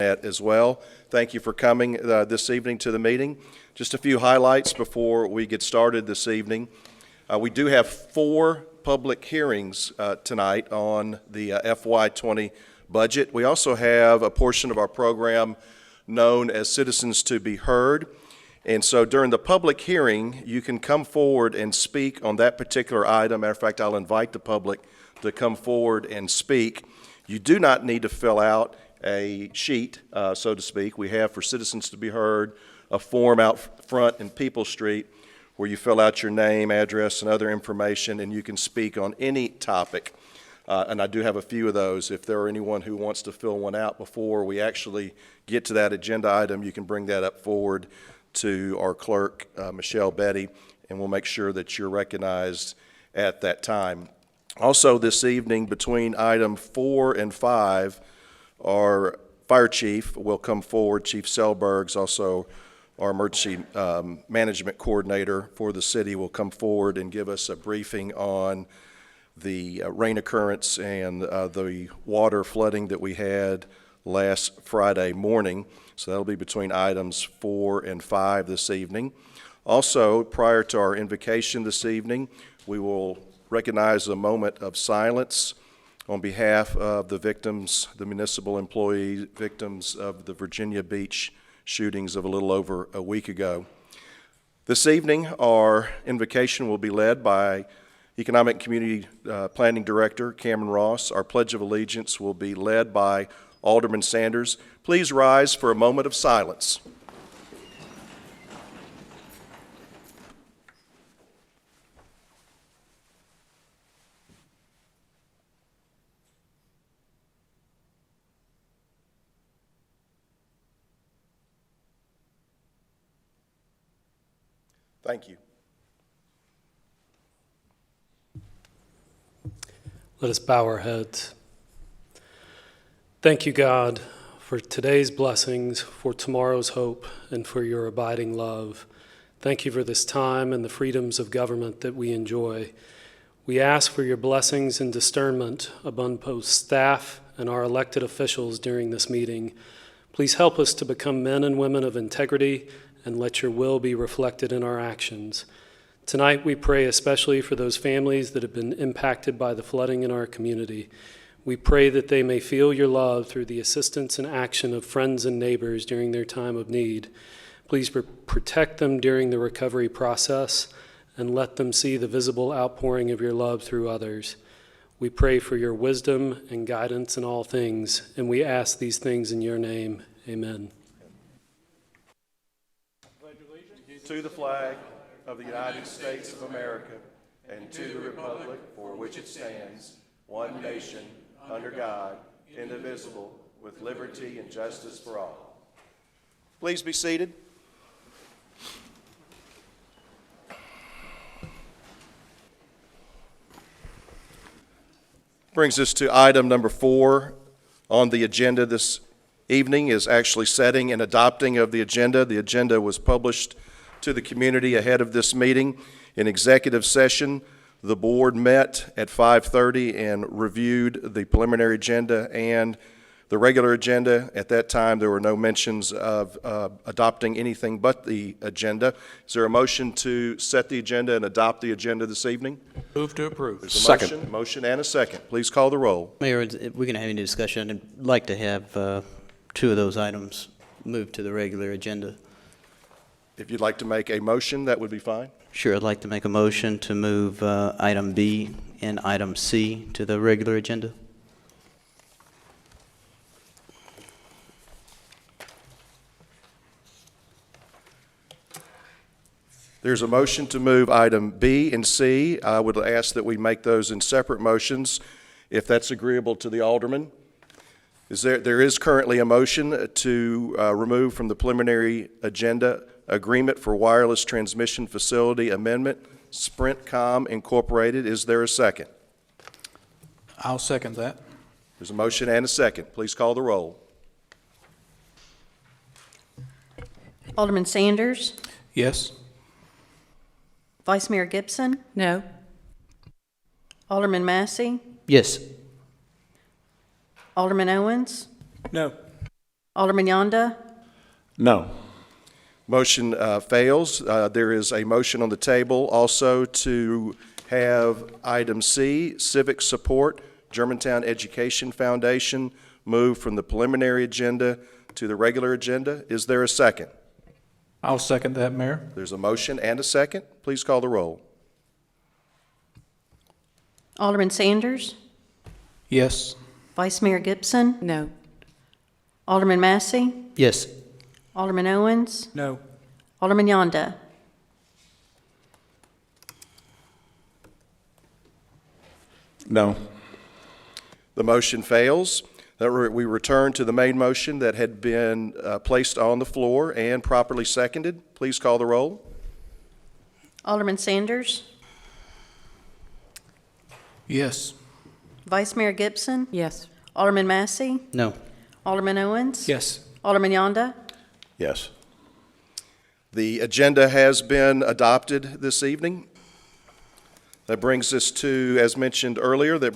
as well. Thank you for coming this evening to the meeting. Just a few highlights before we get started this evening. We do have 4 public hearings tonight on the FY20 budget. We also have a portion of our program known as Citizens to be Heard. And so during the public hearing, you can come forward and speak on that particular item. Matter of fact, I'll invite the public to come forward and speak. You do not need to fill out a sheet, so to speak. We have for Citizens to be Heard a form out front in People Street where you fill out your name, address, and other information, and you can speak on any topic. And I do have a few of those. If there are anyone who wants to fill one out before we actually get to that agenda item, you can bring that up forward to our clerk, Michelle Betty, and we'll make sure that you're recognized at that time. Also this evening, between item 4 and 5, our fire chief will come forward. Chief Selberg's also our emergency management coordinator for the city will come forward and give us a briefing on the rain occurrence and the water flooding that we had last Friday morning. So that'll be between items 4 and 5 this evening. Also, prior to our invocation this evening, we will recognize a moment of silence on behalf of the victims, the municipal employee victims of the Virginia Beach shootings of a little over a week ago. This evening, our invocation will be led by Economic and Community Planning Director Cameron Ross. Our Pledge of Allegiance will be led by Alderman Sanders. Please rise for a moment of silence. Thank you. Let us bow our heads. Thank you, God, for today's blessings, for tomorrow's hope, and for your abiding love. Thank you for this time and the freedoms of government that we enjoy. We ask for your blessings and discernment upon both staff and our elected officials during this meeting. Please help us to become men and women of integrity and let your will be reflected in our actions. Tonight we pray especially for those families that have been impacted by the flooding in our community. We pray that they may feel your love through the assistance and action of friends and neighbors during their time of need. Please protect them during the recovery process and let them see the visible outpouring of your love through others. We pray for your wisdom and guidance in all things, and we ask these things in your name. Amen. To the flag of the United States of America and to the republic for which it stands, one nation, under God, indivisible, with liberty and justice for all. Please be seated. Brings us to item number 4 on the agenda this evening is actually setting and adopting of the agenda. The agenda was published to the community ahead of this meeting. In executive session, the board met at 5:30 and reviewed the preliminary agenda and the regular agenda. At that time, there were no mentions of adopting anything but the agenda. Is there a motion to set the agenda and adopt the agenda this evening? Move to approve. There's a motion and a second. Please call the roll. Mayor, if we're going to have any discussion, I'd like to have 2 of those items moved to the regular agenda. If you'd like to make a motion, that would be fine. Sure, I'd like to make a motion to move item B and item C to the regular agenda. There's a motion to move item B and C. I would ask that we make those in separate motions, if that's agreeable to the alderman. There is currently a motion to remove from the preliminary agenda agreement for wireless transmission facility amendment, SprintCom Incorporated. Is there a second? I'll second that. There's a motion and a second. Please call the roll. Alderman Sanders? Yes. Vice Mayor Gibson? No. Alderman Massey? Yes. Alderman Owens? No. Alderman Yonda. No. Motion fails. There is a motion on the table also to have item C, civic support, Germantown Education Foundation, move from the preliminary agenda to the regular agenda. Is there a second? I'll second that, Mayor. There's a motion and a second. Please call the roll. Alderman Sanders. Yes. Vice Mayor Gibson. No. Alderman Massey. Yes. Alderman Owens. No. Alderman Yonda. No. The motion fails. We return to the main motion that had been placed on the floor and properly seconded. Please call the roll. Alderman Sanders. Yes. Vice Mayor Gibson. Yes. Alderman Massey. No. Alderman Owens. Yes. Alderman Yonda. Yes. The agenda has been adopted this evening. That brings us to, as mentioned earlier, the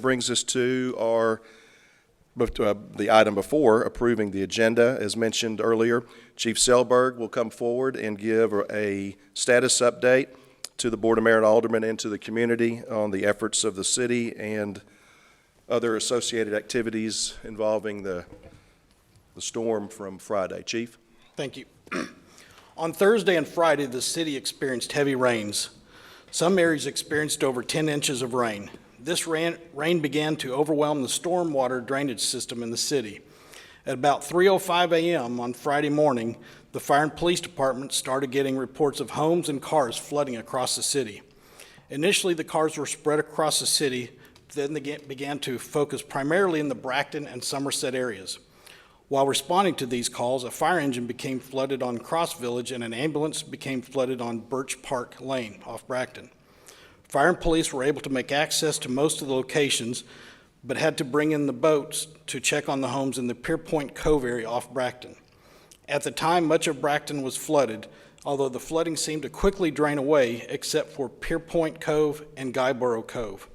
item before approving the agenda. As mentioned earlier, Chief Selberg will come forward and give a status update to the Board of Mayor and Aldermen and to the community on the efforts of the city and other associated activities involving the storm from Friday. Chief? Thank you. On Thursday and Friday, the city experienced heavy rains. Some areas experienced over 10 inches of rain. This rain began to overwhelm the stormwater drainage system in the city. At about 3:05 a.m. on Friday morning, the fire and police department started getting reports of homes and cars flooding across the city. Initially, the cars were spread across the city, then they began to focus primarily in the Bracton and Somerset areas. While responding to these calls, a fire engine became flooded on Cross Village and an ambulance became flooded on Birch Park Lane off Bracton. Fire and police were able to make access to most of the locations, but had to bring in the boats to check on the homes in the Pierpoint Cove area off Bracton. At the time, much of Bracton was flooded, although the flooding seemed to quickly drain away except for Pierpoint Cove and Guyborough Cove.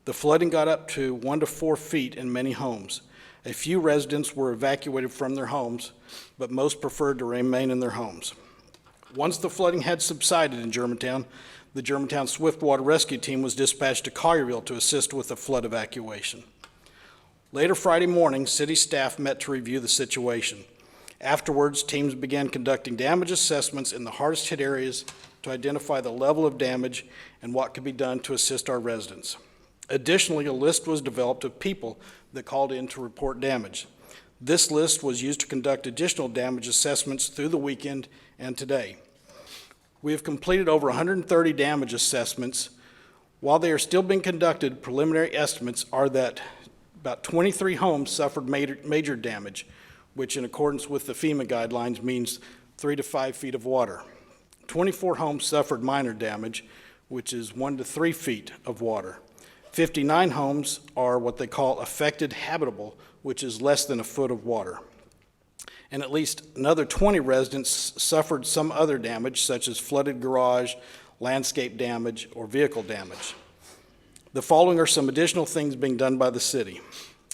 The flooding got up to 1 to 4 feet in many homes. A few residents were evacuated from their homes, but most preferred to remain in their homes. Once the flooding had subsided in Germantown, the Germantown Swiftwater Rescue Team was dispatched to Collierville to assist with the flood evacuation. Later Friday morning, city staff met to review the situation. Afterwards, teams began conducting damage assessments in the hardest hit areas to identify the level of damage and what could be done to assist our residents. Additionally, a list was developed of people that called in to report damage. This list was used to conduct additional damage assessments through the weekend and today. We have completed over 130 damage assessments. While they are still being conducted, preliminary estimates are that about 23 homes suffered major damage, which in accordance with the FEMA guidelines means 3 to 5 feet of water. 24 homes suffered minor damage, which is 1 to 3 feet of water. 59 homes are what they call affected habitable, which is less than a foot of water. And at least another 20 residents suffered some other damage, such as flooded garage, landscape damage, or vehicle damage. The following are some additional things being done by the city.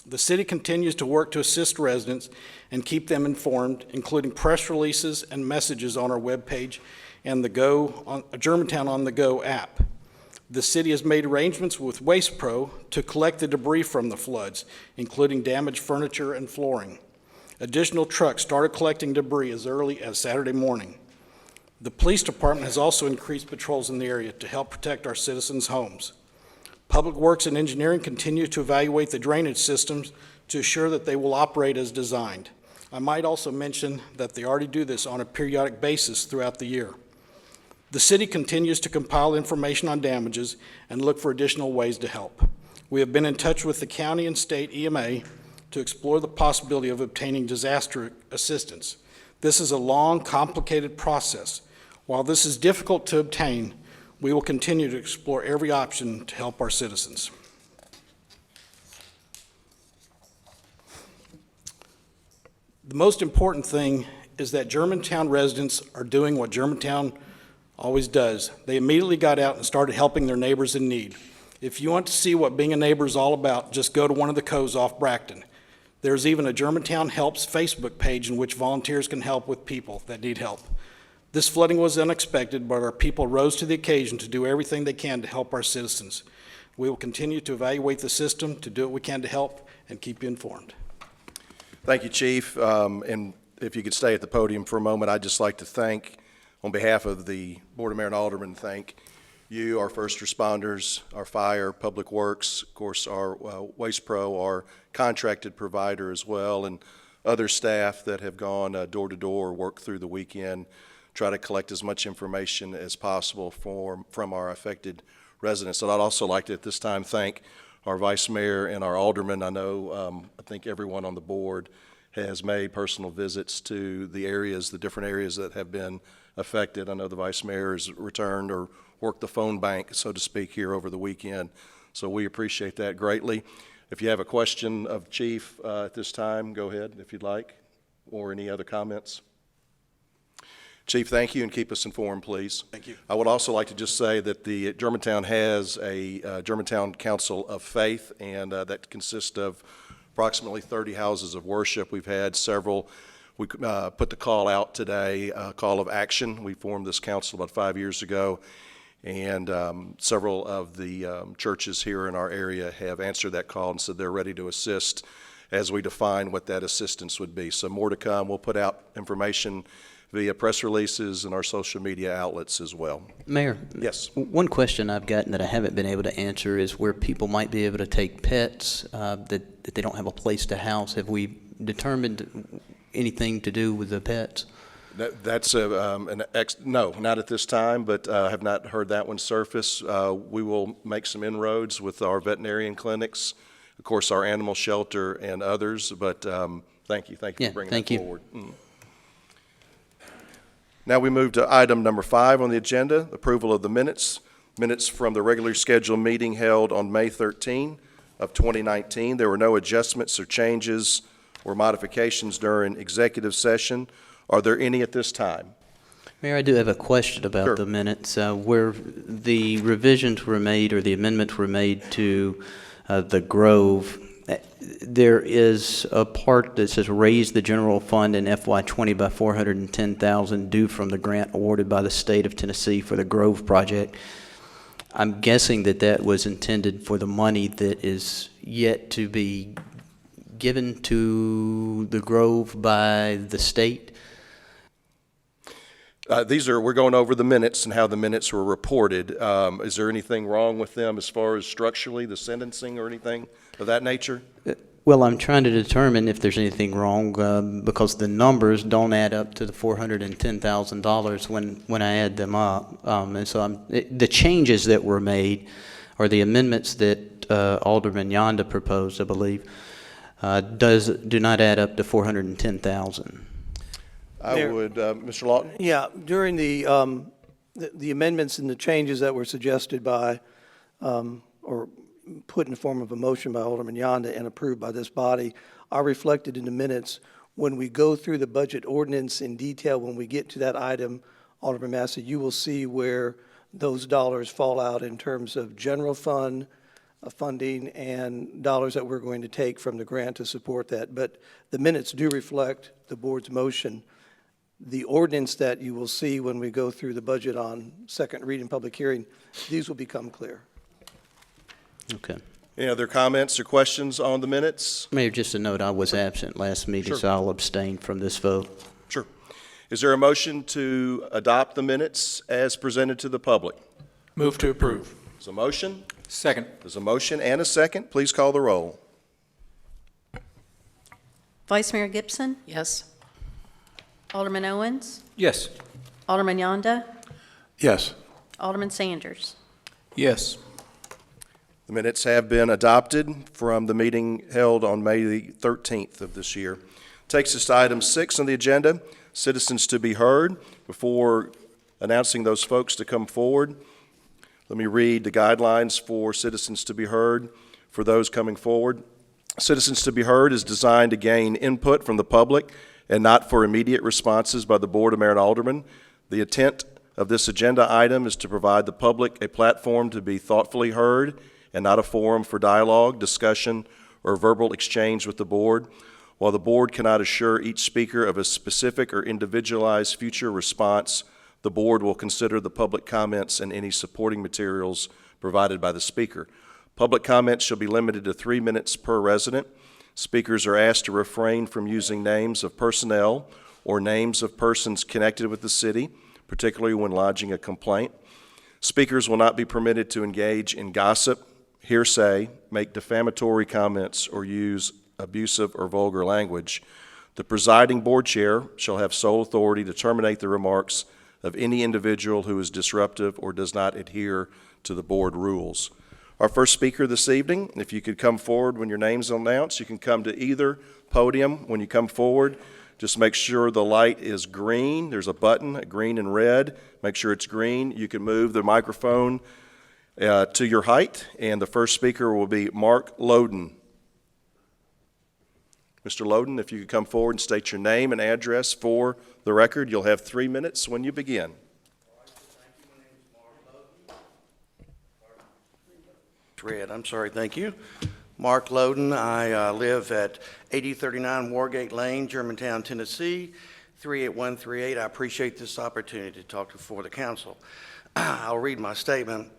The city continues to work to assist residents and keep them informed, including press releases and messages on our webpage and the Germantown on the Go app. The city has made arrangements with Waste Pro to collect the debris from the floods, including damaged furniture and flooring. Additional trucks started collecting debris as early as Saturday morning. The police department has also increased patrols in the area to help protect our citizens' homes. Public Works and Engineering continue to evaluate the drainage systems to assure that they will operate as designed. I might also mention that they already do this on a periodic basis throughout the year. The city continues to compile information on damages and look for additional ways to help. We have been in touch with the county and state EMA to explore the possibility of obtaining disaster assistance. This is a long, complicated process. While this is difficult to obtain, we will continue to explore every option to help our citizens. The most important thing is that Germantown residents are doing what Germantown always does. They immediately got out and started helping their neighbors in need. If you want to see what being a neighbor is all about, just go to one of the coves off Bracton. There's even a Germantown Helps Facebook page in which volunteers can help with people that need help. This flooding was unexpected, but our people rose to the occasion to do everything they can to help our citizens. We will continue to evaluate the system, to do what we can to help, and keep you informed. Thank you, Chief. And if you could stay at the podium for a moment, I'd just like to thank, on behalf of the Board of Mayor and Aldermen, thank you, our first responders, our fire, public works, of course, our Waste Pro, our contracted provider as well, and other staff that have gone door to door, worked through the weekend, try to collect as much information as possible from our affected residents. And I'd also like to at this time thank our Vice Mayor and our Aldermen. I know, I think everyone on the board has made personal visits to the areas, the different areas that have been affected. I know the Vice Mayor has returned or worked the phone bank, so to speak, here over the weekend. So we appreciate that greatly. If you have a question of Chief at this time, go ahead if you'd like, or any other comments. Chief, thank you, and keep us informed, please. Thank you. I would also like to just say that the Germantown has a Germantown Council of Faith, and that consists of approximately 30 houses of worship. We've had several. We put the call out today, call of action. We formed this council about 5 years ago, and several of the churches here in our area have answered that call and said they're ready to assist as we define what that assistance would be. So more to come. We'll put out information via press releases and our social media outlets as well. Mayor? Yes. One question I've gotten that I haven't been able to answer is where people might be able to take pets that they don't have a place to house. Have we determined anything to do with the pets? That's no, not at this time, but I have not heard that one surface. We will make some inroads with our veterinarian clinics, of course, our animal shelter and others, but thank you for bringing that forward. Now we move to item number 5 on the agenda, approval of the minutes from the regularly scheduled meeting held on May 13 of 2019. There were no adjustments or changes or modifications during executive session. Are there any at this time? Mayor, I do have a question about Sure. the minutes. Where the revisions were made or the amendments were made to the Grove, there is a part that says raise the general fund in FY20 by $410,000 due from the grant awarded by the state of Tennessee for the Grove project. I'm guessing that that was intended for the money that is yet to be given to the Grove by the state. We're going over the minutes and how the minutes were reported. Is there anything wrong with them as far as structurally, the sentencing or anything of that nature? Well, I'm trying to determine if there's anything wrong because the numbers don't add up to the $410,000 when I add them up. And so the changes that were made or the amendments that Alderman Yonda proposed, I believe, do not add up to $410,000. I would, Mr. Lawton? Yeah, during the amendments and the changes that were suggested by, or put in the form of a motion by Alderman Yonda and approved by this body, are reflected in the minutes. When we go through the budget ordinance in detail, when we get to that item, Alderman Massey, you will see where those dollars fall out in terms of general fund funding and dollars that we're going to take from the grant to support that. But the minutes do reflect the board's motion. The ordinance that you will see when we go through the budget on second reading public hearing, these will become clear. Okay. Any other comments or questions on the minutes? Mayor, just a note, I was absent last meeting, Sure. so I'll abstain from this vote. Sure. Is there a motion to adopt the minutes as presented to the public? Move to approve. There's a motion. Second. There's a motion and a second. Please call the roll. Vice Mayor Gibson, Yes. Alderman Owens, Yes. Alderman Yonda, Yes. Alderman Sanders. Yes. The minutes have been adopted from the meeting held on May the 13th of this year. Takes us to item 6 on the agenda, citizens to be heard. Before announcing those folks to come forward, let me read the guidelines for citizens to be heard for those coming forward. Citizens to be heard is designed to gain input from the public and not for immediate responses by the Board of Mayor and Aldermen. The intent of this agenda item is to provide the public a platform to be thoughtfully heard and not a forum for dialogue, discussion, or verbal exchange with the board. While the board cannot assure each speaker of a specific or individualized future response, the board will consider the public comments and any supporting materials provided by the speaker. Public comments shall be limited to 3 minutes per resident. Speakers are asked to refrain from using names of personnel or names of persons connected with the city, particularly when lodging a complaint. Speakers will not be permitted to engage in gossip, hearsay, make defamatory comments, or use abusive or vulgar language. The presiding board chair shall have sole authority to terminate the remarks of any individual who is disruptive or does not adhere to the board rules. Our first speaker this evening, if you could come forward when your name's announced, you can come to either podium when you come forward. Just make sure the light is green. There's a button, green and red. Make sure it's green. You can move the microphone to your height, and the first speaker will be Mark Loden. Mr. Loden, if you could come forward and state your name and address for the record. You'll have 3 minutes when you begin. Red, I'm sorry, thank you. Mark Loden, I live at 8039 Wargate Lane, Germantown, Tennessee, 38138. I appreciate this opportunity to talk before the council. I'll read my statement.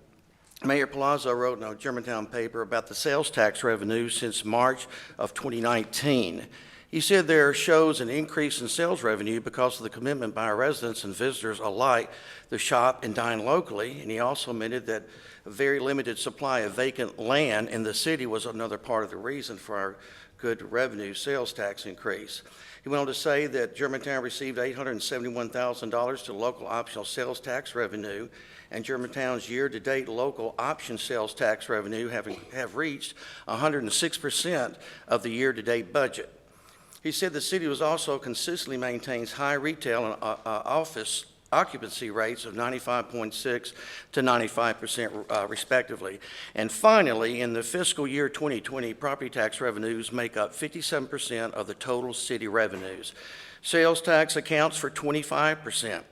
Mayor Palazzo wrote in a Germantown paper about the sales tax revenue since March of 2019. He said there shows an increase in sales revenue because of the commitment by our residents and visitors alike to shop and dine locally, and he also admitted that a very limited supply of vacant land in the city was another part of the reason for our good revenue sales tax increase. He went on to say that Germantown received $871,000 to local optional sales tax revenue, and Germantown's year-to-date local option sales tax revenue have reached 106% of the year-to-date budget. He said the city was also consistently maintains high retail and office occupancy rates of 95.6 to 95% respectively. And finally, in the fiscal year 2020, property tax revenues make up 57% of the total city revenues. Sales tax accounts for 25%.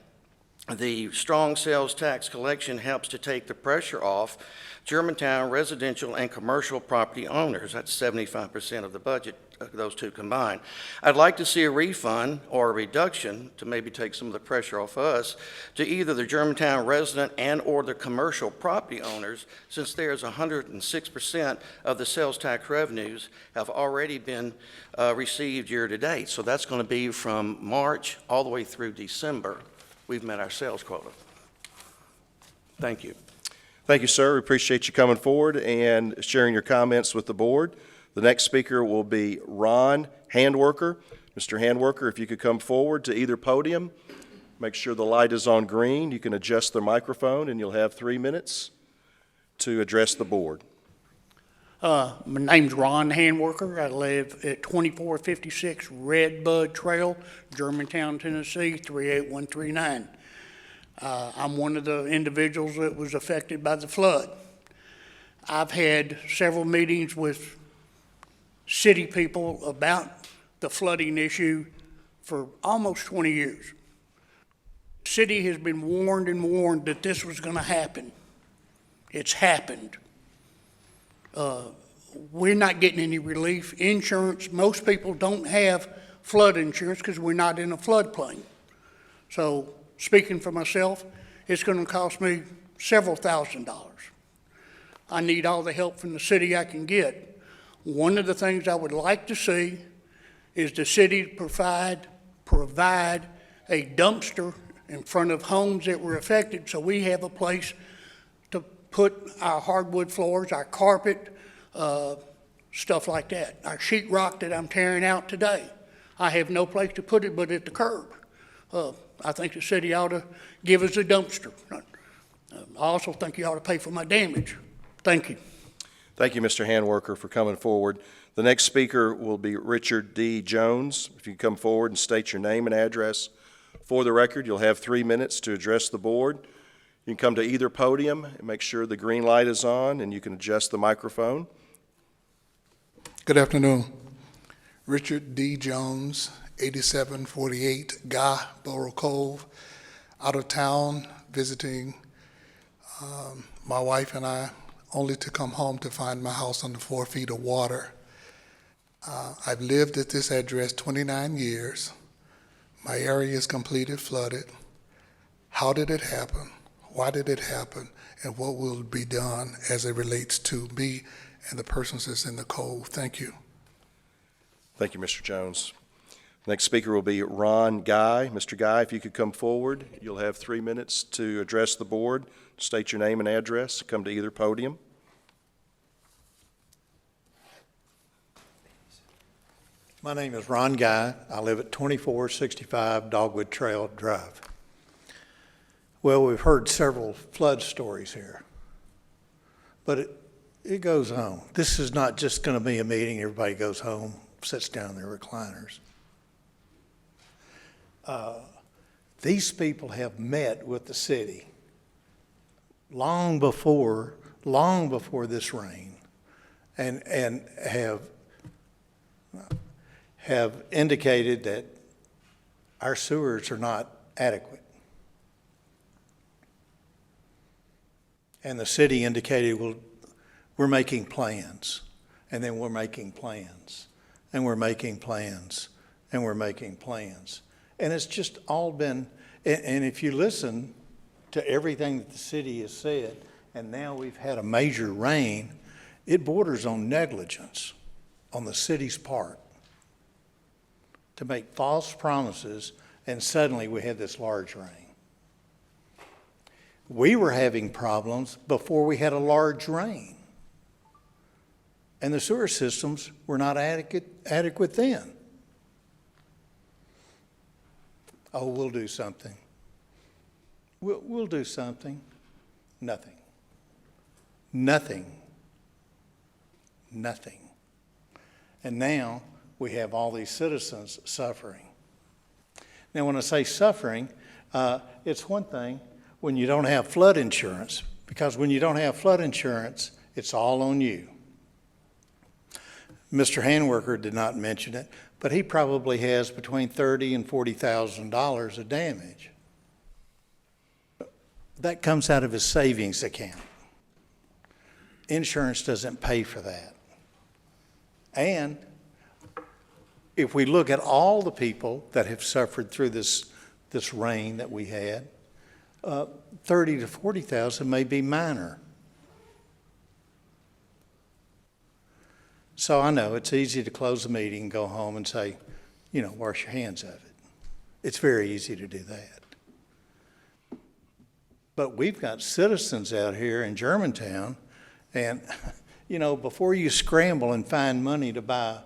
The strong sales tax collection helps to take the pressure off Germantown residential and commercial property owners. That's 75% of the budget, those two combined. I'd like to see a refund or a reduction to maybe take some of the pressure off us to either the Germantown resident and or the commercial property owners, since there's 106% of the sales tax revenues have already been received year to date. So that's going to be from March all the way through December. We've met our sales quota. Thank you. Thank you, sir. We appreciate you coming forward and sharing your comments with the board. The next speaker will be Ron Handworker. Mr. Handworker, if you could come forward to either podium, make sure the light is on green. You can adjust the microphone, and you'll have 3 minutes to address the board. My name's Ron Handworker. I live at 2456 Red Bud Trail, Germantown, Tennessee, 38139. I'm one of the individuals that was affected by the flood. I've had several meetings with city people about the flooding issue for almost 20 years. The city has been warned and warned that this was going to happen. It's happened. We're not getting any relief. Insurance, most people don't have flood insurance because we're not in a floodplain. So speaking for myself, it's going to cost me several $1,000s. I need all the help from the city I can get. One of the things I would like to see is the city provide a dumpster in front of homes that were affected so we have a place to put our hardwood floors, our carpet, stuff like that. Our sheetrock that I'm tearing out today, I have no place to put it but at the curb. I think the city ought to give us a dumpster. I also think you ought to pay for my damage. Thank you. Thank you, Mr. Handworker, for coming forward. The next speaker will be Richard D. Jones. If you come forward and state your name and address for the record, you'll have 3 minutes to address the board. You can come to either podium and make sure the green light is on, and you can adjust the microphone. Good afternoon. Richard D. Jones, 8748 Guy Borough Cove, out of town visiting my wife and I, only to come home to find my house under 4 feet of water. I've lived at this address 29 years. My area is completely flooded. How did it happen? Why did it happen? And what will be done as it relates to me and the persons that's in the cove? Thank you. Thank you, Mr. Jones. Next speaker will be Ron Guy. Mr. Guy, if you could come forward, you'll have 3 minutes to address the board. State your name and address. Come to either podium. My name is Ron Guy. I live at 2465 Dogwood Trail Drive. Well, we've heard several flood stories here, but it goes on. This is not just going to be a meeting, everybody goes home, sits down in their recliners. These people have met with the city long before this rain, and have indicated that our sewers are not adequate. And the city indicated, well, we're making plans, and then we're making plans, and we're making plans, and we're making plans. And it's just all been, and if you listen to everything that the city has said, and now we've had a major rain, it borders on negligence on the city's part to make false promises, and suddenly we had this large rain. We were having problems before we had a large rain, and the sewer systems were not adequate then. Oh, we'll do something. We'll do something. Nothing. Nothing. Nothing. And now we have all these citizens suffering. Now, when I say suffering, it's one thing when you don't have flood insurance, because when you don't have flood insurance, it's all on you. Mr. Handwerker did not mention it, but he probably has between $30,000 and $40,000 of damage. That comes out of his savings account. Insurance doesn't pay for that. And if we look at all the people that have suffered through this rain that we had, 30 to 40,000 may be minor. So I know it's easy to close the meeting and go home and say, wash your hands of it. It's very easy to do that. But we've got citizens out here in Germantown, and, before you scramble and find money to buy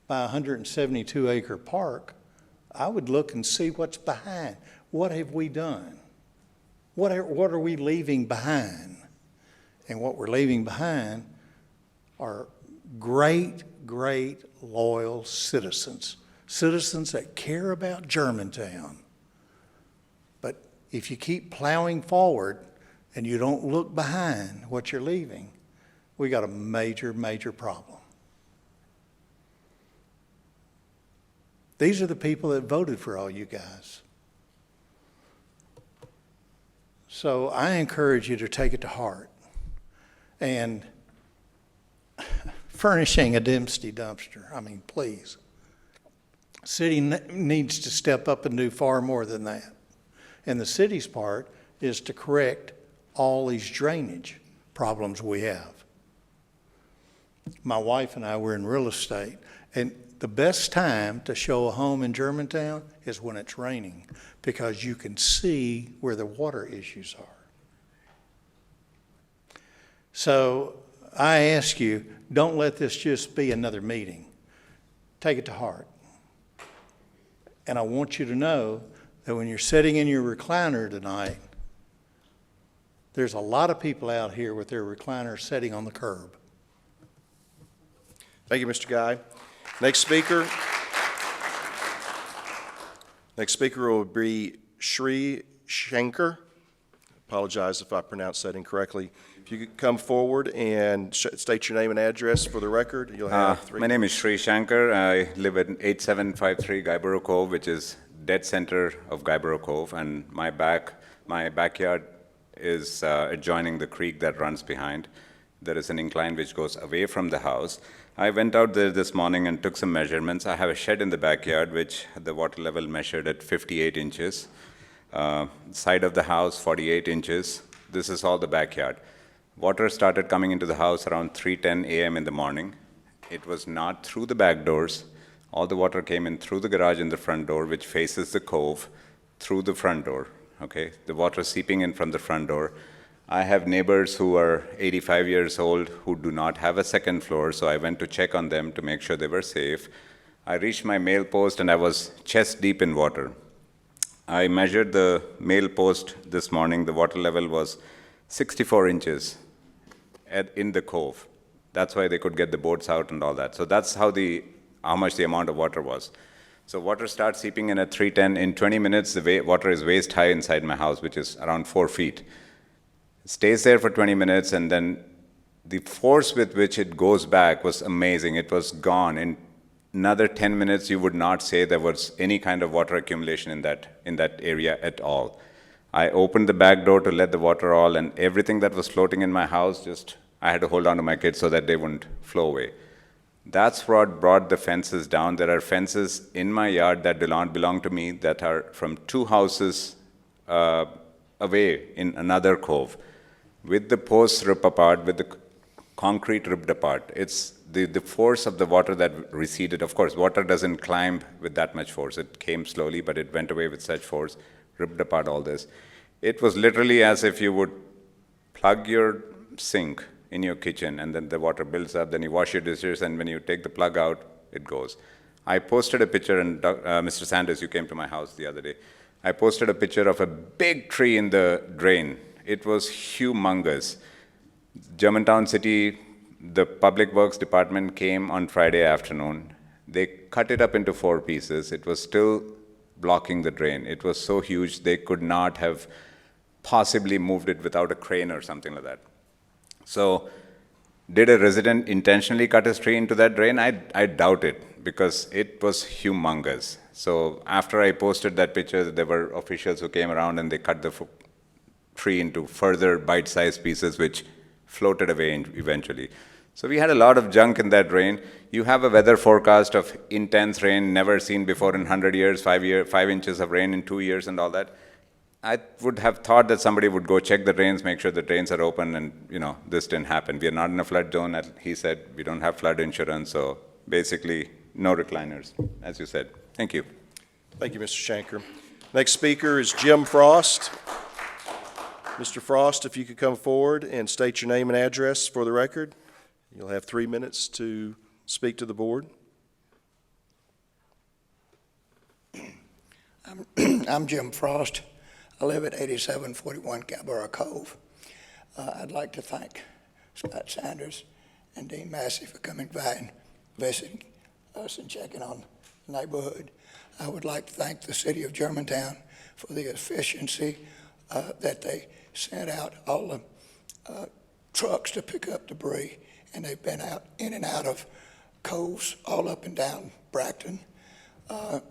a 172-acre park, I would look and see what's behind. What have we done? What are we leaving behind? And what we're leaving behind are great, loyal citizens that care about Germantown. But if you keep plowing forward and you don't look behind what you're leaving, we got a major problem. These are the people that voted for all you guys. So I encourage you to take it to heart. And furnishing a Dempsey dumpster, please. City needs to step up and do far more than that. And the city's part is to correct all these drainage problems we have. My wife and I were in real estate, and the best time to show a home in Germantown is when it's raining, because you can see where the water issues are. So I ask you, don't let this just be another meeting. Take it to heart. And I want you to know that when you're sitting in your recliner tonight, there's a lot of people out here with their recliners sitting on the curb. Thank you, Mr. Guy. Next speaker will be Sri Shankar. Apologize if I pronounced that incorrectly. If you could come forward and state your name and address for the record, you'll have 3 minutes. My name is Sri Shankar. I live at 8753 Guyborough Cove, which is dead center of Guyborough Cove, and my backyard is adjoining the creek that runs behind. There is an incline which goes away from the house, I went out there this morning and took some measurements. I have a shed in the backyard, which the water level measured at 58 inches. Side of the house, 48 inches. This is all the backyard. Water started coming into the house around 3:10 a.m. in the morning. It was not through the back doors. All the water came in through the garage and the front door, which faces the cove, through the front door, okay? The water seeping in from the front door. I have neighbors who are 85 years old who do not have a second floor, so I went to check on them to make sure they were safe. I reached my mail post and I was chest deep in water. I measured the mail post this morning. The water level was 64 inches in the cove. That's why they could get the boats out and all that. So that's how much the amount of water was. So water starts seeping in at 3:10. In 20 minutes, the water is waist high inside my house, which is around 4 feet. It stays there for 20 minutes, and then the force with which it goes back was amazing. It was gone. In another 10 minutes, you would not say there was any kind of water accumulation in that area at all. I opened the back door to let the water all, and everything that was floating in my house, I had to hold on to my kids so that they wouldn't flow away. That's what brought the fences down. There are fences in my yard that do not belong to me that are from 2 houses away in another cove, with the posts ripped apart, with the concrete ripped apart. It's the force of the water that receded. Of course, water doesn't climb with that much force. It came slowly, but it went away with such force, ripped apart all this. It was literally as if you would plug your sink in your kitchen, and then the water builds up, then you wash your dishes, and when you take the plug out, it goes. I posted a picture, and Mr. Sanders, you came to my house the other day. I posted a picture of a big tree in the drain. It was humongous. Germantown City, the Public Works Department came on Friday afternoon. They cut it up into 4 pieces. It was still blocking the drain. It was so huge, they could not have possibly moved it without a crane or something like that. So, did a resident intentionally cut his tree into that drain? I doubt it, because it was humongous. So, after I posted that picture, there were officials who came around and they cut the tree into further bite-sized pieces, which floated away eventually. So, we had a lot of junk in that drain. You have a weather forecast of intense rain, never seen before in 100 years, 5 inches of rain in 2 years and all that. I would have thought that somebody would go check the drains, make sure the drains are open, and, this didn't happen. We are not in a flood zone. He said we don't have flood insurance, so basically no recliners, as you said. Thank you. Thank you, Mr. Shanker. Next speaker is Jim Frost. Mr. Frost, if you could come forward and state your name and address for the record. You'll have 3 minutes to speak to the board. I'm Jim Frost. I live at 8741 Galborough Cove. I'd like to thank Scott Sanders and Dean Massey for coming by and visiting us and checking on the neighborhood. I would like to thank the city of Germantown for the efficiency that they sent out all the trucks to pick up debris, and they've been out in and out of coves all up and down Bracton,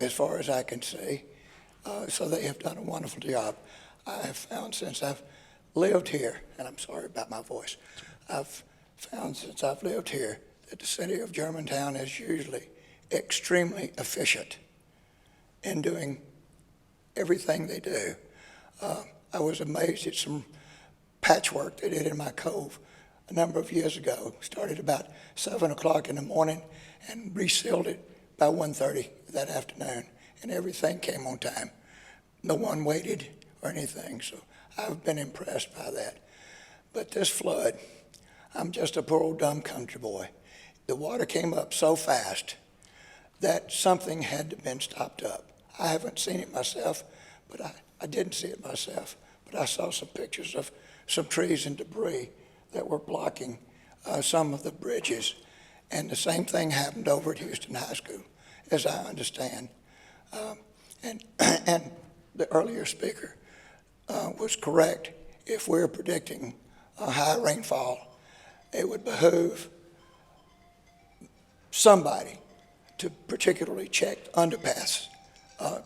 as far as I can see. So they have done a wonderful job. I have found since I've lived here, and I'm sorry about my voice, I've found since I've lived here that the city of Germantown is usually extremely efficient in doing everything they do. I was amazed at some patchwork they did in my cove a number of years ago. Started about 7 o'clock in the morning and resealed it by 1:30 that afternoon, and everything came on time. No one waited or anything, so I've been impressed by that. But this flood, I'm just a poor old dumb country boy. The water came up so fast that something had to been stopped up. I haven't seen it myself, but I didn't see it myself, but I saw some pictures of some trees and debris that were blocking some of the bridges. And the same thing happened over at Houston High School, as I understand. And the earlier speaker was correct. If we're predicting a high rainfall, it would behoove somebody to particularly check underpass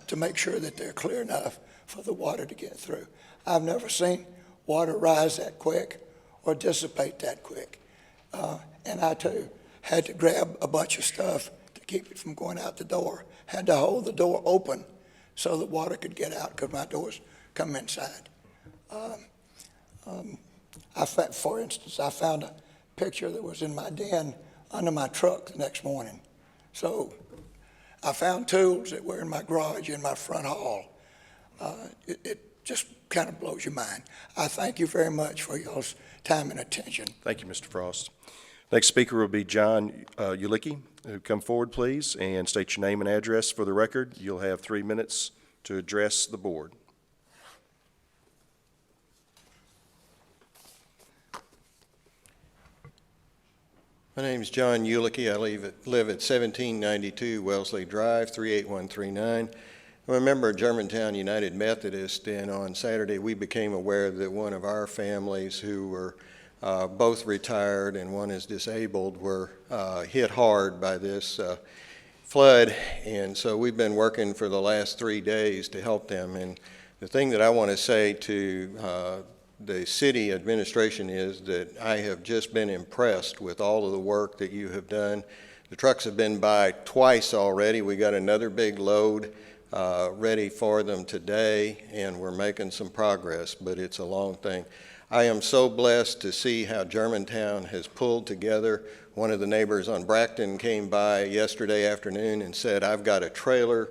to make sure that they're clear enough for the water to get through. I've never seen water rise that quick or dissipate that quick. And I too had to grab a bunch of stuff to keep it from going out the door. Had to hold the door open so that water could get out because my doors come inside. For instance, I found a picture that was in my den under my truck the next morning. So I found tools that were in my garage in my front hall. It just kind of blows your mind. I thank you very much for y'all's time and attention. Thank you, Mr. Frost. Next speaker will be John Ulicki. Come forward, please, and state your name and address for the record. You'll have 3 minutes to address the board. My name is John Ulicki. I live at 1792 Wellesley Drive, 38139. I'm a member of Germantown United Methodist, and on Saturday we became aware that one of our families who were both retired and one is disabled were hit hard by this flood, and so we've been working for the last 3 days to help them. And the thing that I want to say to the city administration is that I have just been impressed with all of the work that you have done. The trucks have been by twice already. We got another big load ready for them today, and we're making some progress, but it's a long thing. I am so blessed to see how Germantown has pulled together. One of the neighbors on Bracton came by yesterday afternoon and said, I've got a trailer.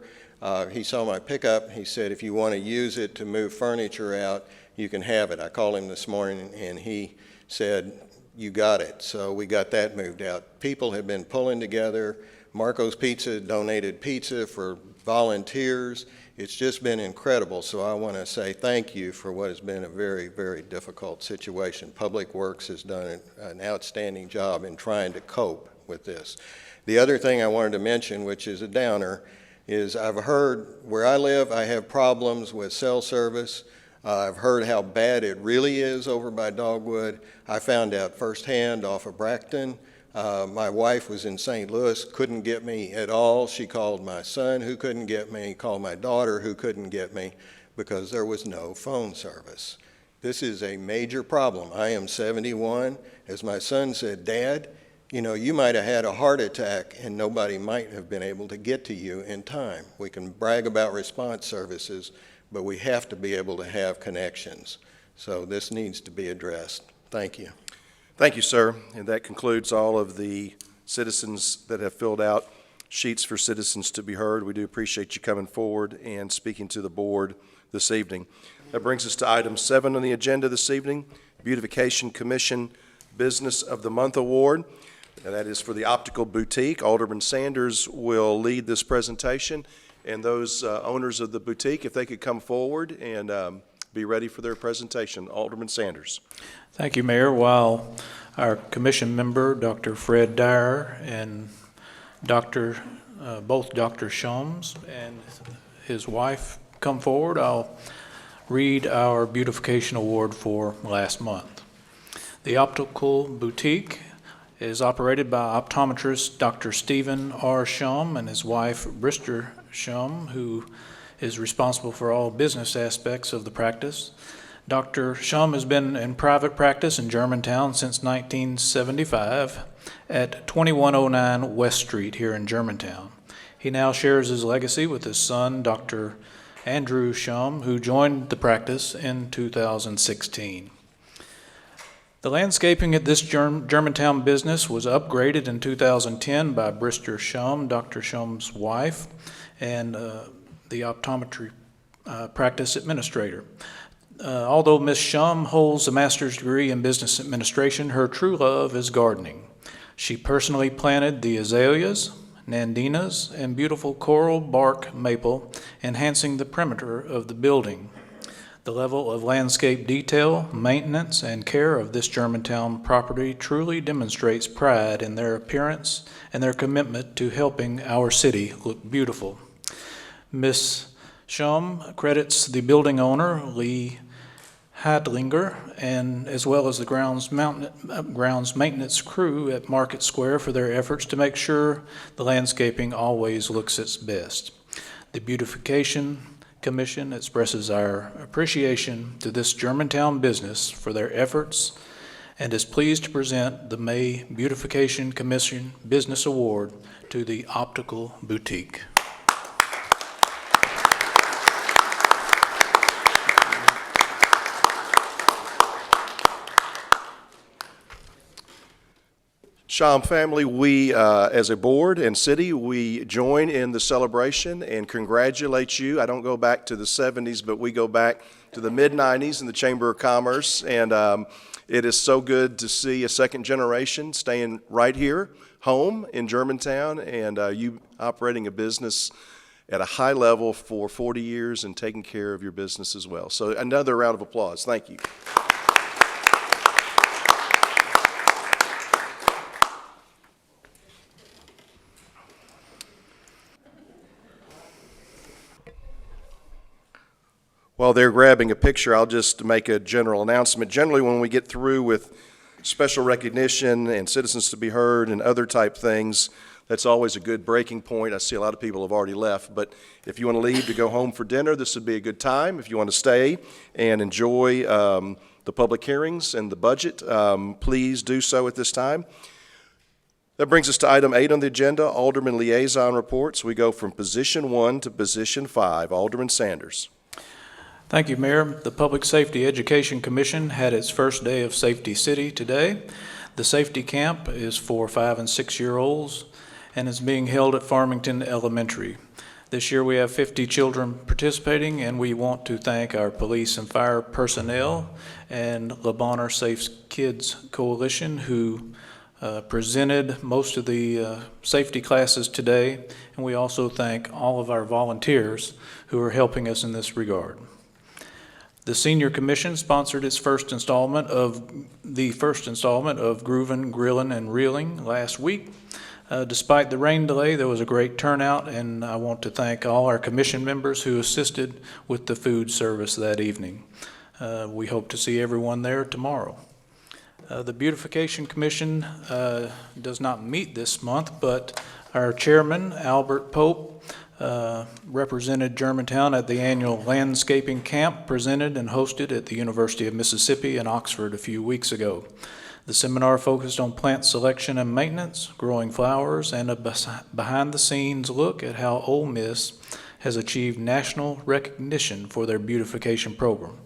He saw my pickup. He said, if you want to use it to move furniture out, you can have it. I called him this morning and he said, you got it. So we got that moved out. People have been pulling together. Marco's Pizza donated pizza for volunteers. It's just been incredible. So I want to say thank you for what has been a very, very difficult situation. Public Works has done an outstanding job in trying to cope with this. The other thing I wanted to mention, which is a downer, is I've heard where I live, I have problems with cell service. I've heard how bad it really is over by Dogwood. I found out firsthand off of Bracton. My wife was in St. Louis, couldn't get me at all. She called my son who couldn't get me, called my daughter who couldn't get me because there was no phone service. This is a major problem. I am 71. As my son said, Dad, you know, you might have had a heart attack and nobody might have been able to get to you in time. We can brag about response services, but we have to be able to have connections. So this needs to be addressed. Thank you. Thank you, sir. And that concludes all of the citizens that have filled out sheets for citizens to be heard. We do appreciate you coming forward and speaking to the board this evening. That brings us to item 7 on the agenda this evening, Beautification Commission Business of the Month Award. And that is for the Optical Boutique. Alderman Sanders will lead this presentation. And those owners of the boutique, if they could come forward and be ready for their presentation. Alderman Sanders. Thank you, Mayor. While our commission member, Dr. Fred Dyer, and both Dr. Shums and his wife come forward, I'll read our beautification award for last month. The Optical Boutique is operated by optometrist Dr. Stephen R. Shum and his wife, Brister Shum, who is responsible for all business aspects of the practice. Dr. Shum has been in private practice in Germantown since 1975 at 2109 West Street here in Germantown. He now shares his legacy with his son, Dr. Andrew Shum, who joined the practice in 2016. The landscaping at this Germantown business was upgraded in 2010 by Brister Shum, Dr. Shum's wife, and the optometry practice administrator. Although Ms. Shum holds a master's degree in business administration, her true love is gardening. She personally planted the azaleas, nandinas, and beautiful coral bark maple, enhancing the perimeter of the building. The level of landscape detail, maintenance, and care of this Germantown property truly demonstrates pride in their appearance and their commitment to helping our city look beautiful. Ms. Shum credits the building owner, Lee Hadlinger, and as well as the grounds maintenance crew at Market Square for their efforts to make sure the landscaping always looks its best. The Beautification Commission expresses our appreciation to this Germantown business for their efforts and is pleased to present the May Beautification Commission Business Award to the Optical Boutique. Sham family, we, as a board and city, we join in the celebration and congratulate you. I don't go back to the 70s, but we go back to the mid-90s in the Chamber of Commerce, and it is so good to see a second generation staying right here, home in Germantown, and you operating a business at a high level for 40 years and taking care of your business as well. So another round of applause. Thank you. While they're grabbing a picture, I'll just make a general announcement. Generally, when we get through with special recognition and citizens to be heard and other type things, that's always a good breaking point. I see a lot of people have already left, but if you want to leave to go home for dinner, this would be a good time. If you want to stay and enjoy the public hearings and the budget, please do so at this time. That brings us to item 8 on the agenda, Alderman Liaison Reports. We go from position 1 to position 5. Alderman Sanders. Thank you, Mayor. The Public Safety Education Commission had its first day of Safety City today. The safety camp is for 5- and 6-year-olds and is being held at Farmington Elementary. This year we have 50 children participating, and we want to thank our police and fire personnel and Le Bonheur Safe Kids Coalition who presented most of the safety classes today, and we also thank all of our volunteers who are helping us in this regard. The Senior Commission sponsored its first installment of Groovin', Grillin', and Reeling last week. Despite the rain delay, there was a great turnout, and I want to thank all our commission members who assisted with the food service that evening. We hope to see everyone there tomorrow. The Beautification Commission does not meet this month, but our chairman, Albert Pope, represented Germantown at the annual landscaping camp presented and hosted at the University of Mississippi in Oxford a few weeks ago. The seminar focused on plant selection and maintenance, growing flowers, and a behind-the-scenes look at how Ole Miss has achieved national recognition for their beautification program.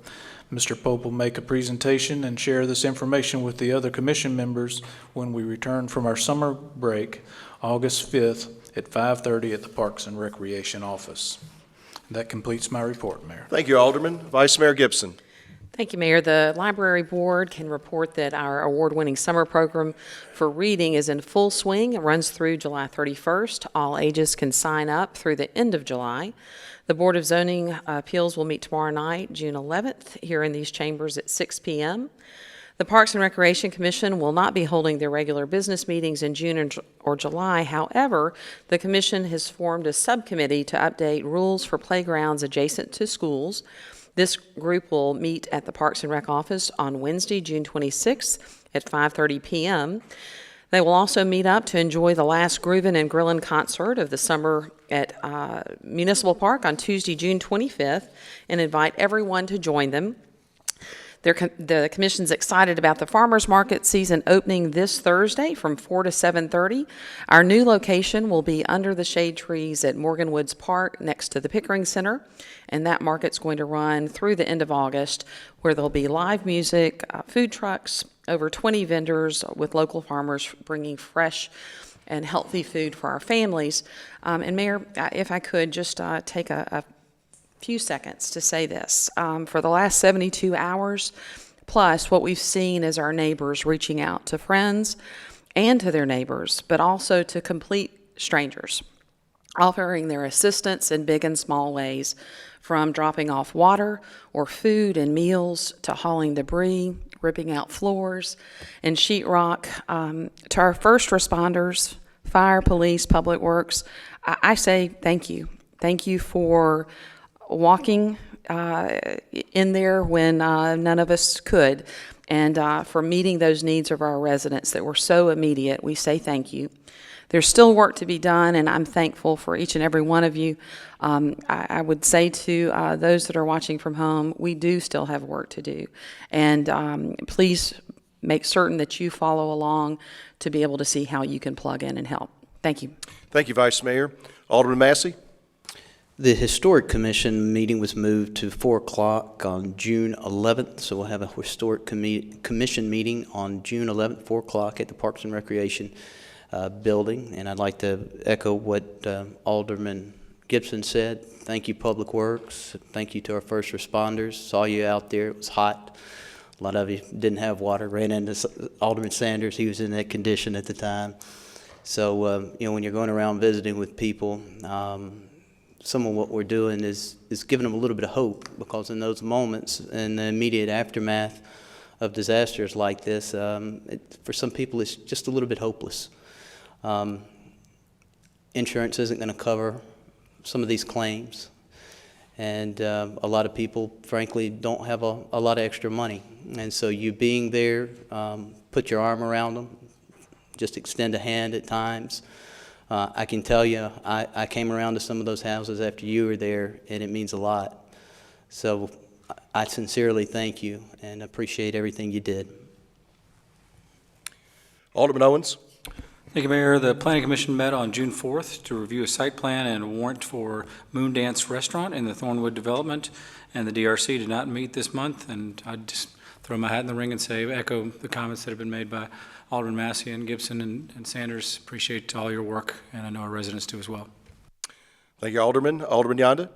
Mr. Pope will make a presentation and share this information with the other commission members when we return from our summer break, August 5th at 5:30 at the Parks and Recreation office. That completes my report, Mayor. Thank you, Alderman. Vice Mayor Gibson. Thank you, Mayor. The Library Board can report that our award-winning summer program for reading is in full swing. It runs through July 31st. All ages can sign up through the end of July. The Board of Zoning Appeals will meet tomorrow night, June 11th, here in these chambers at 6 p.m. The Parks and Recreation Commission will not be holding their regular business meetings in June or July. However, the Commission has formed a subcommittee to update rules for playgrounds adjacent to schools. This group will meet at the Parks and Rec office on Wednesday, June 26th at 5:30 p.m. They will also meet up to enjoy the last Groovin' and Grillin' concert of the summer at Municipal Park on Tuesday, June 25th, and invite everyone to join them. The Commission's excited about the farmers market season opening this Thursday from 4 to 7:30. Our new location will be under the shade trees at Morgan Woods Park next to the Pickering Center, and that market's going to run through the end of August, where there'll be live music, food trucks, over 20 vendors with local farmers bringing fresh and healthy food for our families. And Mayor, if I could just take a few seconds to say this. For the last 72 hours plus, what we've seen is our neighbors reaching out to friends and to their neighbors, but also to complete strangers, offering their assistance in big and small ways, from dropping off water or food and meals to hauling debris, ripping out floors and sheetrock. To our first responders, fire, police, public works, I say thank you. Thank you for walking in there when none of us could, and for meeting those needs of our residents that were so immediate. We say thank you. There's still work to be done, and I'm thankful for each and every one of you. I would say to those that are watching from home, we do still have work to do. And please make certain that you follow along to be able to see how you can plug in and help. Thank you. Thank you, Vice Mayor. Alderman Massey? The Historic Commission meeting was moved to 4 o'clock on June 11th, so we'll have a Historic Commission meeting on June 11th, 4 o'clock at the Parks and Recreation building. And I'd like to echo what Alderman Gibson said. Thank you, Public Works. Thank you to our first responders. Saw you out there. It was hot. A lot of you didn't have water. Ran into Alderman Sanders. He was in that condition at the time. So, when you're going around visiting with people, some of what we're doing is giving them a little bit of hope, because in those moments, in the immediate aftermath of disasters like this, for some people it's just a little bit hopeless. Insurance isn't going to cover some of these claims, and a lot of people, frankly, don't have a lot of extra money. And so you being there, put your arm around them, just extend a hand at times. I can tell you, I came around to some of those houses after you were there, and it means a lot. So I sincerely thank you and appreciate everything you did. Alderman Owens? Thank you, Mayor. The Planning Commission met on June 4th to review a site plan and a warrant for Moon Dance Restaurant in the Thornwood development, and the DRC did not meet this month, and I'd just throw my hat in the ring and say, echo the comments that have been made by Alderman Massey and Gibson and Sanders. Appreciate all your work, and I know our residents do as well. Thank you, Alderman. Alderman Yonda?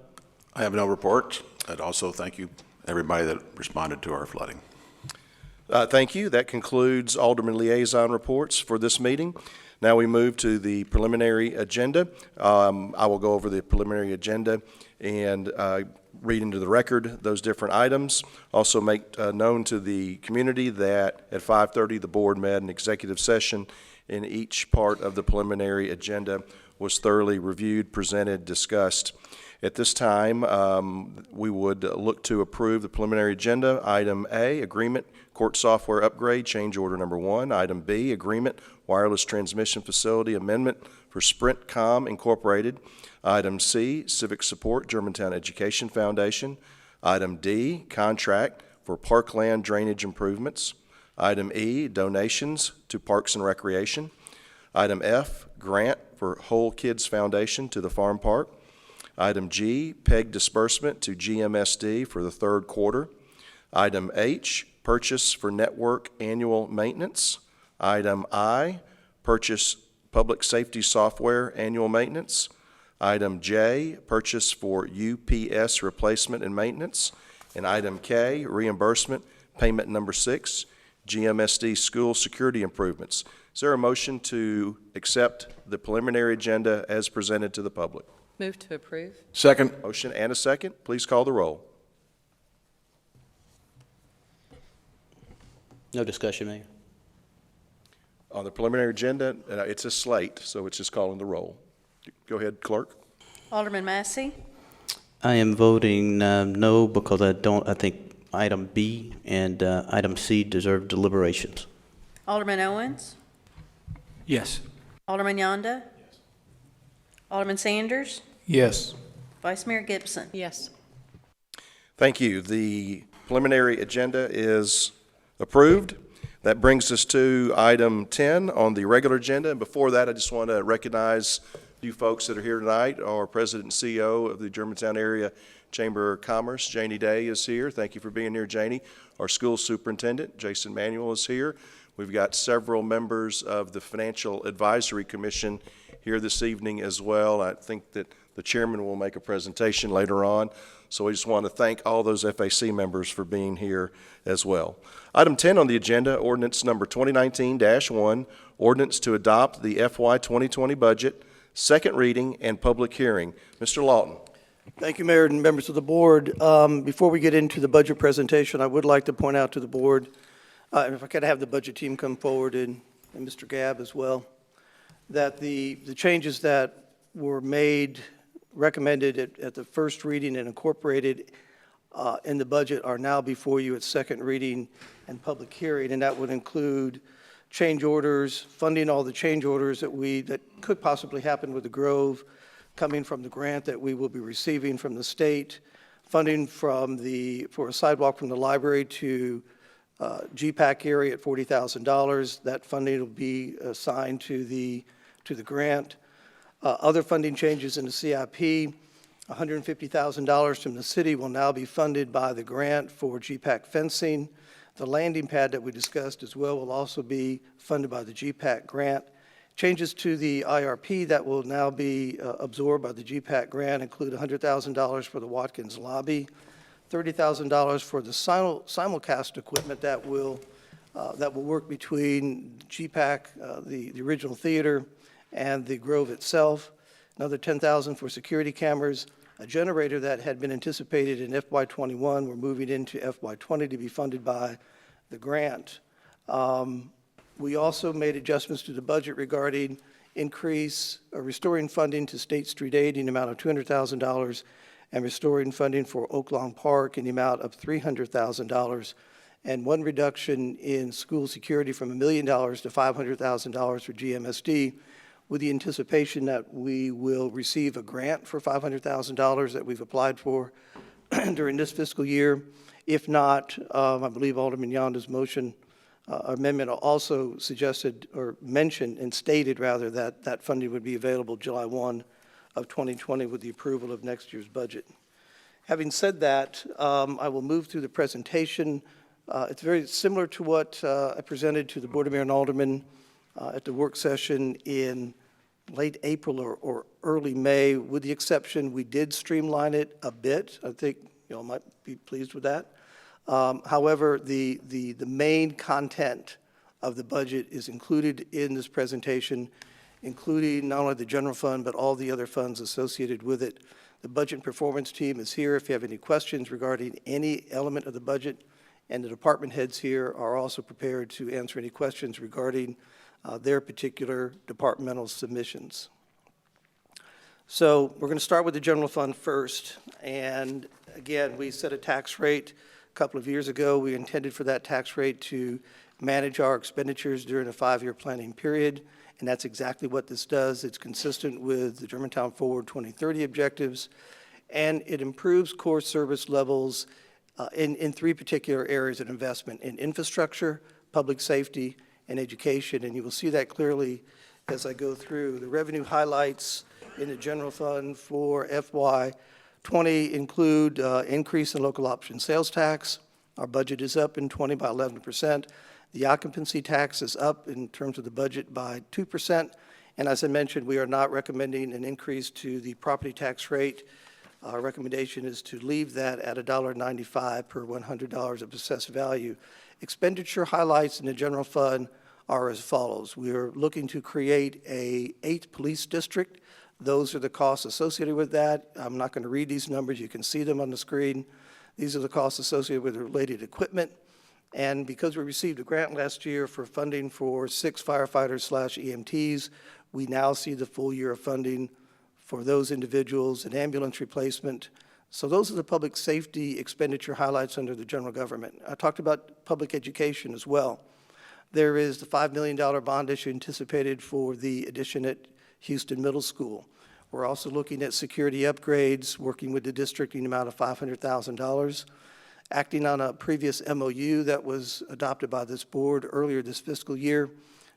I have no report. I'd also thank you, everybody that responded to our flooding. Thank you. That concludes Alderman liaison reports for this meeting. Now we move to the preliminary agenda. I will go over the preliminary agenda and read into the record those different items. Also make known to the community that at 5:30 the board met an executive session, and each part of the preliminary agenda was thoroughly reviewed, presented, discussed. At this time, we would look to approve the preliminary agenda. Item A, agreement, court software upgrade, change order number 1. Item B, agreement, wireless transmission facility amendment for Sprintcom Incorporated. Item C, civic support, Germantown Education Foundation. Item D, contract for parkland drainage improvements. Item E, donations to Parks and Recreation. Item F, grant for Whole Kids Foundation to the farm park. Item G, PEG disbursement to GMSD for the third quarter. Item H, purchase for network annual maintenance. Item I, purchase public safety software annual maintenance. Item J, purchase for UPS replacement and maintenance. And item K, reimbursement, payment number 6, GMSD school security improvements. Is there a motion to accept the preliminary agenda as presented to the public? Move to approve. Second. Motion and a second. Please call the roll. No discussion, Mayor. On the preliminary agenda, it's a slate, so it's just calling the roll. Go ahead, clerk. Alderman Massey? I am voting no, because I think item B and item C deserve deliberations. Alderman Owens? Yes. Alderman Yonda? Alderman Sanders? Yes. Vice Mayor Gibson? Yes. Thank you. The preliminary agenda is approved. That brings us to item 10 on the regular agenda. And before that, I just want to recognize you folks that are here tonight. Our President and CEO of the Germantown Area Chamber of Commerce, Janie Day, is here. Thank you for being here, Janie. Our school superintendent, Jason Manuel, is here. We've got several members of the Financial Advisory Commission here this evening as well. I think that the chairman will make a presentation later on. So we just want to thank all those FAC members for being here as well. Item 10 on the agenda, ordinance number 2019-1, ordinance to adopt the FY 2020 budget, second reading and public hearing. Mr. Lawton. Thank you, Mayor and members of the board. Before we get into the budget presentation, I would like to point out to the board, if I could have the budget team come forward and Mr. Gabb as well, that the changes that were made, recommended at the first reading and incorporated in the budget are now before you at second reading and public hearing, and that would include change orders, funding all the change orders that could possibly happen with the Grove, coming from the grant that we will be receiving from the state, funding for a sidewalk from the library to GPAC area at $40,000. That funding will be assigned to the grant. Other funding changes in the CIP, $150,000 from the city will now be funded by the grant for GPAC fencing. The landing pad that we discussed as well will also be funded by the GPAC grant. Changes to the IRP that will now be absorbed by the GPAC grant include $100,000 for the Watkins lobby, $30,000 for the simulcast equipment that will work between GPAC, the original theater, and the Grove itself. Another $10,000 for security cameras. A generator that had been anticipated in FY21, we're moving into FY20 to be funded by the grant. We also made adjustments to the budget regarding restoring funding to State Street Aid in the amount of $200,000 and restoring funding for Oaklawn Park in the amount of $300,000, and one reduction in school security from $1 million to $500,000 for GMSD, with the anticipation that we will receive a grant for $500,000 that we've applied for during this fiscal year. If not, I believe Alderman Yonda's motion amendment also suggested or mentioned and stated rather that that funding would be available July 1 of 2020 with the approval of next year's budget. Having said that, I will move through the presentation. It's very similar to what I presented to the Board of Mayor and Aldermen at the work session in late April or early May, with the exception we did streamline it a bit. I think you all might be pleased with that. However, the main content of the budget is included in this presentation, including not only the general fund, but all the other funds associated with it. The budget and performance team is here if you have any questions regarding any element of the budget, and the department heads here are also prepared to answer any questions regarding their particular departmental submissions. So we're going to start with the general fund first. And again, we set a tax rate a couple of years ago. We intended for that tax rate to manage our expenditures during a 5-year planning period. And that's exactly what this does. It's consistent with the Germantown Forward 2030 objectives. And it improves core service levels in 3 particular areas of investment: in infrastructure, public safety, and education. And you will see that clearly as I go through. The revenue highlights in the general fund for FY20 include increase in local option sales tax. Our budget is up in 20 by 11%. The occupancy tax is up in terms of the budget by 2%. And as I mentioned, we are not recommending an increase to the property tax rate. Our recommendation is to leave that at $1.95 per $100 of assessed value. Expenditure highlights in the general fund are as follows. We are looking to create a 8th police district. Those are the costs associated with that. I'm not going to read these numbers. You can see them on the screen. These are the costs associated with related equipment. And because we received a grant last year for funding for 6 firefighters/EMTs, we now see the full year of funding for those individuals, an ambulance replacement. So those are the public safety expenditure highlights under the general government. I talked about public education as well. There is the $5 million bond issue anticipated for the addition at Houston Middle School. We're also looking at security upgrades, working with the district in the amount of $500,000. Acting on a previous MOU that was adopted by this board earlier this fiscal year,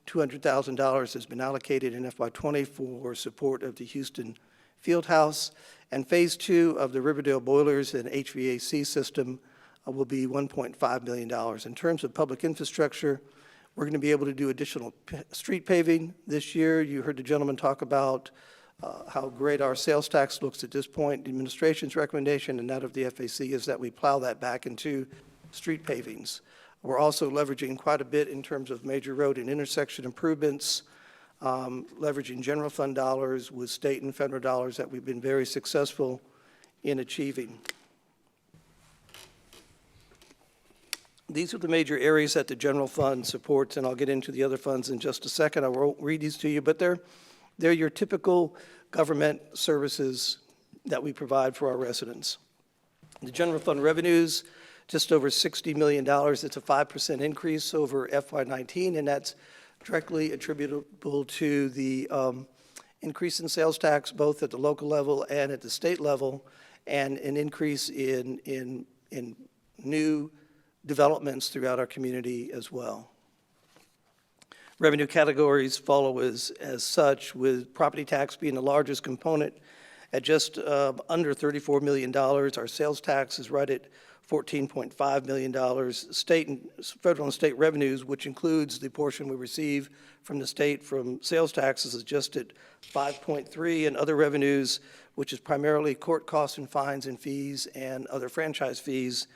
$200,000 has been allocated in FY20 for support of the Houston Fieldhouse. And Phase 2 of the Riverdale boilers and HVAC system will be $1.5 million. In terms of public infrastructure, we're going to be able to do additional street paving this year. You heard the gentleman talk about how great our sales tax looks at this point. The administration's recommendation and that of the FAC is that we plow that back into street pavings. We're also leveraging quite a bit in terms of major road and intersection improvements, leveraging general fund dollars with state and federal dollars that we've been very successful in achieving. These are the major areas that the general fund supports, and I'll get into the other funds in just a second. I won't read these to you, but they're your typical government services that we provide for our residents. The general fund revenues, just over $60 million. It's a 5% increase over FY19, and that's directly attributable to the increase in sales tax, both at the local level and at the state level, and an increase in new developments throughout our community as well. Revenue categories follow as such, with property tax being the largest component at just under $34 million. Our sales tax is right at $14.5 million. State and federal and state revenues, which includes the portion we receive from the state from sales taxes, is just at 5.3, and other revenues, which is primarily court costs and fines and fees and other franchise fees,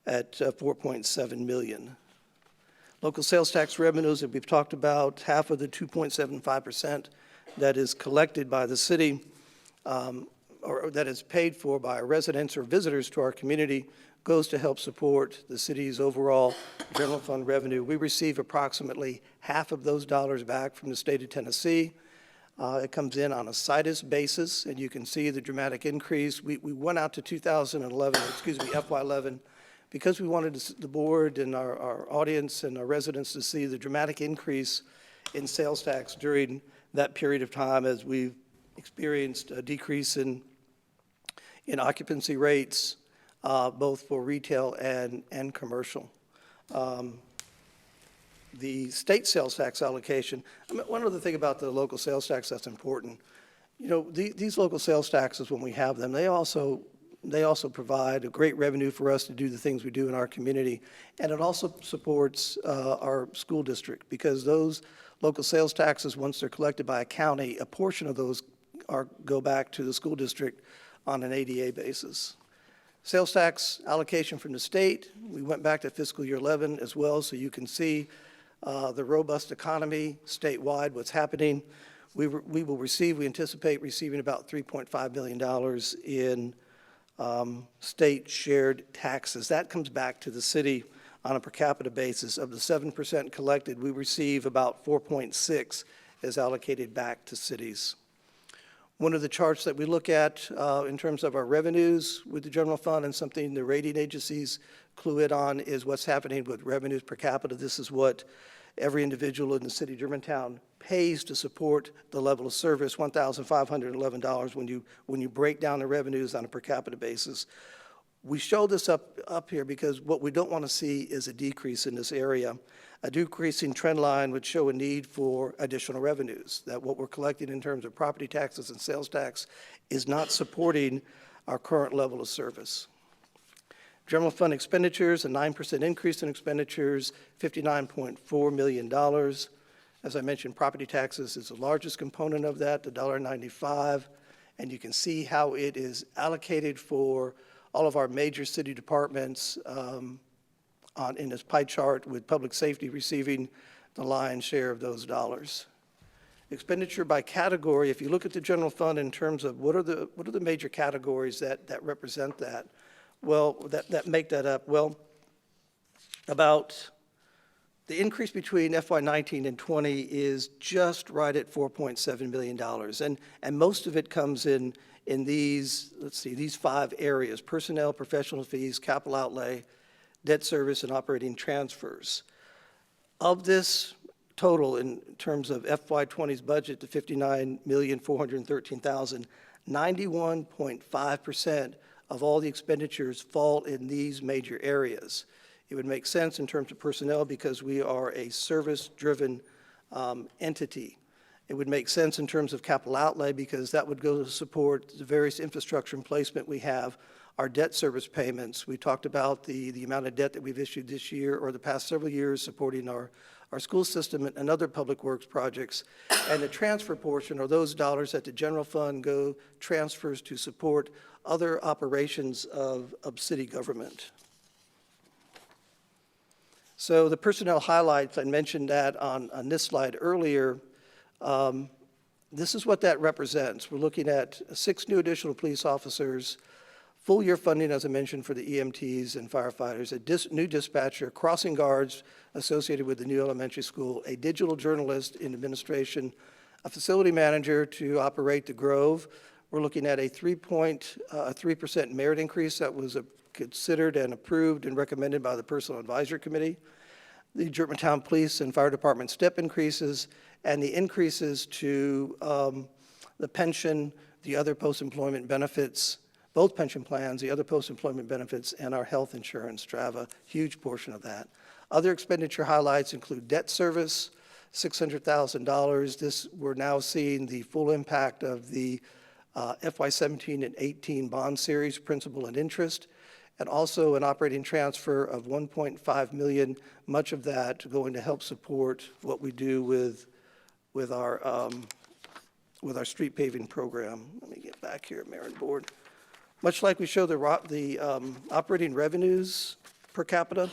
at 4.7 million. Local sales tax revenues that we've talked about, half of the 2.75% that is collected by the city, or that is paid for by residents or visitors to our community, goes to help support the city's overall general fund revenue. We receive approximately half of those dollars back from the state of Tennessee. It comes in on a situs basis, and you can see the dramatic increase. We went out to FY11, because we wanted the board and our audience and our residents to see the dramatic increase in sales tax during that period of time, as we've experienced a decrease in occupancy rates, both for retail and commercial. The state sales tax allocation, one other thing about the local sales tax that's important, these local sales taxes, when we have them, they also provide a great revenue for us to do the things we do in our community, and it also supports our school district, because those local sales taxes, once they're collected by a county, a portion of those go back to the school district on an ADA basis. Sales tax allocation from the state, we went back to fiscal year 11 as well, so you can see the robust economy statewide, what's happening. We anticipate receiving about $3.5 million in state shared taxes. That comes back to the city on a per capita basis. Of the 7% collected, we receive about 4.6 is allocated back to cities. One of the charts that we look at in terms of our revenues with the general fund, and something the rating agencies clue in on, is what's happening with revenues per capita. This is what every individual in the city of Germantown pays to support the level of service, $1,511 when you break down the revenues on a per capita basis. We show this up here because what we don't want to see is a decrease in this area. A decreasing trend line would show a need for additional revenues, that what we're collecting in terms of property taxes and sales tax is not supporting our current level of service. General fund expenditures, a 9% increase in expenditures, $59.4 million. As I mentioned, property taxes is the largest component of that, $1.95, and you can see how it is allocated for all of our major city departments in this pie chart, with public safety receiving the lion's share of those dollars. Expenditure by category, if you look at the general fund in terms of what are the major categories that represent that, well, that make that up, well, about the increase between FY19 and 20 is just right at $4.7 million, and most of it comes in these, these 5 areas: personnel, professional fees, capital outlay, debt service, and operating transfers. Of this total, in terms of FY20's budget to $59,413,000, 91.5% of all the expenditures fall in these major areas. It would make sense in terms of personnel because we are a service-driven entity. It would make sense in terms of capital outlay because that would go to support the various infrastructure and placement we have. Our debt service payments, we talked about the amount of debt that we've issued this year or the past several years supporting our school system and other public works projects. And the transfer portion, or those dollars that the general fund go transfers to support other operations of city government. So the personnel highlights, I mentioned that on this slide earlier. This is what that represents. We're looking at 6 new additional police officers, full year funding, as I mentioned, for the EMTs and firefighters, a new dispatcher, crossing guards associated with the new elementary school, a digital journalist in administration, a facility manager to operate the Grove. We're looking at a 3% merit increase that was considered and approved and recommended by the Personnel Advisory Committee. The Germantown Police and Fire Department step increases, and the increases to the pension, the other post-employment benefits, both pension plans, the other post-employment benefits, and our health insurance drive a huge portion of that. Other expenditure highlights include debt service, $600,000. This, we're now seeing the full impact of the FY17 and 18 bond series, principal and interest, and also an operating transfer of $1.5 million, much of that going to help support what we do with our street paving program. Let me get back here, Mayor and Board. Much like we show the operating revenues per capita,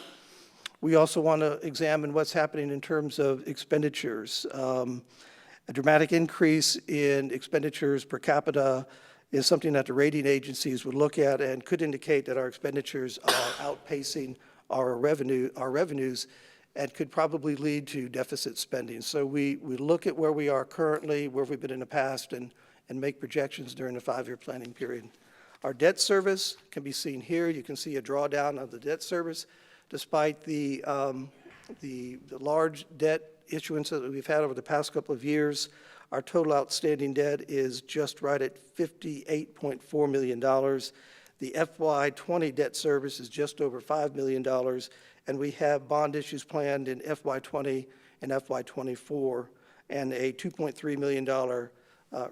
we also want to examine what's happening in terms of expenditures. A dramatic increase in expenditures per capita is something that the rating agencies would look at and could indicate that our expenditures are outpacing our revenues and could probably lead to deficit spending. So we look at where we are currently, where we've been in the past, and make projections during the 5-year planning period. Our debt service can be seen here. You can see a drawdown of the debt service. Despite the large debt issuance that we've had over the past couple of years, our total outstanding debt is just right at $58.4 million. The FY20 debt service is just over $5 million, and we have bond issues planned in FY20 and FY24, and a $2.3 million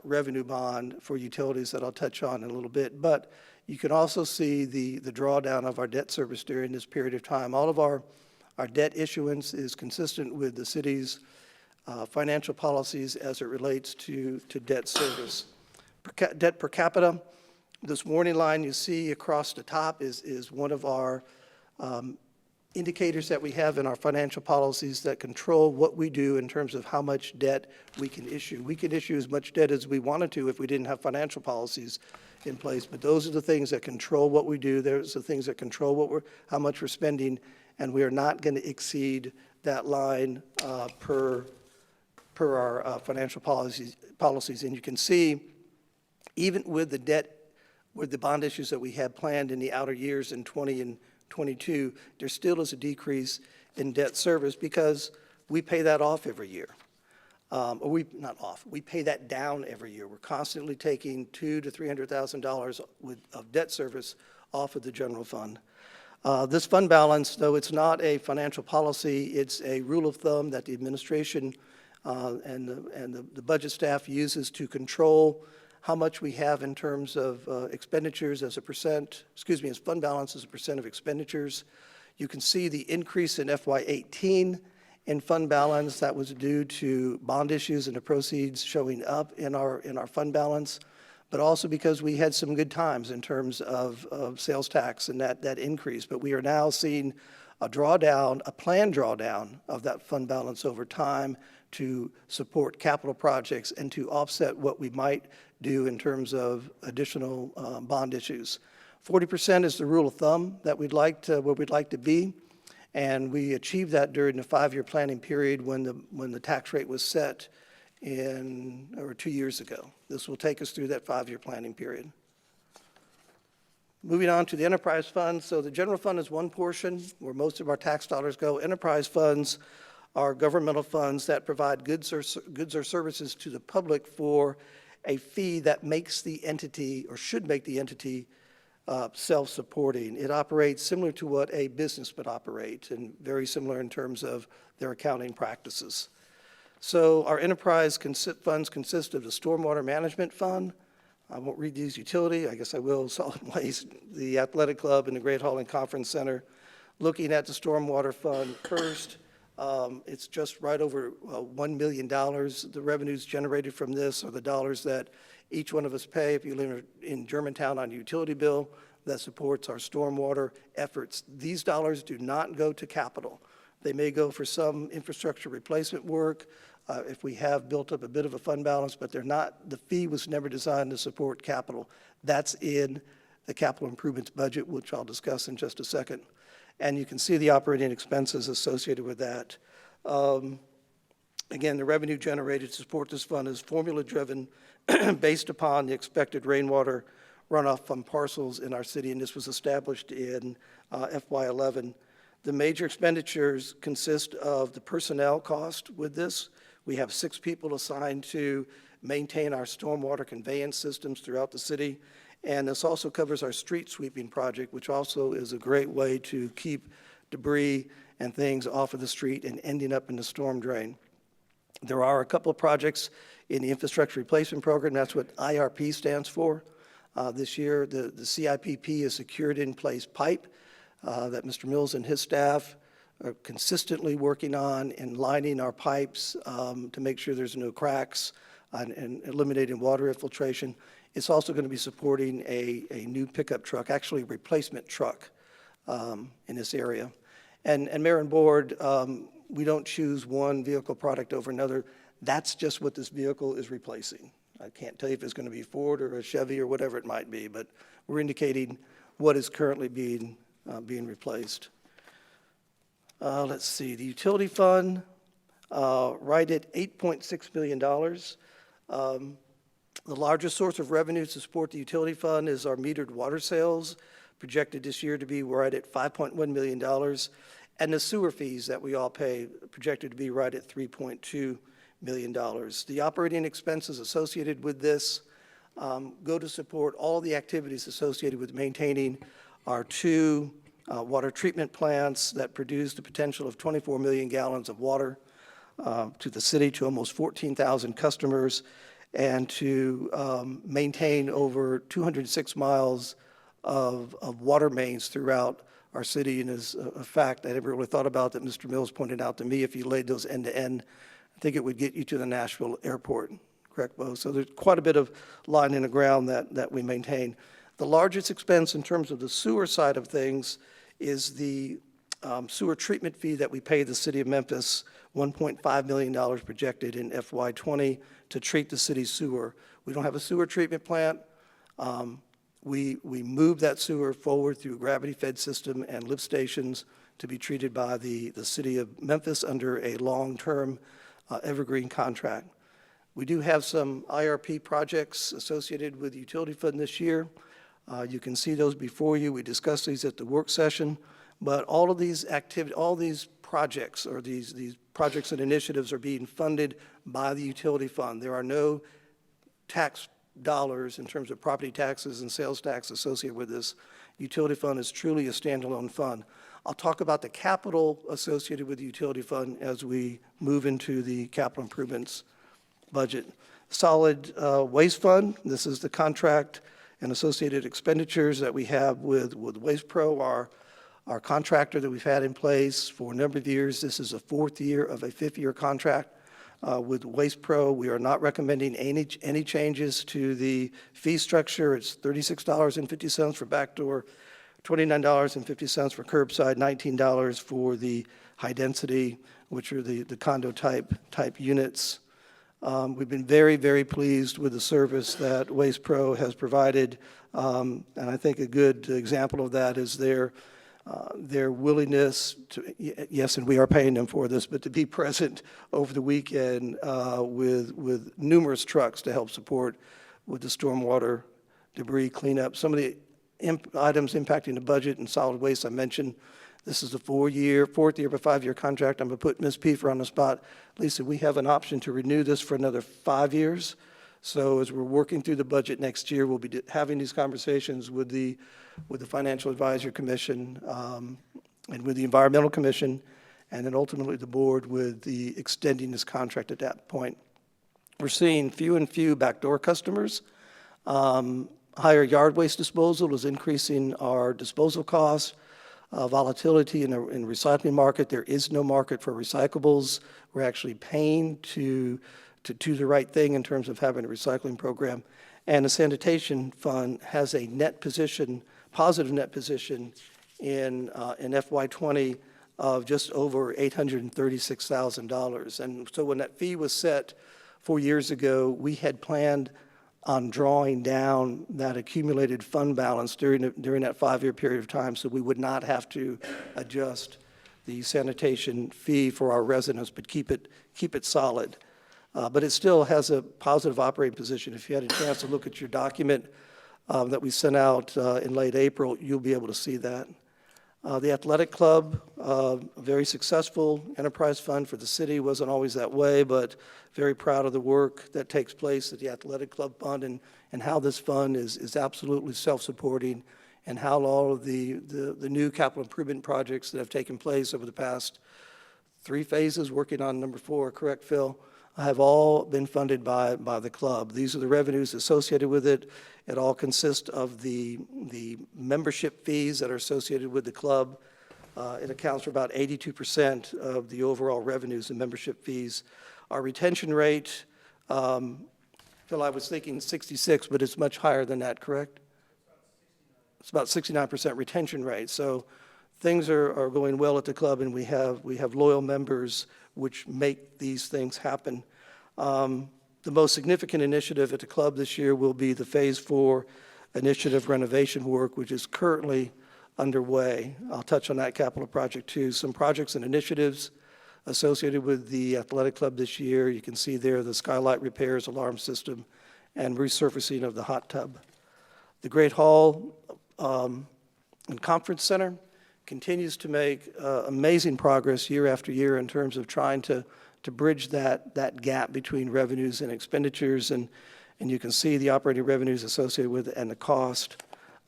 revenue bond for utilities that I'll touch on in a little bit. But you can also see the drawdown of our debt service during this period of time. All of our debt issuance is consistent with the city's financial policies as it relates to debt service. Debt per capita, this warning line you see across the top is one of our indicators that we have in our financial policies that control what we do in terms of how much debt we can issue. We could issue as much debt as we wanted to if we didn't have financial policies in place, but those are the things that control what we do. Those are the things that control how much we're spending, and we are not going to exceed that line per our financial policies. And you can see, even with the debt, with the bond issues that we had planned in the outer years in 20 and 22, there still is a decrease in debt service because we pay that off every year. We pay that down every year. We're constantly taking $200,000 to $300,000 of debt service off of the general fund. This fund balance, though it's not a financial policy, it's a rule of thumb that the administration and the budget staff uses to control how much we have in terms of expenditures as fund balance as a percent of expenditures. You can see the increase in FY18 in fund balance. That was due to bond issues and the proceeds showing up in our fund balance, but also because we had some good times in terms of sales tax and that increase. But we are now seeing a planned drawdown of that fund balance over time to support capital projects and to offset what we might do in terms of additional bond issues. 40% is the rule of thumb that we'd like to be, and we achieved that during the 5-year planning period when the tax rate was set 2 years ago. This will take us through that 5-year planning period. Moving on to the enterprise fund. So the general fund is one portion where most of our tax dollars go. Enterprise funds are governmental funds that provide goods or services to the public for a fee that makes the entity, or should make the entity, self-supporting. It operates similar to what a business would operate, and very similar in terms of their accounting practices. So our enterprise funds consist of the Stormwater Management Fund. I won't read these utility, I guess I will, solid waste, the athletic club, and the Great Hall and Conference Center. Looking at the Stormwater Fund first, it's just right over $1 million. The revenues generated from this are the dollars that each one of us pay if you live in Germantown on a utility bill that supports our stormwater efforts. These dollars do not go to capital. They may go for some infrastructure replacement work if we have built up a bit of a fund balance, but they're not. The fee was never designed to support capital. That's in the capital improvements budget, which I'll discuss in just a second. And you can see the operating expenses associated with that. Again, the revenue generated to support this fund is formula-driven based upon the expected rainwater runoff from parcels in our city, and this was established in FY11. The major expenditures consist of the personnel cost with this. We have 6 people assigned to maintain our stormwater conveyance systems throughout the city, And this also covers our street sweeping project, which also is a great way to keep debris and things off of the street and ending up in the storm drain. There are a couple of projects in the infrastructure replacement program. That's what IRP stands for. This year, the CIPP is secured in place pipe that Mr. Mills and his staff are consistently working on and lining our pipes to make sure there's no cracks and eliminating water infiltration. It's also going to be supporting a new pickup truck, actually a replacement truck in this area. And Mayor and Board, we don't choose one vehicle product over another. That's just what this vehicle is replacing. I can't tell you if it's going to be Ford or a Chevy or whatever it might be, but we're indicating what is currently being replaced. Let's see, the utility fund, right at $8.6 million. The largest source of revenue to support the utility fund is our metered water sales, projected this year to be right at $5.1 million, and the sewer fees that we all pay, projected to be right at $3.2 million. The operating expenses associated with this go to support all the activities associated with maintaining our two water treatment plants that produce the potential of 24 million gallons of water to the city, to almost 14,000 customers, and to maintain over 206 miles of water mains throughout our city. And as a fact I never really thought about that Mr. Mills pointed out to me, if you laid those end to end, I think it would get you to the Nashville airport, correct, Bo? So there's quite a bit of line in the ground that we maintain. The largest expense in terms of the sewer side of things is the sewer treatment fee that we pay the city of Memphis, $1.5 million projected in FY20 to treat the city's sewer. We don't have a sewer treatment plant. We move that sewer forward through a gravity-fed system and lift stations to be treated by the city of Memphis under a long-term evergreen contract. We do have some IRP projects associated with the utility fund this year. You can see those before you. We discussed these at the work session, but all of these all these projects or these projects and initiatives are being funded by the utility fund. There are no tax dollars in terms of property taxes and sales tax associated with this. Utility fund is truly a standalone fund. I'll talk about the capital associated with the utility fund as we move into the capital improvements budget. Solid waste fund, this is the contract and associated expenditures that we have with Waste Pro, our contractor that we've had in place for a number of years. This is a fourth year of a fifth-year contract with Waste Pro. We are not recommending any changes to the fee structure. It's $36.50 for backdoor, $29.50 for curbside, $19 for the high density, which are the condo type units. We've been very, very pleased with the service that Waste Pro has provided, and I think a good example of that is their willingness to, yes, and we are paying them for this, but to be present over the weekend with numerous trucks to help support with the stormwater debris cleanup. Some of the items impacting the budget and solid waste I mentioned. This is the fourth year of a 5-year contract. I'm going to put Ms. Piefer on the spot. Lisa, we have an option to renew this for another 5 years. So as we're working through the budget next year, we'll be having these conversations with the Financial Advisory Commission and with the Environmental Commission, and then ultimately the board with the extending this contract at that point. We're seeing few and few backdoor customers. Higher yard waste disposal is increasing our disposal costs. Volatility in the recycling market. There is no market for recyclables. We're actually paying to do the right thing in terms of having a recycling program. And the sanitation fund has a net position, positive net position in FY20 of just over $836,000. And so when that fee was set 4 years ago, we had planned on drawing down that accumulated fund balance during that 5-year period of time, so we would not have to adjust the sanitation fee for our residents, but keep it solid. But it still has a positive operating position. If you had a chance to look at your document that we sent out in late April, you'll be able to see that. The athletic club a very successful enterprise fund for the city. Wasn't always that way, but very proud of the work that takes place at the Athletic Club Fund and how this fund is absolutely self-supporting, and how all of the new capital improvement projects that have taken place over the past 3 phases, working on number 4, correct, Phil, have all been funded by the club. These are the revenues associated with it. It all consists of the membership fees that are associated with the club. It accounts for about 82% of the overall revenues and membership fees. Our retention rate, Phil, I was thinking 66, but it's much higher than that, correct? It's about 69% retention rate. So things are going well at the club, and we have loyal members which make these things happen. The most significant initiative at the club this year will be the Phase 4 initiative renovation work, which is currently underway. I'll touch on that capital project too. Some projects and initiatives associated with the athletic club this year. You can see there the skylight repairs, alarm system, and resurfacing of the hot tub. The Great Hall and Conference Center continues to make amazing progress year after year in terms of trying to bridge that gap between revenues and expenditures, and you can see the operating revenues associated with it and the cost.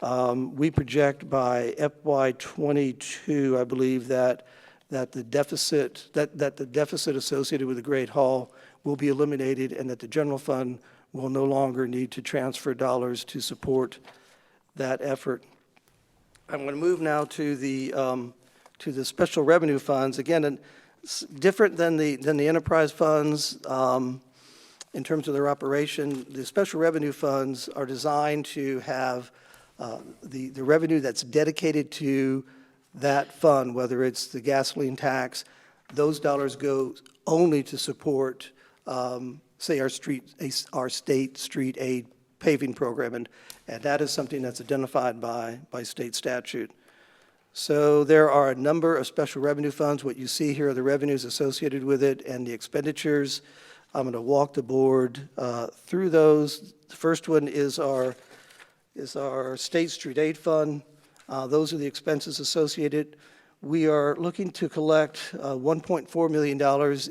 We project by FY22, I believe, that the deficit associated with the Great Hall will be eliminated, and that the general fund will no longer need to transfer dollars to support that effort. I'm going to move now to the special revenue funds. Again, it's different than the enterprise funds in terms of their operation. The special revenue funds are designed to have the revenue that's dedicated to that fund, whether it's the gasoline tax. Those dollars go only to support, say, our state street aid paving program, and that is something that's identified by state statute. So there are a number of special revenue funds. What you see here are the revenues associated with it and the expenditures. I'm going to walk the board through those. The first one is our State Street Aid Fund. Those are the expenses associated. We are looking to collect $1.4 million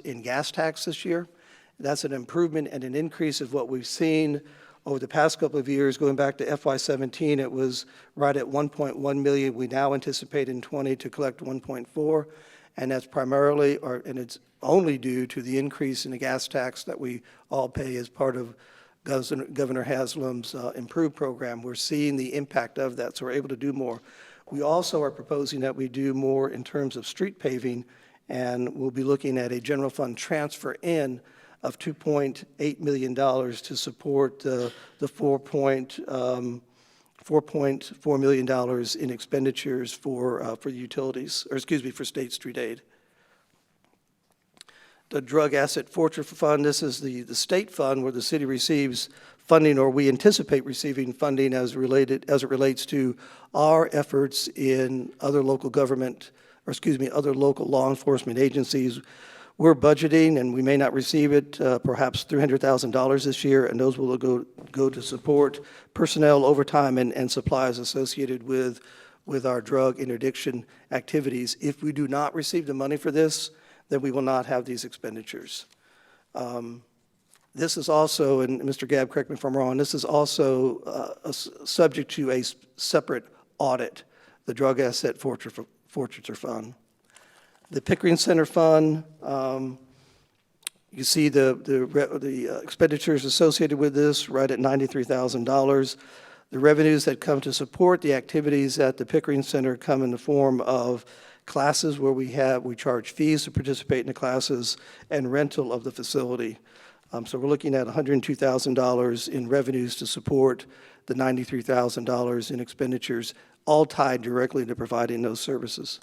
in gas tax this year. That's an improvement and an increase of what we've seen over the past couple of years. Going back to FY17, it was right at 1.1 million. We now anticipate in 20 to collect 1.4, and that's primarily, and it's only due to the increase in the gas tax that we all pay as part of Governor Haslam's improved program. We're seeing the impact of that, so we're able to do more. We also are proposing that we do more in terms of street paving, and we'll be looking at a general fund transfer in of $2.8 million to support the $4.4 million in expenditures for utilities, or excuse me, for State Street Aid. The Drug Asset Forfeiture Fund, this is the state fund where the city receives funding, or we anticipate receiving funding as it relates to our efforts in other local government, or excuse me, other local law enforcement agencies. We're budgeting, and we may not receive it, perhaps $300,000 this year, and those will go to support personnel, overtime, and supplies associated with our drug interdiction activities. If we do not receive the money for this, then we will not have these expenditures. This is also, and Mr. Gabb, correct me if I'm wrong, this is also subject to a separate audit, the Drug Asset Forfeiture Fund. The Pickering Center Fund, you see the expenditures associated with this right at $93,000. The revenues that come to support the activities at the Pickering Center come in the form of classes where we charge fees to participate in the classes and rental of the facility. So we're looking at $102,000 in revenues to support the $93,000 in expenditures, all tied directly to providing those services.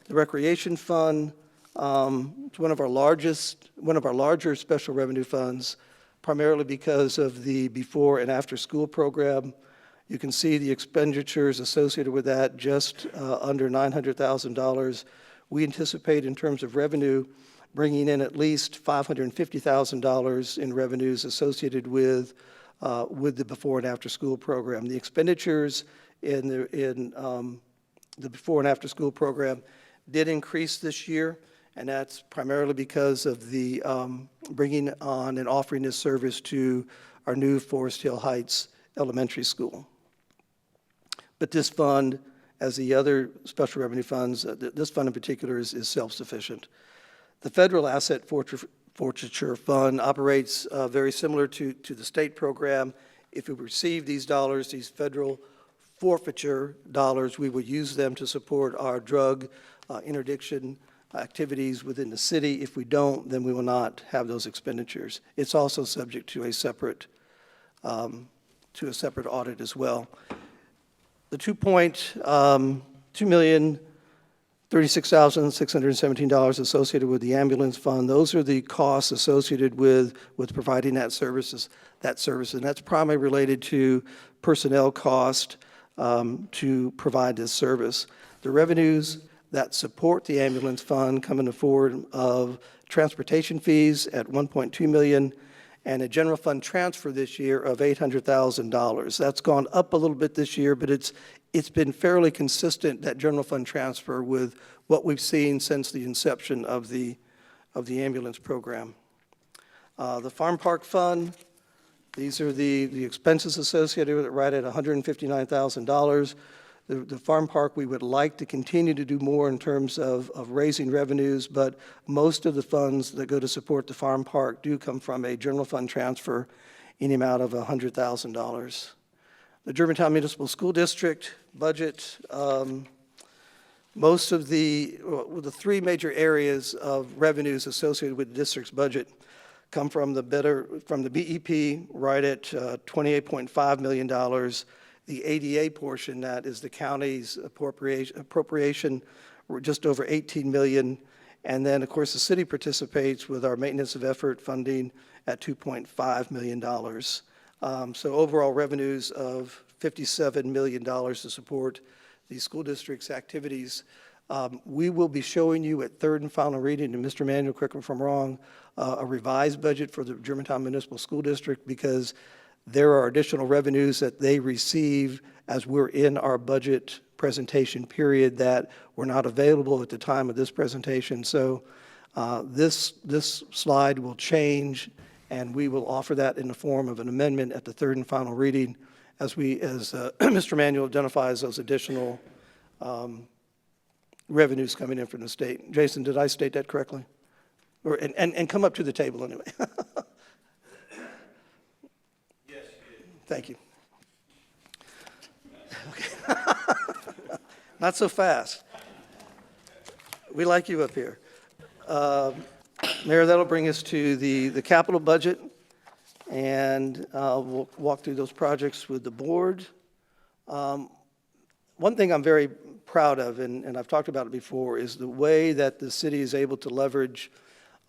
The Recreation Fund, it's one of our larger special revenue funds, primarily because of the before and after school program. You can see the expenditures associated with that, just under $900,000. We anticipate, in terms of revenue, bringing in at least $550,000 in revenues associated with the before and after school program. The expenditures in the before and after school program did increase this year, and that's primarily because of the bringing on and offering this service to our new Forest Hill Heights Elementary School. But this fund, as the other special revenue funds, this fund in particular is self-sufficient. The Federal Asset Forfeiture Fund operates very similar to the state program. If we receive these dollars, these federal forfeiture dollars, we would use them to support our drug interdiction activities within the city. If we don't, then we will not have those expenditures. It's also subject to a separate audit as well. The $2,036,617 associated with the ambulance fund, those are the costs associated with providing that service, and that's primarily related to personnel cost to provide this service. The revenues that support the ambulance fund come in the form of transportation fees at $1.2 million, and a general fund transfer this year of $800,000. That's gone up a little bit this year, but it's been fairly consistent, that general fund transfer, with what we've seen since the inception of the ambulance program. The Farm Park Fund, these are the expenses associated with it, right at $159,000. The farm park, we would like to continue to do more in terms of raising revenues, but most of the funds that go to support the farm park do come from a general fund transfer in the amount of $100,000. The Germantown Municipal School District budget, most of the three major areas of revenues associated with the district's budget come from the BEP, right at $28.5 million. The ADA portion, that is the county's appropriation, just over $18 million. And then, of course, the city participates with our maintenance of effort funding at $2.5 million. So overall revenues of $57 million to support the school district's activities. We will be showing you at third and final reading, and Mr. Manuel, correct me if I'm wrong, a revised budget for the Germantown Municipal School District, because there are additional revenues that they receive as we're in our budget presentation period that were not available at the time of this presentation. So this slide will change, and we will offer that in the form of an amendment at the third and final reading as Mr. Manuel identifies those additional revenues coming in from the state. Jason, did I state that correctly? And come up to the table anyway. Thank you. Okay. Not so fast. We like you up here. Mayor, that'll bring us to the capital budget, and we'll walk through those projects with the board. One thing I'm very proud of, and I've talked about it before, is the way that the city is able to leverage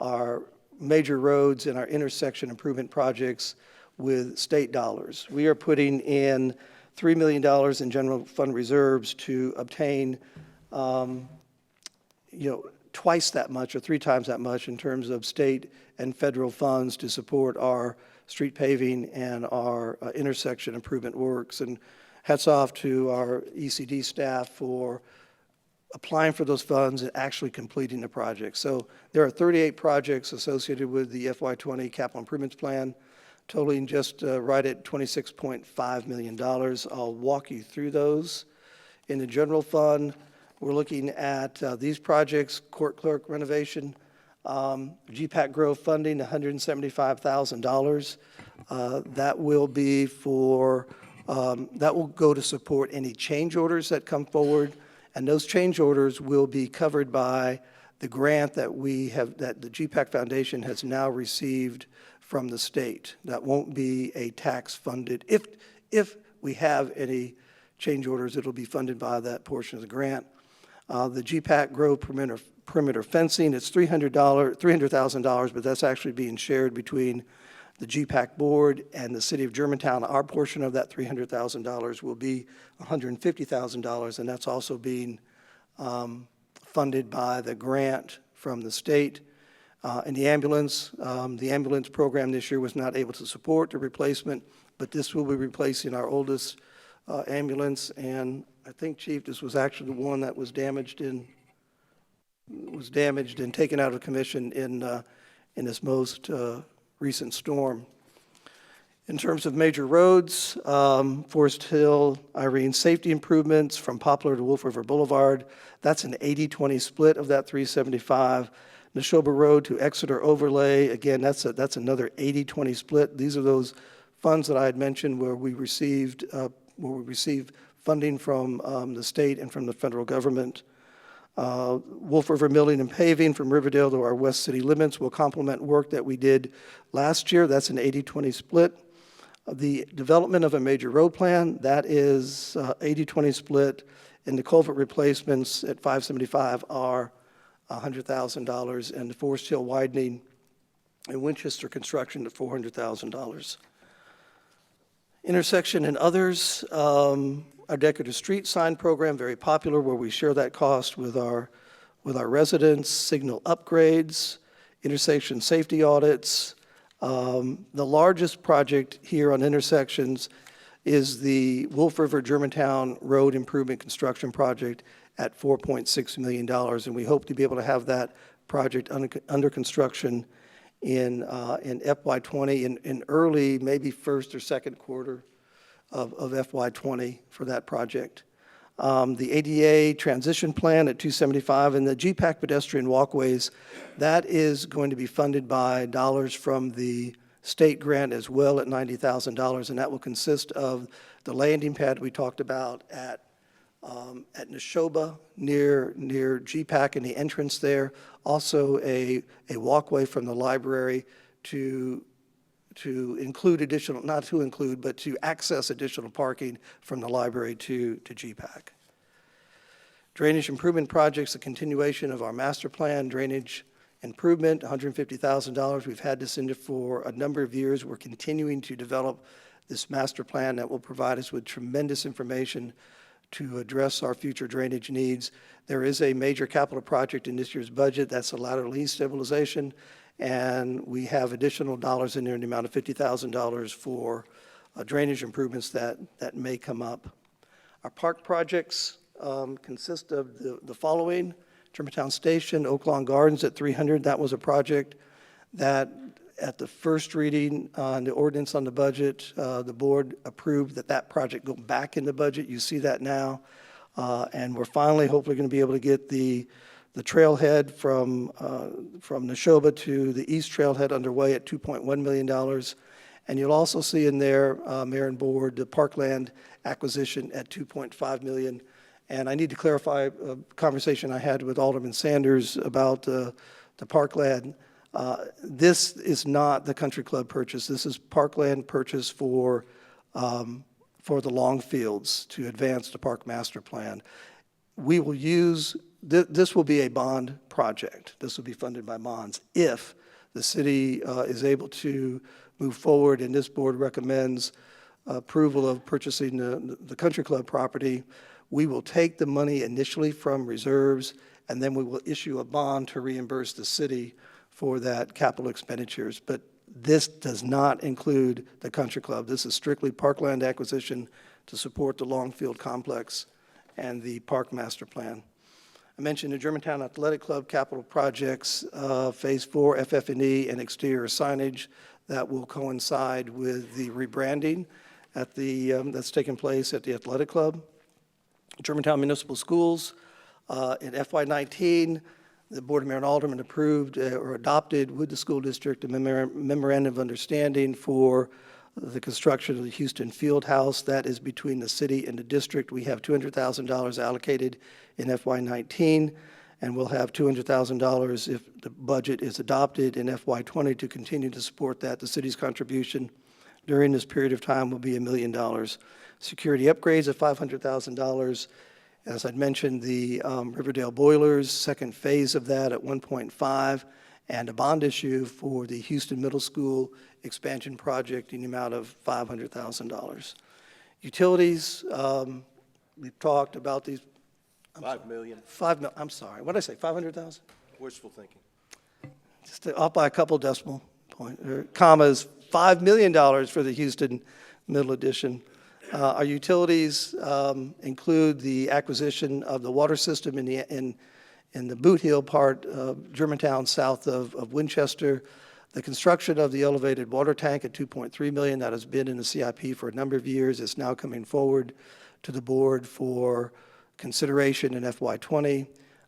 our major roads and our intersection improvement projects with state dollars. We are putting in $3 million in general fund reserves to obtain, twice that much or three times that much in terms of state and federal funds to support our street paving and our intersection improvement works. And hats off to our ECD staff for applying for those funds and actually completing the project. So there are 38 projects associated with the FY20 capital improvements plan, totaling just right at $26.5 million. I'll walk you through those. In the general fund, we're looking at these projects: court clerk renovation, GPAC Grove funding, $175,000. That will be that will go to support any change orders that come forward, and those change orders will be covered by the grant that the GPAC Foundation has now received from the state. That won't be a tax funded. If we have any change orders, it'll be funded by that portion of the grant. The GPAC Grove perimeter fencing, it's $300,000, but that's actually being shared between the GPAC board and the city of Germantown. Our portion of that $300,000 will be $150,000, and that's also being funded by the grant from the state. In the ambulance program this year was not able to support the replacement, but this will be replacing our oldest ambulance, and I think, Chief, this was actually the one that was damaged in was damaged and taken out of commission in this most recent storm. In terms of major roads, Forest Hill, Irene, safety improvements from Poplar to Wolf River Boulevard, that's an 80-20 split of that 375. Neshoba Road to Exeter Overlay, again, that's another 80-20 split. These are those funds that I had mentioned where we received funding from the state and from the federal government. Wolf River Milling and Paving from Riverdale to our west city limits will complement work that we did last year. That's an 80-20 split. The development of a major road plan, that is 80-20 split, and the culvert replacements at 575 are $100,000, and the Forest Hill widening and Winchester construction at $400,000. Intersection and others, our decorative street sign program, very popular, where we share that cost with our residents, signal upgrades, intersection safety audits. The largest project here on intersections is the Wolf River Germantown Road Improvement Construction Project at $4.6 million, and we hope to be able to have that project under construction in FY20 in early, maybe first or second quarter of FY20 for that project. The ADA transition plan at $275, and the GPAC pedestrian walkways, that is going to be funded by dollars from the state grant as well at $90,000, and that will consist of the landing pad we talked about at Neshoba near GPAC and the entrance there. Also a walkway from the library to include additional, not to include, but to access additional parking from the library to GPAC. Drainage improvement projects, a continuation of our master plan, drainage improvement, $150,000. We've had this in for a number of years. We're continuing to develop this master plan that will provide us with tremendous information to address our future drainage needs. There is a major capital project in this year's budget, that's the lateral lead stabilization, and we have additional dollars in there in the amount of $50,000 for drainage improvements that may come up. Our park projects consist of the following: Germantown Station, Oak Lawn Gardens at 300. That was a project that at the first reading on the ordinance on the budget, the board approved that project go back in the budget. You see that now. And we're finally hopefully going to be able to get the trailhead from Neshoba to the east trailhead underway at $2.1 million. And you'll also see in there, Mayor and Board, the parkland acquisition at $2.5 million. And I need to clarify a conversation I had with Alderman Sanders about the parkland. This is not the country club purchase. This is parkland purchase for the long fields to advance the park master plan. We will use, this will be a bond project. This will be funded by bonds. If the city is able to move forward and this board recommends approval of purchasing the country club property, we will take the money initially from reserves, and then we will issue a bond to reimburse the city for that capital expenditures. But this does not include the country club. This is strictly parkland acquisition to support the Longfield complex and the park master plan. I mentioned the Germantown Athletic Club capital projects, Phase 4, FF&E, and exterior signage that will coincide with the rebranding at that's taking place at the athletic club. Germantown Municipal Schools, in FY19, the Board of Mayor and Aldermen approved or adopted with the school district a memorandum of understanding for the construction of the Houston Field House. That is between the city and the district. We have $200,000 allocated in FY19, and we'll have $200,000 if the budget is adopted in FY20 to continue to support that. The city's contribution during this period of time will be $1 million. Security upgrades of $500,000. As I'd mentioned, the Riverdale boilers, second phase of that at 1.5, and a bond issue for the Houston Middle School expansion project in the amount of $500,000. Utilities, we've talked about these. $5 million. I'm sorry, what did I say, 500,000? Wishful thinking. Just off by a couple decimal point, commas, $5 million for the Houston Middle Edition. Our utilities include the acquisition of the water system in in the Boot Hill part of Germantown, south of Winchester. The construction of the elevated water tank at $2.3 million, that has been in the CIP for a number of years, is now coming forward to the board for consideration in FY20,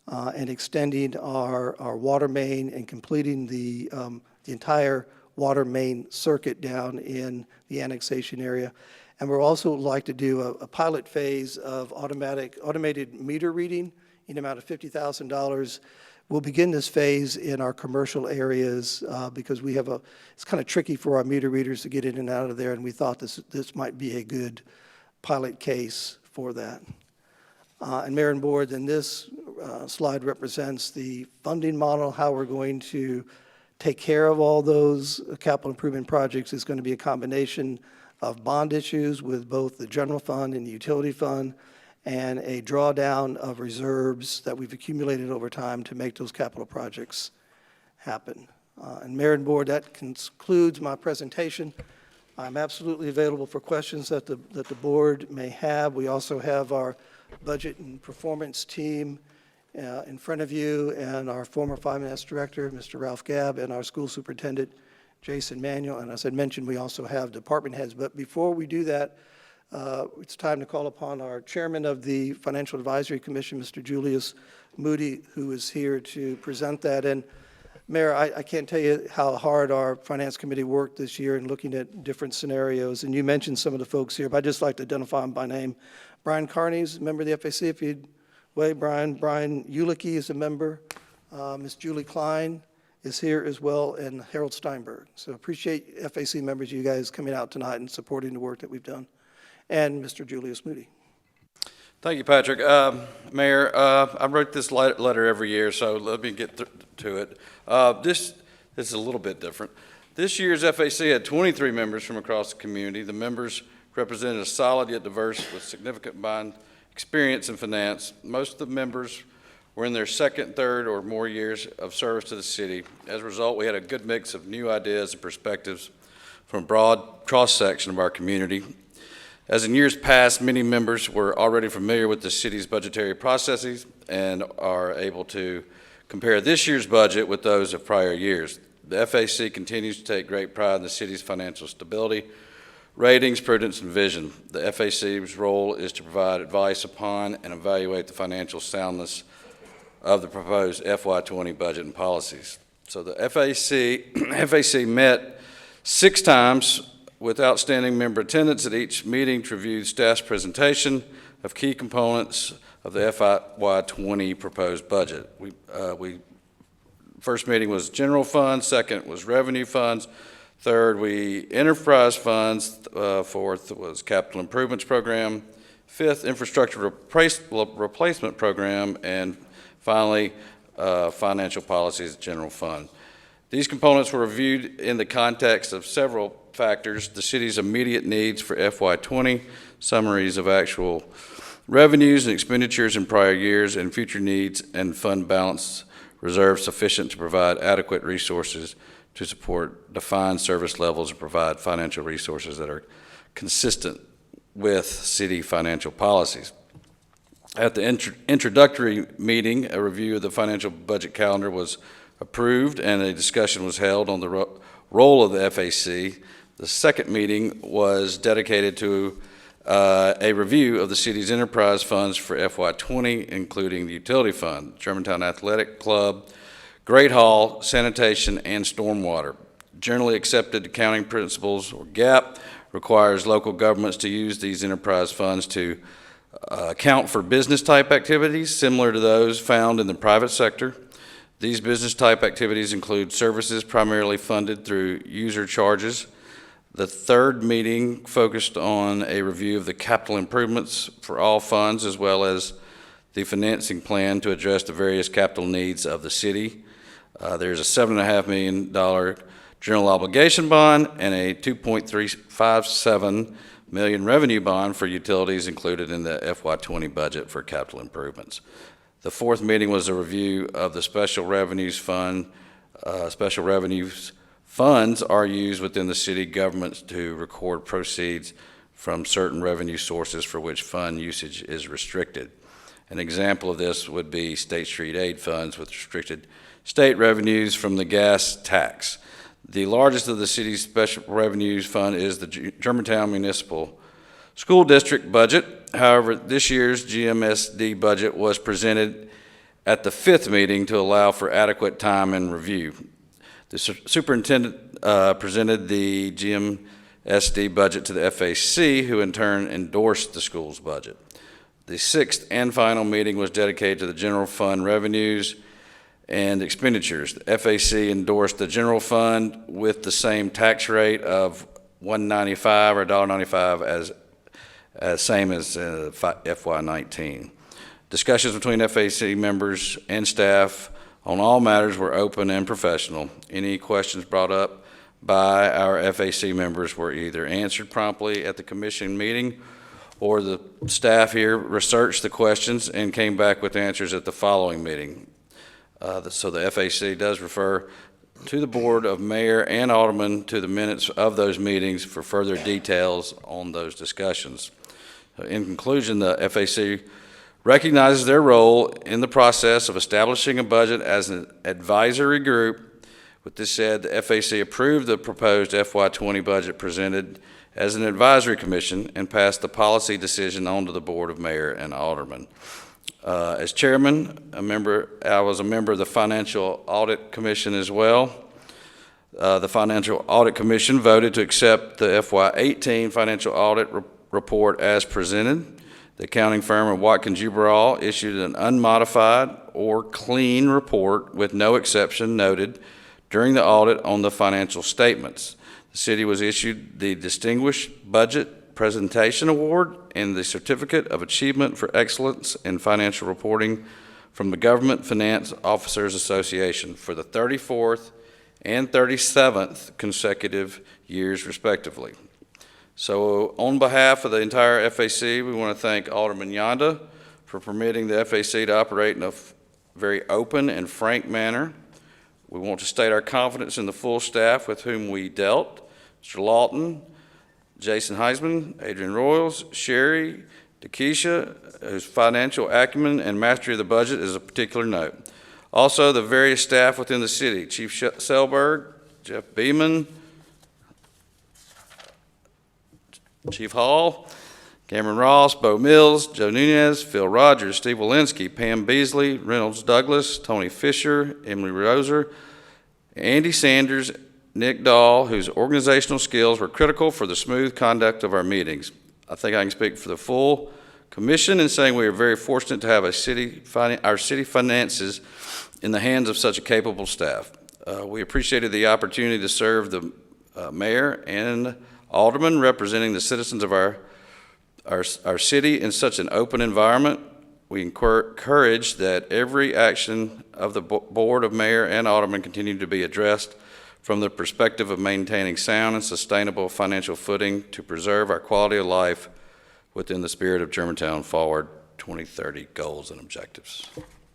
and extending our water main and completing the entire water main circuit down in the annexation area. And we're also like to do a pilot phase of automated meter reading in the amount of $50,000. We'll begin this phase in our commercial areas because we have it's kind of tricky for our meter readers to get in and out of there, and we thought this might be a good pilot case for that. And Mayor and Board, then this slide represents the funding model, how we're going to take care of all those capital improvement projects. Is going to be a combination of bond issues with both the general fund and the utility fund, and a drawdown of reserves that we've accumulated over time to make those capital projects happen. And Mayor and Board, that concludes my presentation. I'm absolutely available for questions that the board may have. We also have our budget and performance team in front of you, and our former finance director, Mr. Ralph Gabb, and our school superintendent, Jason Manuel. And as I mentioned, we also have department heads. But before we do that, it's time to call upon our chairman of the Financial Advisory Commission, Mr. Julius Moody, who is here to present that. And Mayor, I can't tell you how hard our finance committee worked this year in looking at different scenarios. And you mentioned some of the folks here, but I'd just like to identify them by name. Brian Carney's a member of the FAC. If you'd wave, Brian. Brian Ulicki is a member. Ms. Julie Klein is here as well, and Harold Steinberg. So appreciate FAC members, you guys coming out tonight and supporting the work that we've done. And Mr. Julius Moody. Thank you, Patrick. Mayor, I wrote this letter every year, so let me get to it. This is a little bit different. This year's FAC had 23 members from across the community. The members represented a solid yet diverse with significant combined experience in finance. Most of the members were in their second, third, or more years of service to the city. As a result, we had a good mix of new ideas and perspectives from a broad cross-section of our community. As in years past, many members were already familiar with the city's budgetary processes and are able to compare this year's budget with those of prior years. The FAC continues to take great pride in the city's financial stability, ratings, prudence, and vision. The FAC's role is to provide advice upon and evaluate the financial soundness of the proposed FY20 budget and policies. So the FAC met 6 times with outstanding member attendance at each meeting to review staff's presentation of key components of the FY20 proposed budget. First meeting was general funds, second was revenue funds, third we enterprise funds, fourth was capital improvements program, fifth infrastructure replacement program, and finally financial policies general fund. These components were reviewed in the context of several factors: the city's immediate needs for FY20, summaries of actual revenues and expenditures in prior years, and future needs and fund balance reserves sufficient to provide adequate resources to support defined service levels and provide financial resources that are consistent with city financial policies. At the introductory meeting, a review of the financial budget calendar was approved and a discussion was held on the role of the FAC. The second meeting was dedicated to a review of the city's enterprise funds for FY20, including the utility fund, Germantown Athletic Club, Great Hall, sanitation, and stormwater. Generally accepted accounting principles, or GAAP, requires local governments to use these enterprise funds to account for business-type activities similar to those found in the private sector. These business-type activities include services primarily funded through user charges. The third meeting focused on a review of the capital improvements for all funds, as well as the financing plan to address the various capital needs of the city. There's a $7.5 million general obligation bond and a $2.357 million revenue bond for utilities included in the FY20 budget for capital improvements. The fourth meeting was a review of the special revenues fund. Special revenues funds are used within the city governments to record proceeds from certain revenue sources for which fund usage is restricted. An example of this would be State Street aid funds with restricted state revenues from the gas tax. The largest of the city's special revenues fund is the Germantown Municipal School District budget. However, this year's GMSD budget was presented at the 5th meeting to allow for adequate time and review. The superintendent presented the GMSD budget to the FAC, who in turn endorsed the school's budget. The 6th and final meeting was dedicated to the general fund revenues and expenditures. The FAC endorsed the general fund with the same tax rate of $1.95 or $1.95 as same as FY19. Discussions between FAC members and staff on all matters were open and professional. Any questions brought up by our FAC members were either answered promptly at the commission meeting, or the staff here researched the questions and came back with answers at the following meeting. So the FAC does refer to the Board of Mayor and Aldermen to the minutes of those meetings for further details on those discussions. In conclusion, the FAC recognizes their role in the process of establishing a budget as an advisory group. With this said, the FAC approved the proposed FY20 budget presented as an advisory commission and passed the policy decision on to the Board of Mayor and Aldermen. As chairman, I was a member of the Financial Audit Commission as well. The Financial Audit Commission voted to accept the FY18 financial audit report as presented. The accounting firm of Watkins Uberall issued an unmodified or clean report with no exception noted during the audit on the financial statements. The city was issued the Distinguished Budget Presentation Award and the Certificate of Achievement for Excellence in Financial Reporting from the Government Finance Officers Association for the 34th and 37th consecutive years, respectively. So on behalf of the entire FAC, we want to thank Alderman Yonda for permitting the FAC to operate in a very open and frank manner. We want to state our confidence in the full staff with whom we dealt: Mr. Lawton, Jason Heisman, Adrian Royals, Sherry, Dakisha, whose financial acumen and mastery of the budget is a particular note. Also, the various staff within the city: Chief Selberg, Jeff Beeman, Chief Hall, Cameron Ross, Bo Mills, Joe Nunez, Phil Rogers, Steve Walensky, Pam Beasley, Reynolds Douglas, Tony Fisher, Emily Roser, Andy Sanders, Nick Dahl, whose organizational skills were critical for the smooth conduct of our meetings. I think I can speak for the full commission in saying we are very fortunate to have our city finances in the hands of such a capable staff. We appreciated the opportunity to serve the mayor and aldermen representing the citizens of our city in such an open environment. We encourage that every action of the Board of Mayor and Aldermen continue to be addressed from the perspective of maintaining sound and sustainable financial footing to preserve our quality of life within the spirit of Germantown Forward 2030 goals and objectives.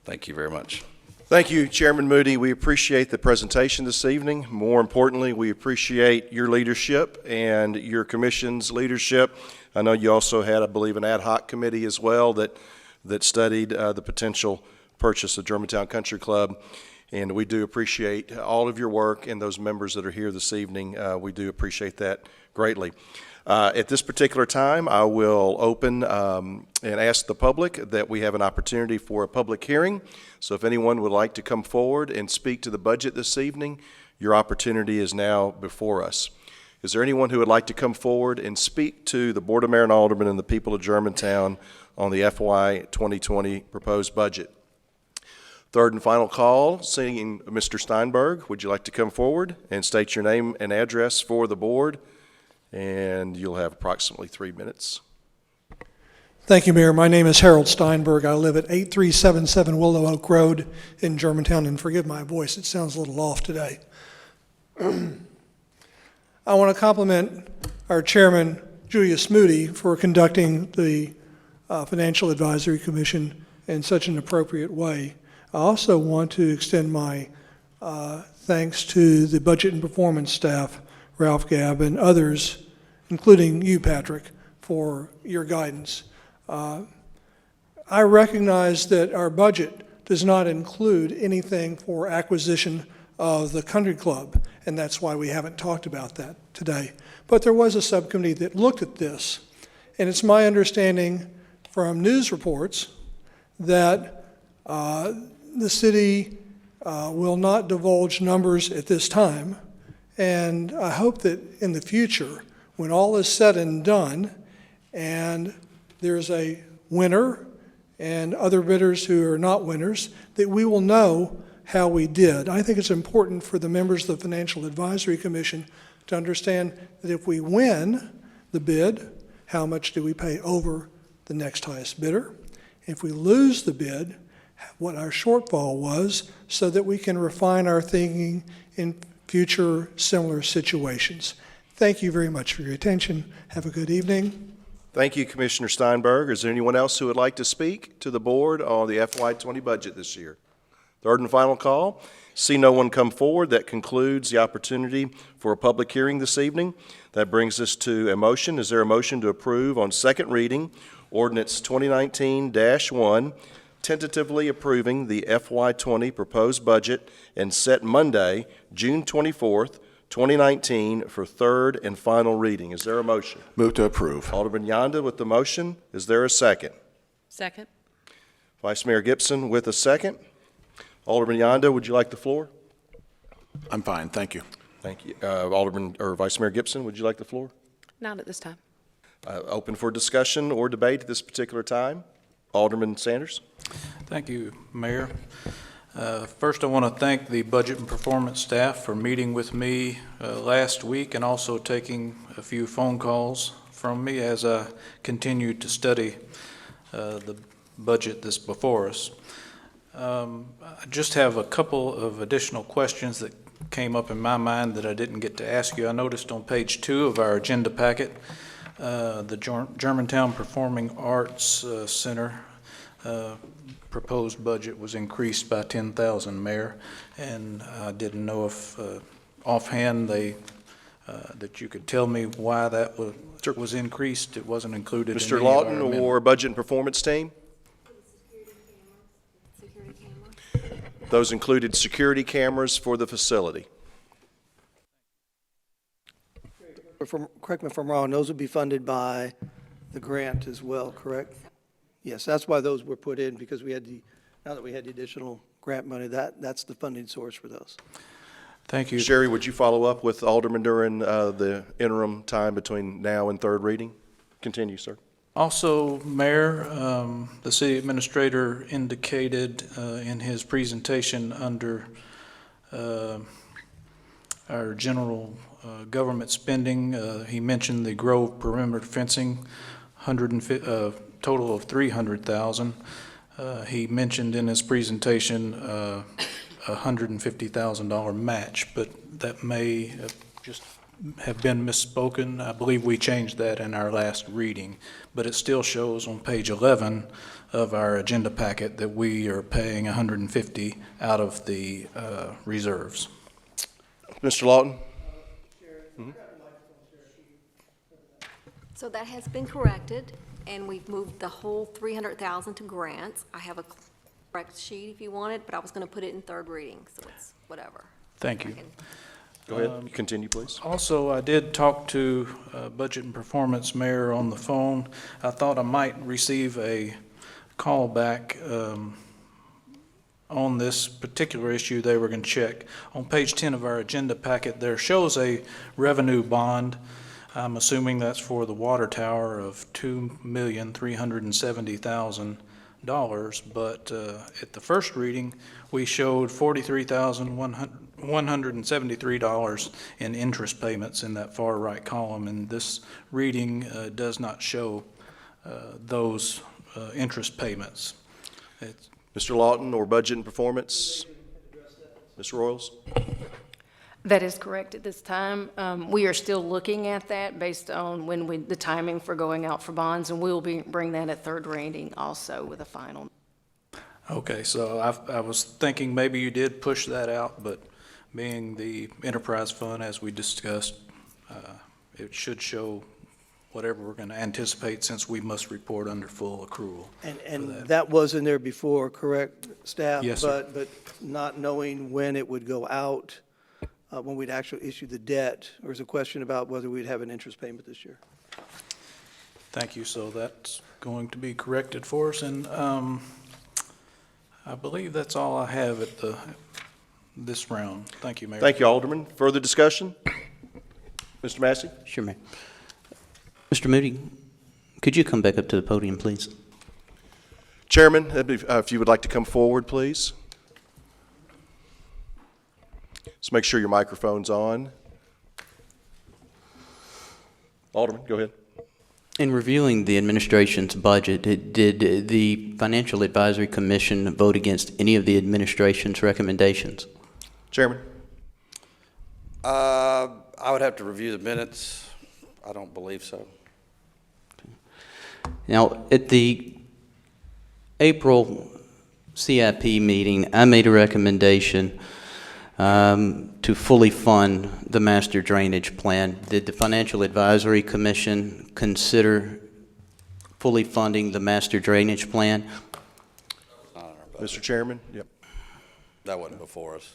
Thank you very much. Thank you, Chairman Moody. We appreciate the presentation this evening. More importantly, we appreciate your leadership and your commission's leadership. I know you also had, I believe, an ad hoc committee as well that studied the potential purchase of Germantown Country Club. And we do appreciate all of your work and those members that are here this evening. We do appreciate that greatly. At this particular time, I will open and ask the public that we have an opportunity for a public hearing. So if anyone would like to come forward and speak to the budget this evening, your opportunity is now before us. Is there anyone who would like to come forward and speak to the Board of Mayor and Aldermen and the people of Germantown on the FY 2020 proposed budget? Third and final call, seeing Mr. Steinberg, would you like to come forward and state your name and address for the board? And you'll have approximately 3 minutes. Thank you, Mayor. My name is Harold Steinberg. I live at 8377 Willow Oak Road in Germantown, and forgive my voice, it sounds a little off today. I want to compliment our chairman, Julius Moody, for conducting the Financial Advisory Commission in such an appropriate way. I also want to extend my thanks to the Budget and Performance staff, Ralph Gabb, and others, including you, Patrick, for your guidance. I recognize that our budget does not include anything for acquisition of the country club, and that's why we haven't talked about that today. But there was a subcommittee that looked at this, and it's my understanding from news reports that the city will not divulge numbers at this time, and I hope that in the future, when all is said and done, and there's a winner and other bidders who are not winners, that we will know how we did. I think it's important for the members of the Financial Advisory Commission to understand that if we win the bid, how much do we pay over the next highest bidder? If we lose the bid, what our shortfall was, so that we can refine our thinking in future similar situations. Thank you very much for your attention. Have a good evening. Thank you, Commissioner Steinberg. Is there anyone else who would like to speak to the board on the FY20 budget this year? Third and final call. See no one come forward. That concludes the opportunity for a public hearing this evening. That brings us to a motion. Is there a motion to approve on second reading ordinance 2019-1, tentatively approving the FY20 proposed budget and set Monday, June 24th, 2019 for third and final reading? Is there a motion? Move to approve. Alderman Yonda with the motion. Is there a second? Second. Vice Mayor Gibson with a second. Alderman Yonda, would you like the floor? I'm fine, thank you. Thank you. Alderman or Vice Mayor Gibson, would you like the floor? Not at this time. Open for discussion or debate at this particular time. Alderman Sanders. Thank you, Mayor. First, I want to thank the Budget and Performance staff for meeting with me last week and also taking a few phone calls from me as I continued to study the budget that's before us. I just have a couple of additional questions that came up in my mind that I didn't get to ask you. I noticed on page 2 of our agenda packet, the Germantown Performing Arts Center proposed budget was increased by $10,000, Mayor, and I didn't know if offhand that you could tell me why that was increased. It wasn't included. Mr. in any of our Lawton or amendments. Budget and Performance team? Those included security cameras for the facility. Correct me if I'm wrong, those would be funded by the grant as well, correct? Yes, that's why those were put in, because we had now that we had the additional grant money, that's the funding source for those. Thank you. Sherry, would you follow up with Alderman during the interim time between now and third reading? Continue, sir. Also, Mayor, the city administrator indicated in his presentation under our general government spending, he mentioned the Grove perimeter fencing, total of $300,000. He mentioned in his presentation a $150,000 match, but that may just have been misspoken. I believe we changed that in our last reading, but it still shows on page 11 of our agenda packet that we are paying $150,000 out of the reserves. Mr. Lawton? So that has been corrected, and we've moved the whole $300,000 to grants. I have a correct sheet if you want it, but I was going to put it in third reading, so it's whatever. Thank you. Go ahead. Continue, please. Also, I did talk to Budget and Performance Mayor on the phone. I thought I might receive a call back on this particular issue they were going to check. On page 10 of our agenda packet, there shows a revenue bond. I'm assuming that's for the water tower of $2,370,000, but at the first reading, we showed $43,173 in interest payments in that far right column, and this reading does not show those interest payments. Mr. Lawton or Budget and Performance? Ms. Royals? That is correct at this time. We are still looking at that based on the timing for going out for bonds, and we'll bring that at third reading also with a final. Okay, so I was thinking maybe you did push that out, but being the enterprise fund, as we discussed, it should show whatever we're going to anticipate, since we must report under full accrual. And that was in there before, correct, staff? Yes, sir. But not knowing when it would go out, when we'd actually issue the debt, there was a question about whether we'd have an interest payment this year. Thank you. So that's going to be corrected for us, and I believe that's all I have at this round. Thank you, Mayor. Thank you, Alderman. Further discussion? Mr. Massey? Sure, Mayor. Mr. Moody, could you come back up to the podium, please? Chairman, if you would like to come forward, please. Just make sure your microphone's on. Alderman, go ahead. In reviewing the administration's budget, did the Financial Advisory Commission vote against any of the administration's recommendations? Chairman? I would have to review the minutes. I don't believe so. Now, at the April CIP meeting, I made a recommendation to fully fund the master drainage plan. Did the Financial Advisory Commission consider fully funding the master drainage plan? Mr. Chairman? Yep. That wasn't before us.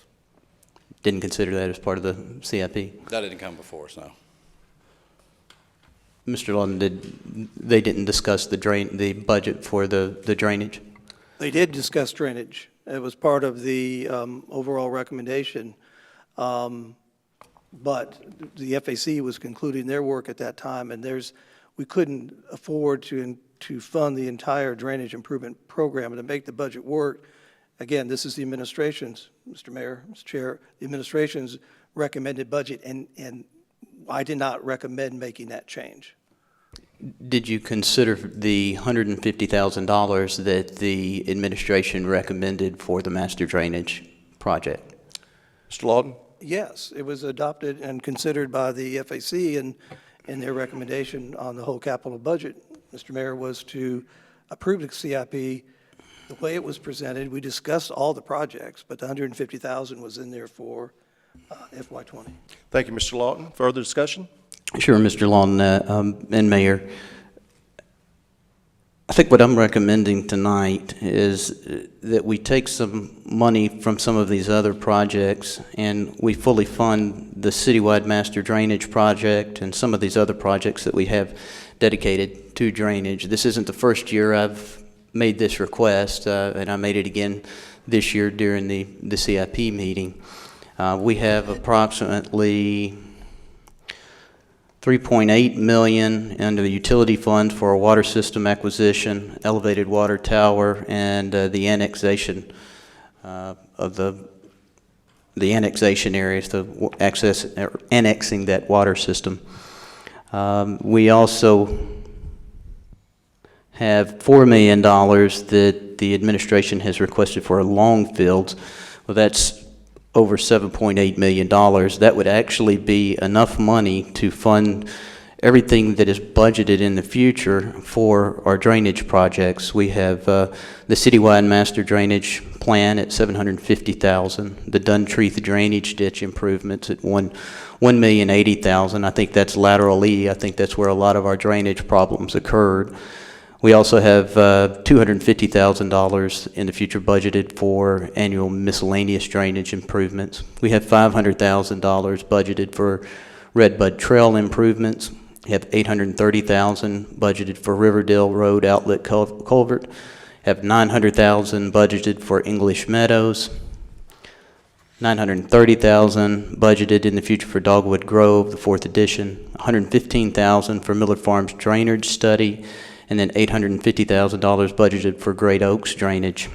Didn't consider that as part of the CIP? That didn't come before us, no. Mr. Lawton, they didn't discuss the budget for the drainage? They did discuss drainage. It was part of the overall recommendation. But the FAC was concluding their work at that time, and we couldn't afford to fund the entire drainage improvement program. And to make the budget work, again, this is the administration's, Mr. Mayor, Mr. Chair, the administration's recommended budget, and I did not recommend making that change. Did you consider the $150,000 that the administration recommended for the master drainage project? Mr. Lawton? Yes, it was adopted and considered by the FAC in their recommendation on the whole capital budget, Mr. Mayor, was to approve the CIP the way it was presented. We discussed all the projects, but the $150,000 was in there for FY20. Thank you, Mr. Lawton. Further discussion? Sure, Mr. Lawton and Mayor. I think what I'm recommending tonight is that we take some money from some of these other projects and we fully fund the citywide master drainage project and some of these other projects that we have dedicated to drainage. This isn't the first year I've made this request, and I made it again this year during the CIP meeting. We have approximately $3.8 million under the utility fund for a water system acquisition, elevated water tower, and the annexation of the annexation areas, annexing that water system. We also have $4 million that the administration has requested for long fields. Well, that's over $7.8 million. That would actually be enough money to fund everything that is budgeted in the future for our drainage projects. We have the citywide master drainage plan at $750,000, the Duntreath drainage ditch improvements at $1,080,000. I think that's lateral E. I think that's where a lot of our drainage problems occurred. We also have $250,000 in the future budgeted for annual miscellaneous drainage improvements. We have $500,000 budgeted for Redbud Trail improvements. We have $830,000 budgeted for Riverdale Road outlet culvert. Have $900,000 budgeted for English Meadows. $930,000 budgeted in the future for Dogwood Grove, the 4th edition. $115,000 for Millard Farms drainage study. And then $850,000 budgeted for Great Oaks drainage.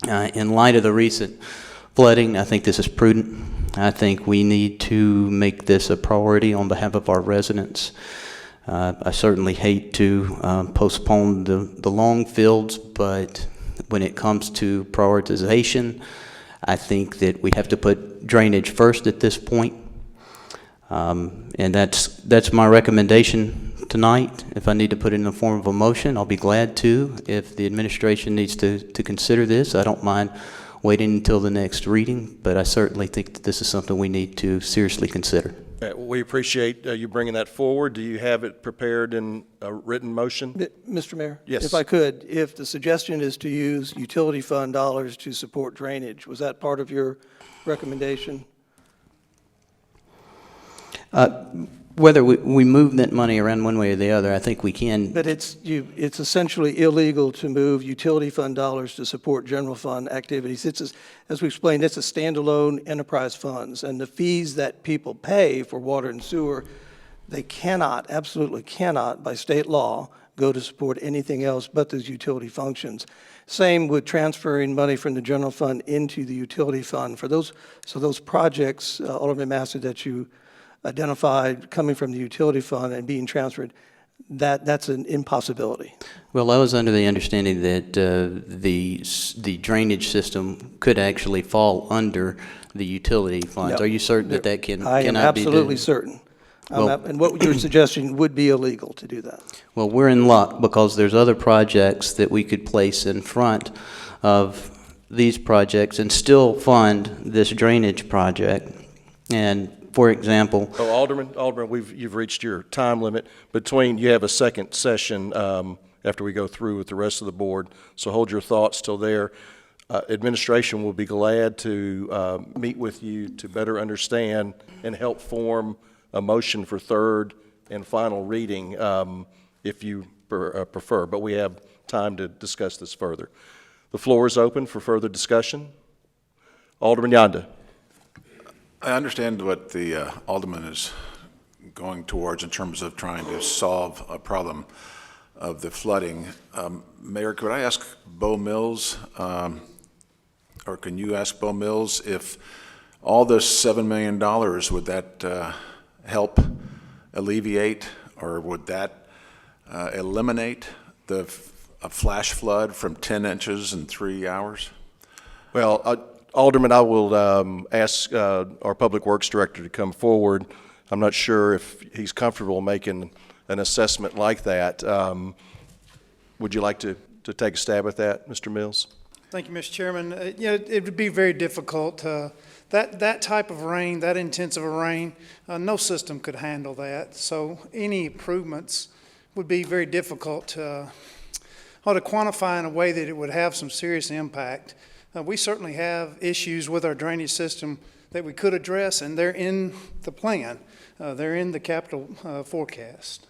In light of the recent flooding, I think this is prudent. I think we need to make this a priority on behalf of our residents. I certainly hate to postpone the long fields, but when it comes to prioritization, I think that we have to put drainage first at this point. And that's my recommendation tonight. If I need to put it in the form of a motion, I'll be glad to. If the administration needs to consider this, I don't mind waiting until the next reading, but I certainly think that this is something we need to seriously consider. We appreciate you bringing that forward. Do you have it prepared in a written motion? Mr. Mayor? Yes. If I could, if the suggestion is to use utility fund dollars to support drainage, was that part of your recommendation? Whether we move that money around one way or the other, I think we can. But it's essentially illegal to move utility fund dollars to support general fund activities. As we explained, it's a standalone enterprise funds, and the fees that people pay for water and sewer, they cannot, absolutely cannot, by state law, go to support anything else but those utility functions. Same with transferring money from the general fund into the utility fund. For those projects, Alderman Massey, that you identified coming from the utility fund and being transferred, that's an impossibility. Well, I was under the understanding that the drainage system could actually fall under the utility funds. No. Are you certain that that cannot be done? I am absolutely certain. And what you're suggesting would be illegal to do that. Well, we're in luck because there's other projects that we could place in front of these projects and still fund this drainage project. And for example, Alderman, you've reached your time limit. You have a second session after we go through with the rest of the board, so hold your thoughts till there. Administration will be glad to meet with you to better understand and help form a motion for third and final reading if you prefer, but we have time to discuss this further. The floor is open for further discussion. Alderman Yonda. I understand what the Alderman is going towards in terms of trying to solve a problem of the flooding. Mayor, could I ask Bo Mills, or can you ask Bo Mills, if all this $7 million, would that help alleviate, or would that eliminate a flash flood from 10 inches in 3 hours? Well, Alderman, I will ask our Public Works Director to come forward. I'm not sure if he's comfortable making an assessment like that. Would you like to take a stab at that, Mr. Mills? Thank you, Mr. Chairman. It would be very difficult. That type of rain, that intense of a rain, no system could handle that. So any improvements would be very difficult to quantify in a way that it would have some serious impact. We certainly have issues with our drainage system that we could address, and they're in the plan. They're in the capital forecast.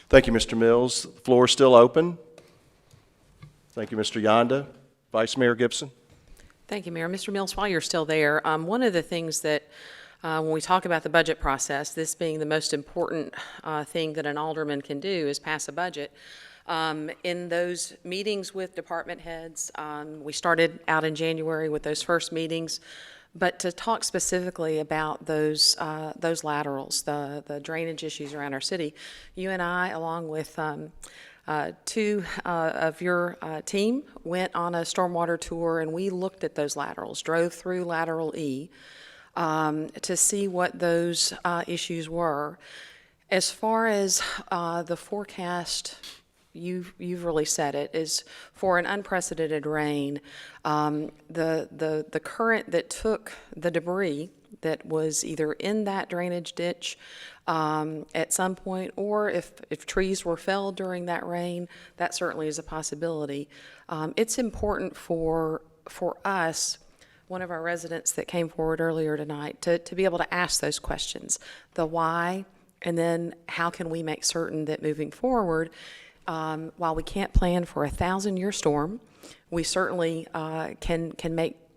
Thank you, Mr. Mills. The floor is still open. Thank you, Mr. Yonda. Vice Mayor Gibson. Thank you, Mayor. Mr. Mills, while you're still there, one of the things that when we talk about the budget process, this being the most important thing that an alderman can do is pass a budget. In those meetings with department heads, we started out in January with those first meetings, but to talk specifically about those laterals, the drainage issues around our city, you and I, along with two of your team, went on a stormwater tour, and we looked at those laterals, drove through lateral E to see what those issues were. As far as the forecast, you've really said it, is for an unprecedented rain. The current that took the debris that was either in that drainage ditch at some point, or if trees were felled during that rain, that certainly is a possibility. It's important for us, one of our residents that came forward earlier tonight, to be able to ask those questions, the why, and then how can we make certain that moving forward, while we can't plan for a 1,000-year storm, we certainly can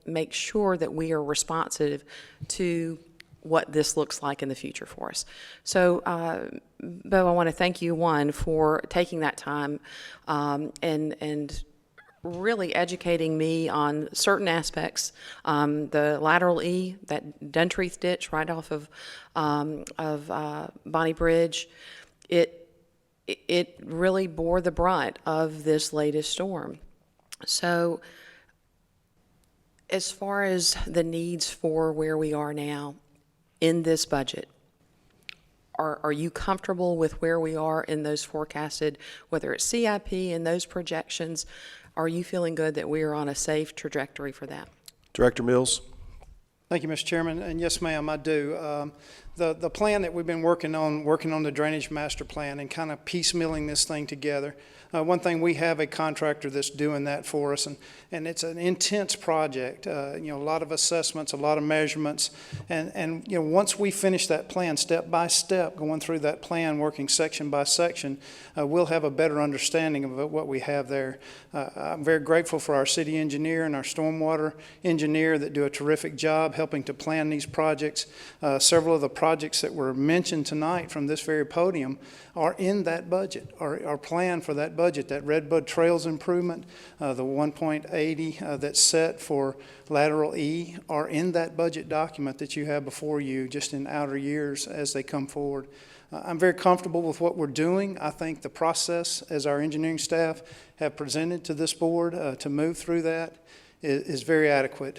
make sure that we are responsive to what this looks like in the future for us. So, Bo, I want to thank you, one, for taking that time and really educating me on certain aspects. The lateral E, that Duntreath ditch right off of Bonnie Bridge, it really bore the brunt of this latest storm. So as far as the needs for where we are now in this budget, are you comfortable with where we are in those forecasted, whether it's CIP and those projections? Are you feeling good that we are on a safe trajectory for that? Director Mills. Thank you, Mr. Chairman, and yes, ma'am, I do. The plan that we've been working on the drainage master plan and kind of piecemealing this thing together. One thing, we have a contractor that's doing that for us, and it's an intense project. A lot of assessments, a lot of measurements, and once we finish that plan step by step, going through that plan, working section by section, we'll have a better understanding of what we have there. I'm very grateful for our city engineer and our stormwater engineer that do a terrific job helping to plan these projects. Several of the projects that were mentioned tonight from this very podium are in that budget, are planned for that budget. That Redbud Trails improvement, the 1.80 that's set for lateral E are in that budget document that you have before you just in outer years as they come forward. I'm very comfortable with what we're doing. I think the process, as our engineering staff have presented to this board to move through that, is very adequate.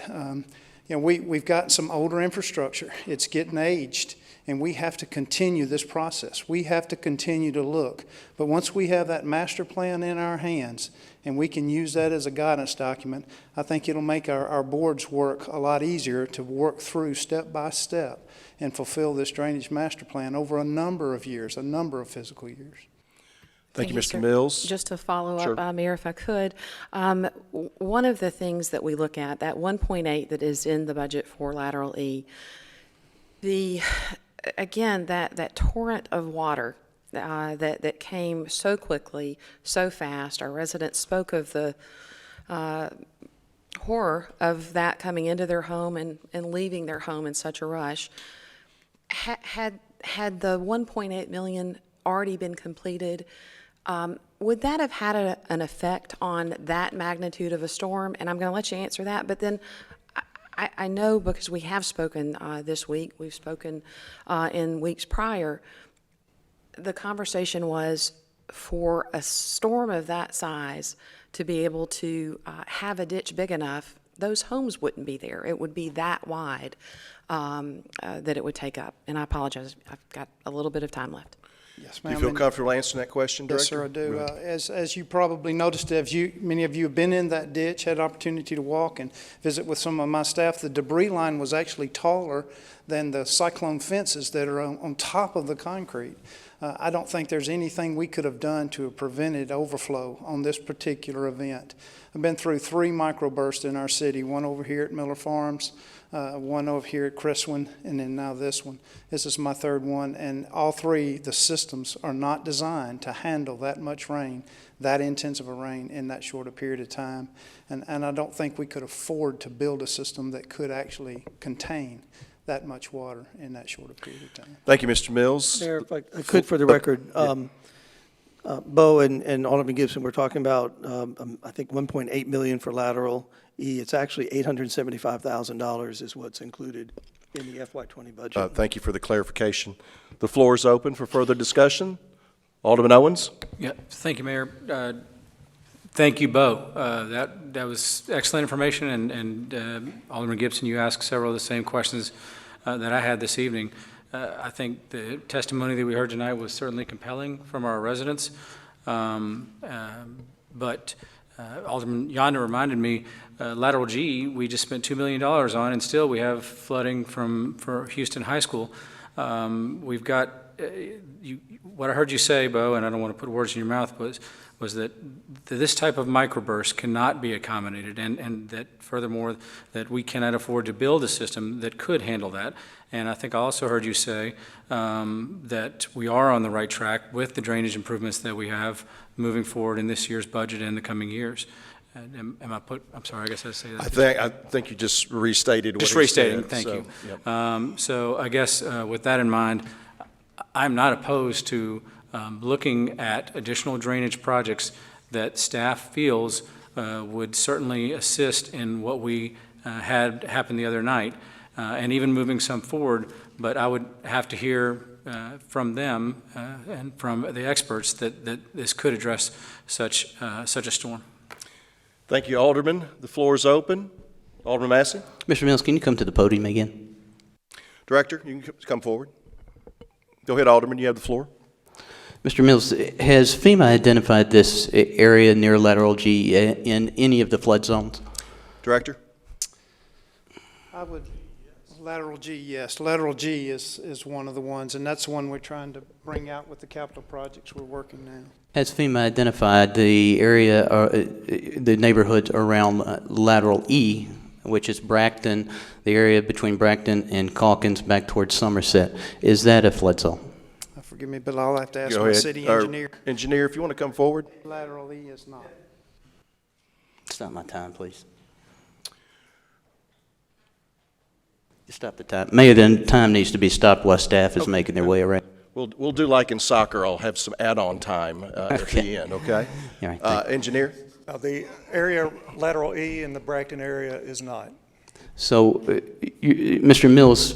We've got some older infrastructure. It's getting aged, and we have to continue this process. We have to continue to look. But once we have that master plan in our hands, and we can use that as a guidance document, I think it'll make our board's work a lot easier to work through step by step and fulfill this drainage master plan over a number of years, a number of physical years. Thank you, Mr. sir. Mills. Just to follow Sure. up, Mayor, if I could, one of the things that we look at, that 1.8 that is in the budget for lateral E, again, that torrent of water that came so quickly, so fast. Our residents spoke of the horror of that coming into their home and leaving their home in such a rush. Had the 1.8 million already been completed, would that have had an effect on that magnitude of a storm? And I'm going to let you answer that, but then I know, because we have spoken this week, we've spoken in weeks prior, the conversation was for a storm of that size to be able to have a ditch big enough, those homes wouldn't be there. It would be that wide that it would take up. And I apologize, I've got a little bit of time left. Yes, Do ma'am. you feel And- comfortable answering that question, Director? Yes, sir, I do. As you probably noticed, many of you have been in that ditch, had an opportunity to walk and visit with some of my staff, the debris line was actually taller than the cyclone fences that are on top of the concrete. I don't think there's anything we could have done to have prevented overflow on this particular event. I've been through 3 microbursts in our city, one over here at Miller Farms, one over here at Cresswin, and then now this one. This is my 3rd one, and all 3, the systems are not designed to handle that much rain, that intense of a rain in that short a period of time. And I don't think we could afford to build a system that could actually contain that much water in that short a period of time. Thank you, Mr. Mills. Mayor, if I could, for the record, Bo and Alderman Gibson were talking about, I think, 1.8 million for lateral E. It's actually $875,000 is what's included in the FY20 budget. Thank you for the clarification. The floor is open for further discussion. Alderman Owens? Yeah, thank you, Mayor. Thank you, Bo. That was excellent information, and Alderman Gibson, you asked several of the same questions that I had this evening. I think the testimony that we heard tonight was certainly compelling from our residents, but Alderman Yonda reminded me, lateral G, we just spent $2 million on, and still we have flooding for Houston High School. We've got, what I heard you say, Bo, and I don't want to put words in your mouth, was that this type of microburst cannot be accommodated, and that furthermore, that we cannot afford to build a system that could handle that. And I think I also heard you say that we are on the right track with the drainage improvements that we have moving forward in this year's budget and the coming years. I'm sorry, I guess I say that. I think you just restated what Just he restating, said, thank so, you. yep. So I guess with that in mind, I'm not opposed to looking at additional drainage projects that staff feels would certainly assist in what we had happen the other night, and even moving some forward, but I would have to hear from them and from the experts that this could address such a storm. Thank you, Alderman. The floor is open. Alderman Massey? Mr. Mills, can you come to the podium again? Director, you can come forward. Go ahead, Alderman, you have the floor. Mr. Mills, has FEMA identified this area near lateral G in any of the flood zones? Director? Lateral G, yes. Lateral G is one of the ones, and that's the one we're trying to bring out with the capital projects we're working now. Has FEMA identified the area, or the neighborhoods around lateral E, which is Bracton, the area between Bracton and Calkins back towards Somerset? Is that a flood zone? Forgive me, but I'll have to ask Go my ahead. city Or engineer. Engineer, if you want to come forward. Lateral E is not. Stop my time, please. Stop the time. Mayor, then time needs to be stopped while staff is making their way around. We'll do like in soccer. I'll have some add-on time at the end, okay? All right, Engineer? The area lateral E in the Bracton area is not. So, Mr. Mills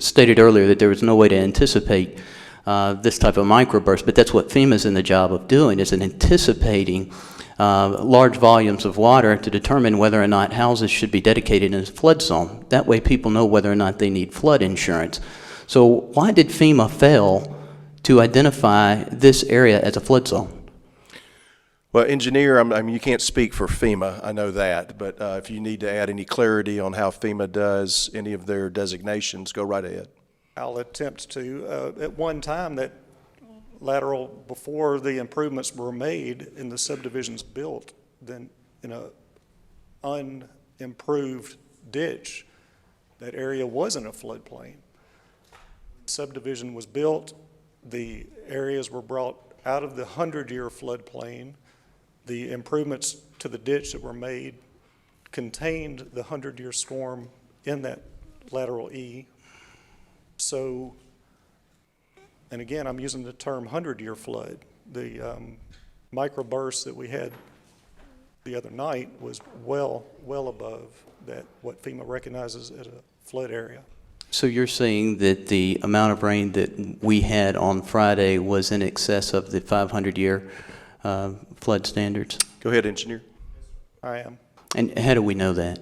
stated earlier that there was no way to anticipate this type of microburst, but that's what FEMA's in the job of doing, is in anticipating large volumes of water to determine whether or not houses should be dedicated in a flood zone. That way people know whether or not they need flood insurance. So why did FEMA fail to identify this area as a flood zone? Well, Engineer, I mean, you can't speak for FEMA, I know that, but if you need to add any clarity on how FEMA does any of their designations, go right ahead. I'll attempt to. At one time, that lateral, before the improvements were made and the subdivisions built, then in a unimproved ditch, that area wasn't a floodplain. Subdivision was built, the areas were brought out of the 100-year floodplain. The improvements to the ditch that were made contained the 100-year storm in that lateral E. So, and again, I'm using the term 100-year flood. The microburst that we had the other night was well above that, what FEMA recognizes as a flood area. So you're saying that the amount of rain that we had on Friday was in excess of the 500-year flood standards? Go ahead, Engineer. I am. And how do we know that?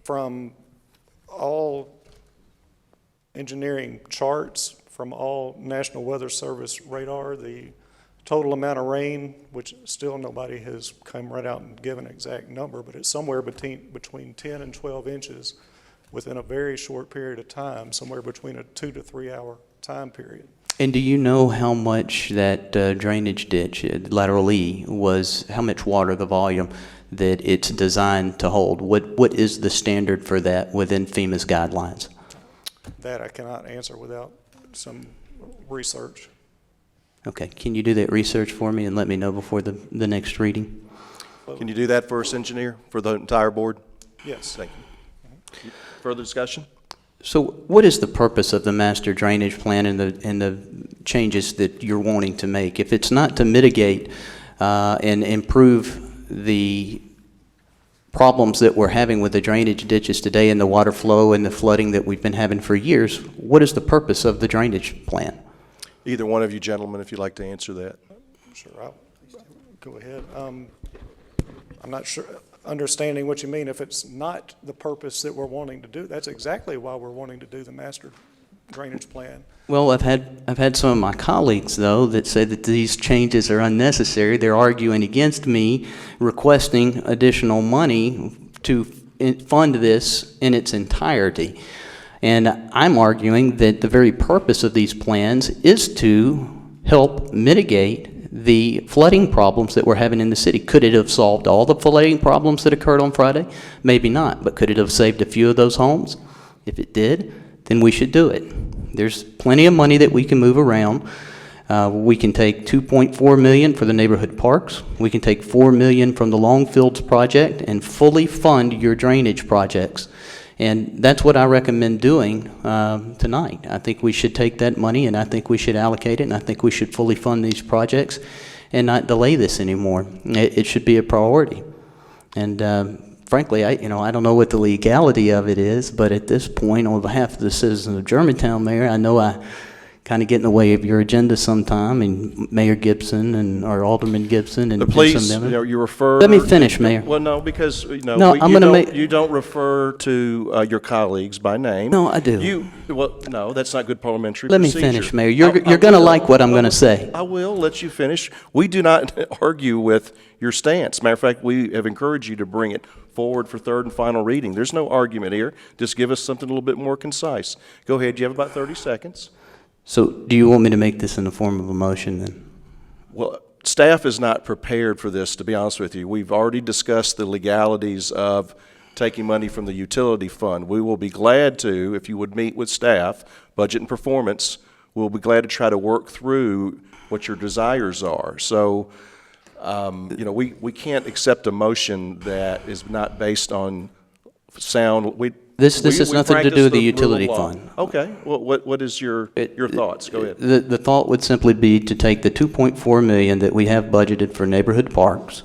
From all engineering charts, from all National Weather Service radar, the total amount of rain, which still nobody has come right out and given an exact number, but it's somewhere between 10 and 12 inches within a very short period of time, somewhere between a 2 to 3 hour time period. And do you know how much that drainage ditch, lateral E, was, how much water, the volume that it's designed to hold? What is the standard for that within FEMA's guidelines? That I cannot answer without some research. Okay, can you do that research for me and let me know before the next reading? Can you do that for us, Engineer, for the entire board? Yes. Thank you. Further discussion? So what is the purpose of the master drainage plan and the changes that you're wanting to make? If it's not to mitigate and improve the problems that we're having with the drainage ditches today and the water flow and the flooding that we've been having for years, what is the purpose of the drainage plan? Either one of you gentlemen, if you'd like to answer that. Sure, I'll go ahead. I'm not sure, understanding what you mean. If it's not the purpose that we're wanting to do, that's exactly why we're wanting to do the master drainage plan. Well, I've had some of my colleagues, though, that say that these changes are unnecessary. They're arguing against me requesting additional money to fund this in its entirety. And I'm arguing that the very purpose of these plans is to help mitigate the flooding problems that we're having in the city. Could it have solved all the flooding problems that occurred on Friday? Maybe not, but could it have saved a few of those homes? If it did, then we should do it. There's plenty of money that we can move around. We can take $2.4 million for the neighborhood parks. We can take $4 million from the Longfields project and fully fund your drainage projects. And that's what I recommend doing tonight. I think we should take that money and I think we should allocate it and I think we should fully fund these projects and not delay this anymore. It should be a priority. And frankly, I don't know what the legality of it is, but at this point, on behalf of the citizens of Germantown, Mayor, I know I kind of get in the way of your agenda sometime, and Mayor Gibson and our Alderman Gibson and But please, some members. you refer. Let me finish, Mayor. Well, no, because, No, I'm gonna make- you don't refer to your colleagues by name. No, I do. Well, no, that's not good parliamentary Let me procedure. finish, Mayor. You're going to will. like what I'm going to say. I will let you finish. We do not argue with your stance. Matter of fact, we have encouraged you to bring it forward for third and final reading. There's no argument here. Just give us something a little bit more concise. Go ahead. You have about 30 seconds. So do you want me to make this in the form of a motion then? Well, staff is not prepared for this, to be honest with you. We've already discussed the legalities of taking money from the utility fund. We will be glad to, if you would meet with staff, budget and performance, we'll be glad to try to work through what your desires are. So, we can't accept a motion that is not based on sound. This has nothing to do with the utility law. fund. Okay. Well, what is your thoughts? Go ahead. The thought would simply be to take the $2.4 million that we have budgeted for neighborhood parks,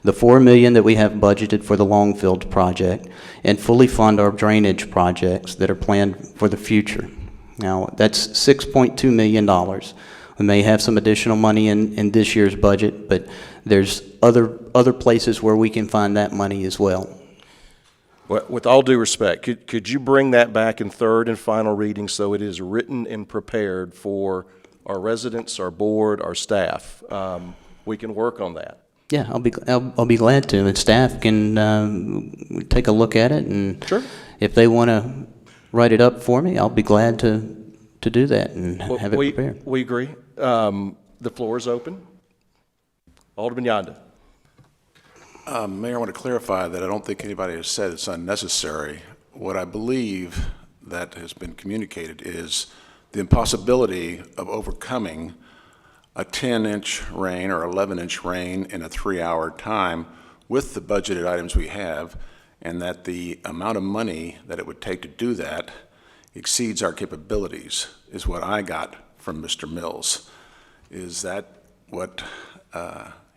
the $4 million that we have budgeted for the Longfield project, and fully fund our drainage projects that are planned for the future. Now, that's $6.2 million. We may have some additional money in this year's budget, but there's other places where we can find that money as well. Well, with all due respect, could you bring that back in third and final reading so it is written and prepared for our residents, our board, our staff? We can work on that. Yeah, I'll be glad to, and staff can take a look at it, and sure. If they want to write it up for me, I'll be glad to do that and have it prepared. We agree. The floor is open. Alderman Yonda. Mayor, I want to clarify that I don't think anybody has said it's unnecessary. What I believe that has been communicated is the impossibility of overcoming a 10-inch rain or 11-inch rain in a 3-hour time with the budgeted items we have, and that the amount of money that it would take to do that exceeds our capabilities, is what I got from Mr. Mills. Is that what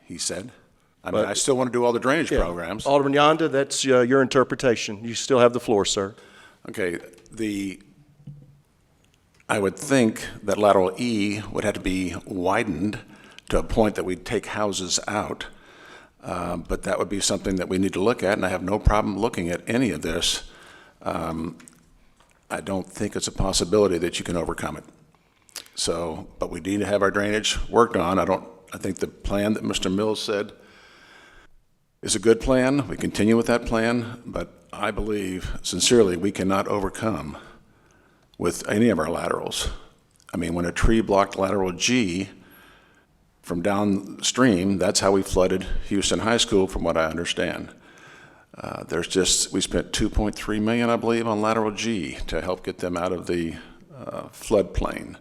he said? I mean, I still want to do all the drainage programs. Alderman Yonda, that's your interpretation. You still have the floor, sir. Okay, I would think that lateral E would have to be widened to a point that we'd take houses out, but that would be something that we need to look at, and I have no problem looking at any of this. I don't think it's a possibility that you can overcome it. So, but we need to have our drainage worked on. I think the plan that Mr. Mills said is a good plan. We continue with that plan, but I believe sincerely we cannot overcome with any of our laterals. I mean, when a tree blocked lateral G from downstream, that's how we flooded Houston High School, from what I understand. We spent $2.3 million, I believe, on lateral G to help get them out of the floodplain.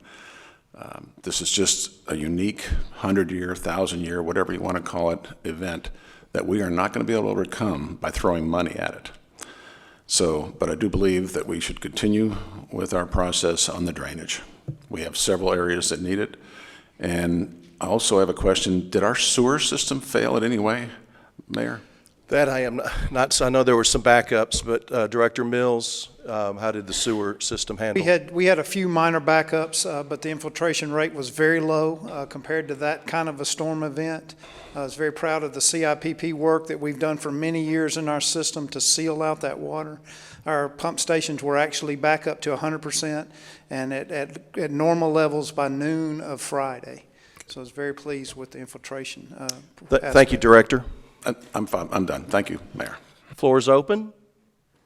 This is just a unique 100-year, 1,000-year, whatever you want to call it, event that we are not going to be able to overcome by throwing money at it. So, but I do believe that we should continue with our process on the drainage. We have several areas that need it. And I also have a question. Did our sewer system fail in any way, Mayor? That I am not, I know there were some backups, but Director Mills, how did the sewer system handle? We had a few minor backups, but the infiltration rate was very low compared to that kind of a storm event. I was very proud of the CIPP work that we've done for many years in our system to seal out that water. Our pump stations were actually back up to 100% and at normal levels by noon of Friday. So I was very pleased with the infiltration. Thank you, Director. I'm fine. I'm done. Thank you, Mayor. Floor is open.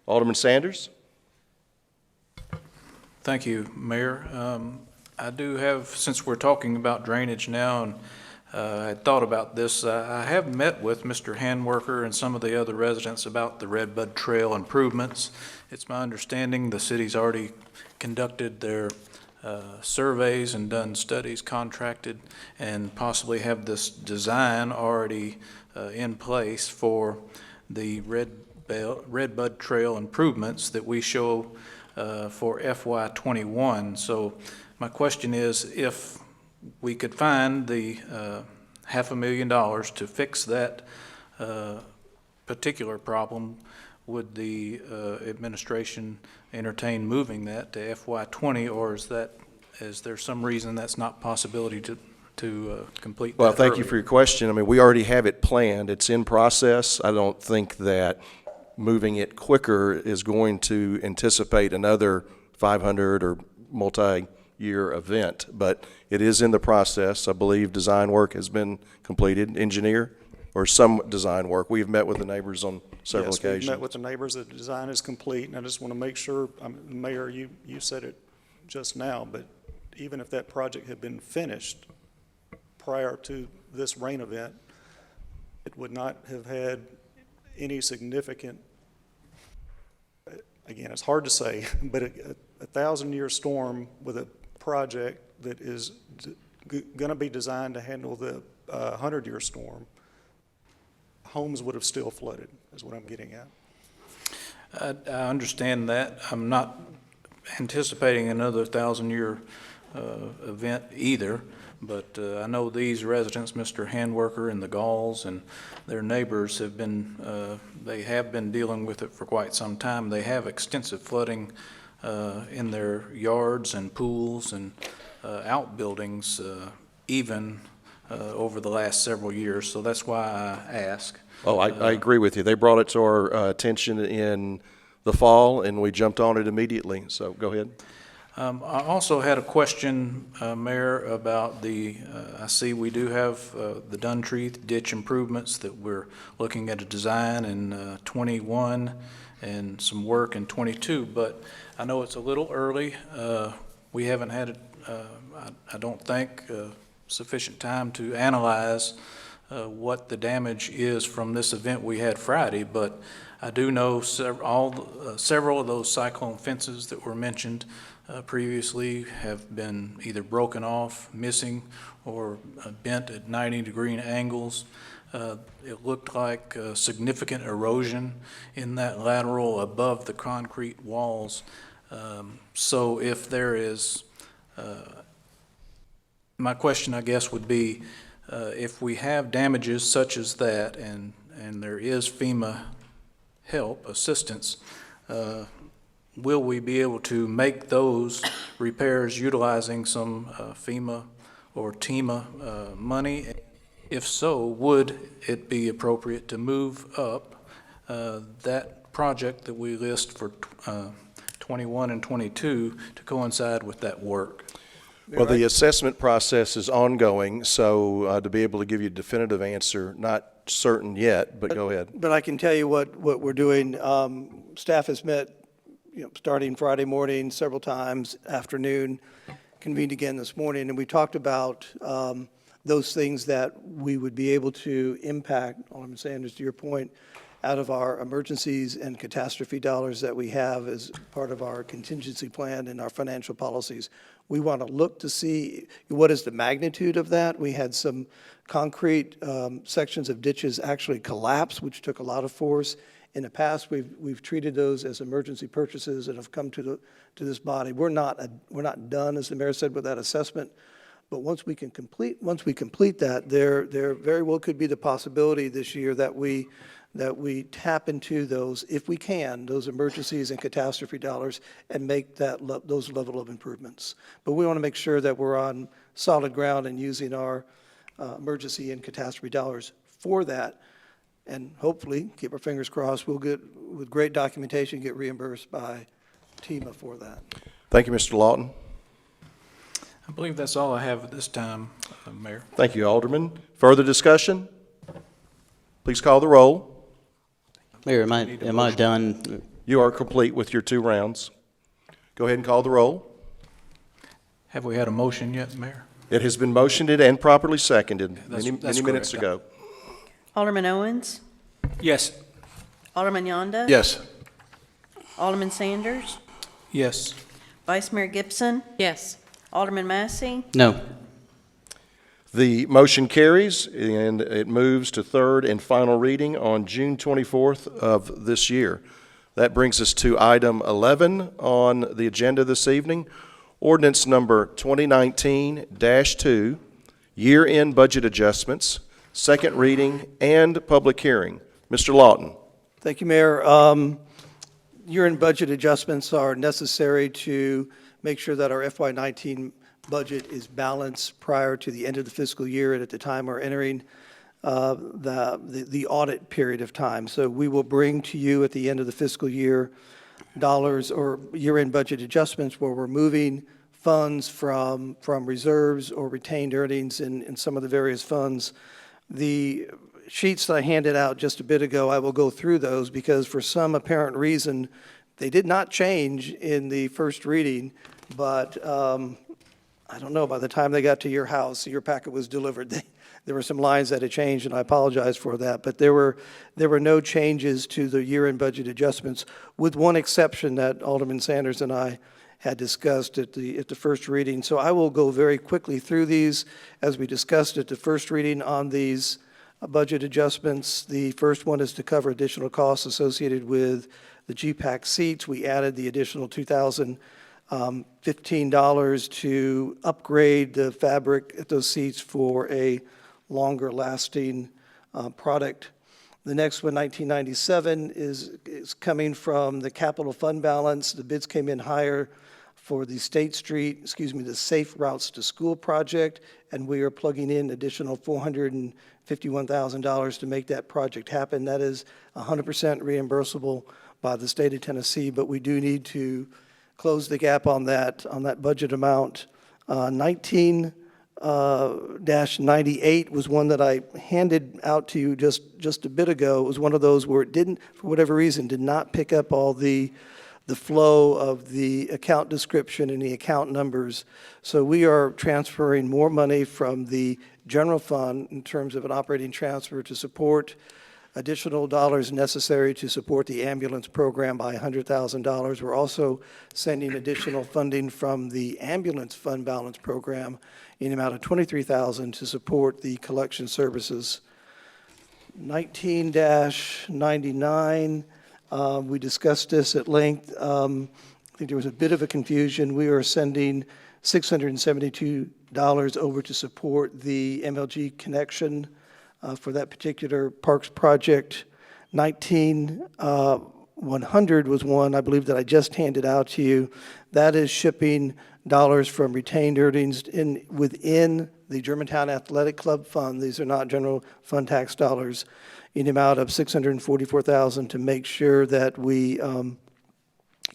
Alderman Sanders. Thank you, Mayor. I do have, since we're talking about drainage now, and I thought about this, I have met with Mr. Handworker and some of the other residents about the Redbud Trail improvements. It's my understanding the city's already conducted their surveys and done studies, contracted, and possibly have this design already in place for the Redbud Trail improvements that we show for FY21. So my question is, if we could find the $500,000 to fix that particular problem, would the administration entertain moving that to FY20, or is that is there some reason that's not possibility to complete that Well, thank you earlier? for your question. I mean, we already have it planned. It's in process. I don't think that moving it quicker is going to anticipate another 500 or multi-year event, but it is in the process. I believe design work has been completed, engineer, or some design work. We've met with the neighbors on several Yes, occasions. we've met with the neighbors, the design is complete, and I just want to make sure, Mayor, you said it just now, but even if that project had been finished prior to this rain event, it would not have had any significant, again, it's hard to say, but a 1,000-year storm with a project that is going to be designed to handle the 100-year storm, homes would have still flooded, is what I'm getting at. I understand that. I'm not anticipating another 1,000-year event either, but I know these residents, Mr. Handworker and the Galls and their neighbors have been, they have been dealing with it for quite some time. They have extensive flooding in their yards and pools and outbuildings even over the last several years, so that's why I ask. Oh, I agree with you. They brought it to our attention in the fall, and we jumped on it immediately, so go ahead. I also had a question, Mayor, about I see we do have the Duntreath ditch improvements that we're looking at a design in 21 and some work in 22, but I know it's a little early. We haven't had, I don't think, sufficient time to analyze what the damage is from this event we had Friday, but I do know several of those cyclone fences that were mentioned previously have been either broken off, missing, or bent at 90-degree angles. It looked like significant erosion in that lateral above the concrete walls. So if there is, my question, I guess, would be, if we have damages such as that and there is FEMA help, assistance, will we be able to make those repairs utilizing some FEMA or TEMA money? If so, would it be appropriate to move up that project that we list for 21 and 22 to coincide with that work? Well, the assessment process is ongoing, so to be able to give you a definitive answer, not certain yet, but go ahead. But I can tell you what we're doing. Staff has met, starting Friday morning several times, afternoon, convened again this morning, and we talked about those things that we would be able to impact, Alderman Sanders, to your point, out of our emergencies and catastrophe dollars that we have as part of our contingency plan and our financial policies. We want to look to see what is the magnitude of that. We had some concrete sections of ditches actually collapse, which took a lot of force. In the past, we've treated those as emergency purchases and have come to this body. We're not done, as the mayor said, with that assessment. But once we complete that, there very well could be the possibility this year that we tap into those, if we can, those emergencies and catastrophe dollars and make those level of improvements. But we want to make sure that we're on solid ground and using our emergency and catastrophe dollars for that. And hopefully, keep our fingers crossed, we'll get, with great documentation, get reimbursed by TEMA for that. Thank you, Mr. Lawton. I believe that's all I have at this time, Mayor. Thank you, Alderman. Further discussion? Please call the roll. Mayor, am I done? You are complete with your 2 rounds. Go ahead and call the roll. Have we had a motion yet, Mayor? It has been motioned and properly seconded That's many minutes correct. ago. Alderman Owens, Yes. Alderman Yonda. Yes. Alderman Sanders, Yes. Vice Mayor Gibson, Yes. Alderman Massey, No. The motion carries, and it moves to third and final reading on June 24th of this year. That brings us to item 11 on the agenda this evening, ordinance number 2019-2, year-end budget adjustments, second reading, and public hearing. Mr. Lawton. Thank you, Mayor. Year-end budget adjustments are necessary to make sure that our FY19 budget is balanced prior to the end of the fiscal year and at the time we're entering the audit period of time. So we will bring to you at the end of the fiscal year dollars or year-end budget adjustments where we're moving funds from reserves or retained earnings in some of the various funds. The sheets that I handed out just a bit ago, I will go through those because for some apparent reason, they did not change in the first reading, but I don't know, by the time they got to your house, your packet was delivered, there were some lines that had changed, and I apologize for that. But there were no changes to the year-end budget adjustments, with one exception that Alderman Sanders and I had discussed at the first reading. So I will go very quickly through these as we discussed at the first reading on these budget adjustments. The first one is to cover additional costs associated with the GPAC seats. We added the additional $2,015 to upgrade the fabric at those seats for a longer lasting product. The next one, 1997, is coming from the capital fund balance. The bids came in higher for the the Safe Routes to School project, and we are plugging in additional $451,000 to make that project happen. That is 100% reimbursable by the state of Tennessee, but we do need to close the gap on that budget amount. 19-98 was one that I handed out to you just a bit ago. It was one of those where it didn't, for whatever reason, did not pick up all the flow of the account description and the account numbers. So we are transferring more money from the general fund in terms of an operating transfer to support additional dollars necessary to support the ambulance program by $100,000. We're also sending additional funding from the ambulance fund balance program in the amount of $23,000 to support the collection services. 19-99, we discussed this at length. I think there was a bit of a confusion. We are sending $672 over to support the MLG connection for that particular parks project. 19-100 was one, I believe, that I just handed out to you. That is shipping dollars from retained earnings within the Germantown Athletic Club Fund. These are not general fund tax dollars, in the amount of $644,000 to make sure that we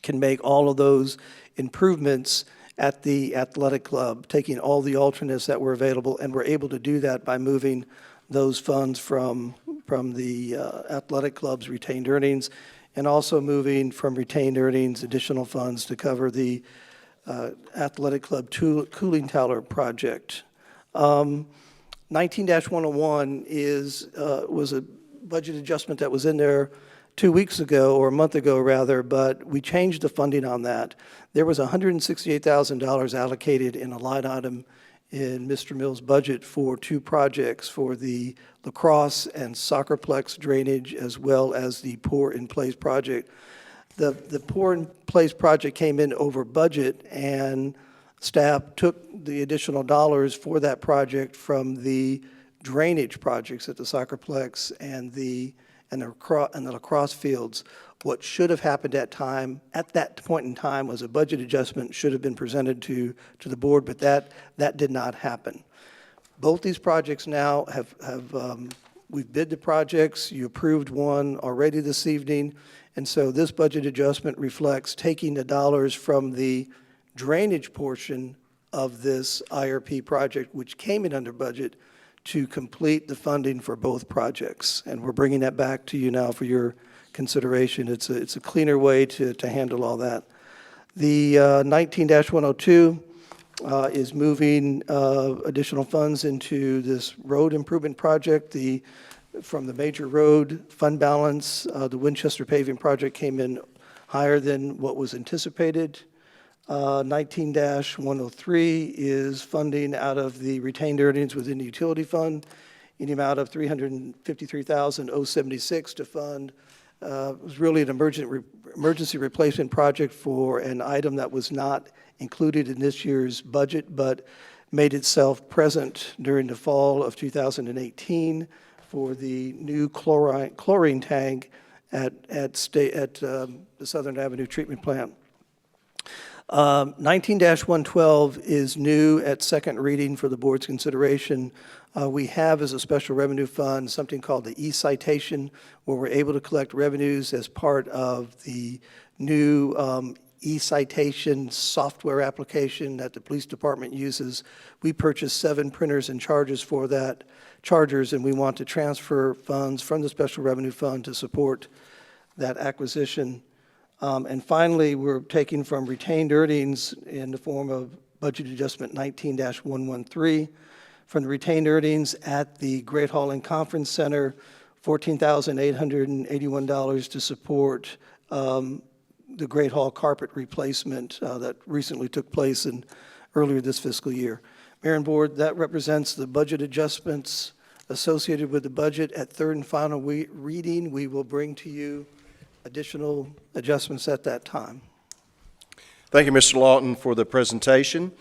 can make all of those improvements at the athletic club, taking all the alternates that were available, and we're able to do that by moving those funds from the athletic club's retained earnings, and also moving from retained earnings additional funds to cover the athletic club cooling tower project. 19-101 was a budget adjustment that was in there 2 weeks ago, or a month ago rather, but we changed the funding on that. There was $168,000 allocated in a line item in Mr. Mills' budget for two projects, for the lacrosse and soccerplex drainage, as well as the pour-in-place project. The pour-in-place project came in over budget, and staff took the additional dollars for that project from the drainage projects at the soccerplex and the lacrosse fields. What should have happened at that point in time was a budget adjustment should have been presented to the board, but that did not happen. Both these projects now we've bid the projects. You approved one already this evening, and so this budget adjustment reflects taking the dollars from the drainage portion of this IRP project, which came in under budget, to complete the funding for both projects. And we're bringing that back to you now for your consideration. It's a cleaner way to handle all that. The 19-102 is moving additional funds into this road improvement project. From the major road fund balance, the Winchester paving project came in higher than what was anticipated. 19-103 is funding out of the retained earnings within the utility fund in the amount of $353,076 to fund. It was really an emergency replacement project for an item that was not included in this year's budget, but made itself present during the fall of 2018 for the new chlorine tank at the Southern Avenue treatment plant. 19-112 is new at second reading for the board's consideration. We have as a special revenue fund something called the e-citation, where we're able to collect revenues as part of the new e-citation software application that the police department uses. We purchased 7 printers and chargers, and we want to transfer funds from the special revenue fund to support that acquisition. And finally, we're taking from retained earnings in the form of budget adjustment 19-113 from the retained earnings at the Great Hall and Conference Center, $14,881 to support the Great Hall carpet replacement that recently took place earlier this fiscal year. Mayor and Board, that represents the budget adjustments associated with the budget. At third and final reading, we will bring to you additional adjustments at that time. Thank you, Mr. Lawton, for the presentation.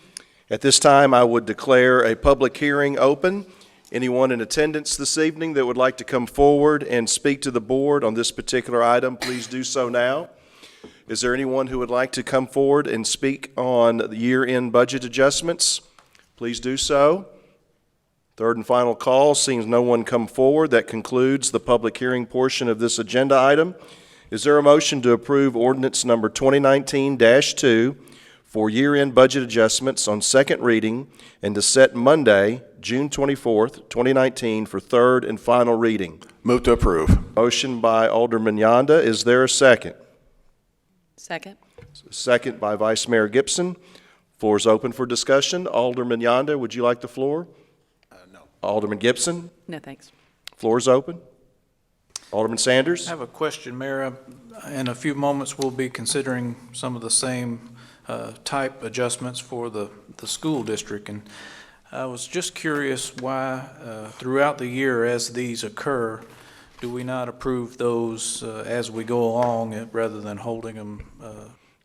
At this time, I would declare a public hearing open. Anyone in attendance this evening that would like to come forward and speak to the board on this particular item, please do so now. Is there anyone who would like to come forward and speak on the year-end budget adjustments? Please do so. Third and final call. Seeing no one come forward, that concludes the public hearing portion of this agenda item. Is there a motion to approve ordinance number 2019-2 for year-end budget adjustments on second reading and to set Monday, June 24th, 2019 for third and final reading? Move to approve. Motion by Alderman Yonda. Is there a second? Second. Second by Vice Mayor Gibson. Floor is open for discussion. Alderman Yonda, would you like the floor? No. Alderman Gibson? No, thanks. Floor is open. Alderman Sanders? I have a question, Mayor. In a few moments, we'll be considering some of the same type adjustments for the school district. And I was just curious why throughout the year as these occur, do we not approve those as we go along rather than holding them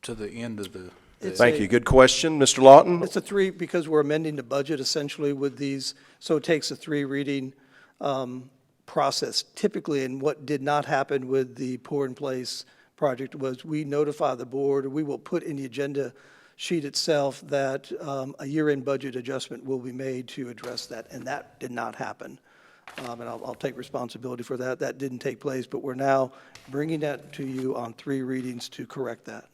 to the end of the... Thank you. Good question. Mr. Lawton? It's because we're amending the budget essentially with these, so it takes a 3 reading process. Typically, and what did not happen with the pour-in-place project was we notify the board, or we will put in the agenda sheet itself that a year-end budget adjustment will be made to address that, and that did not happen. And I'll take responsibility for that. That didn't take place, but we're now bringing that to you on 3 readings to correct that.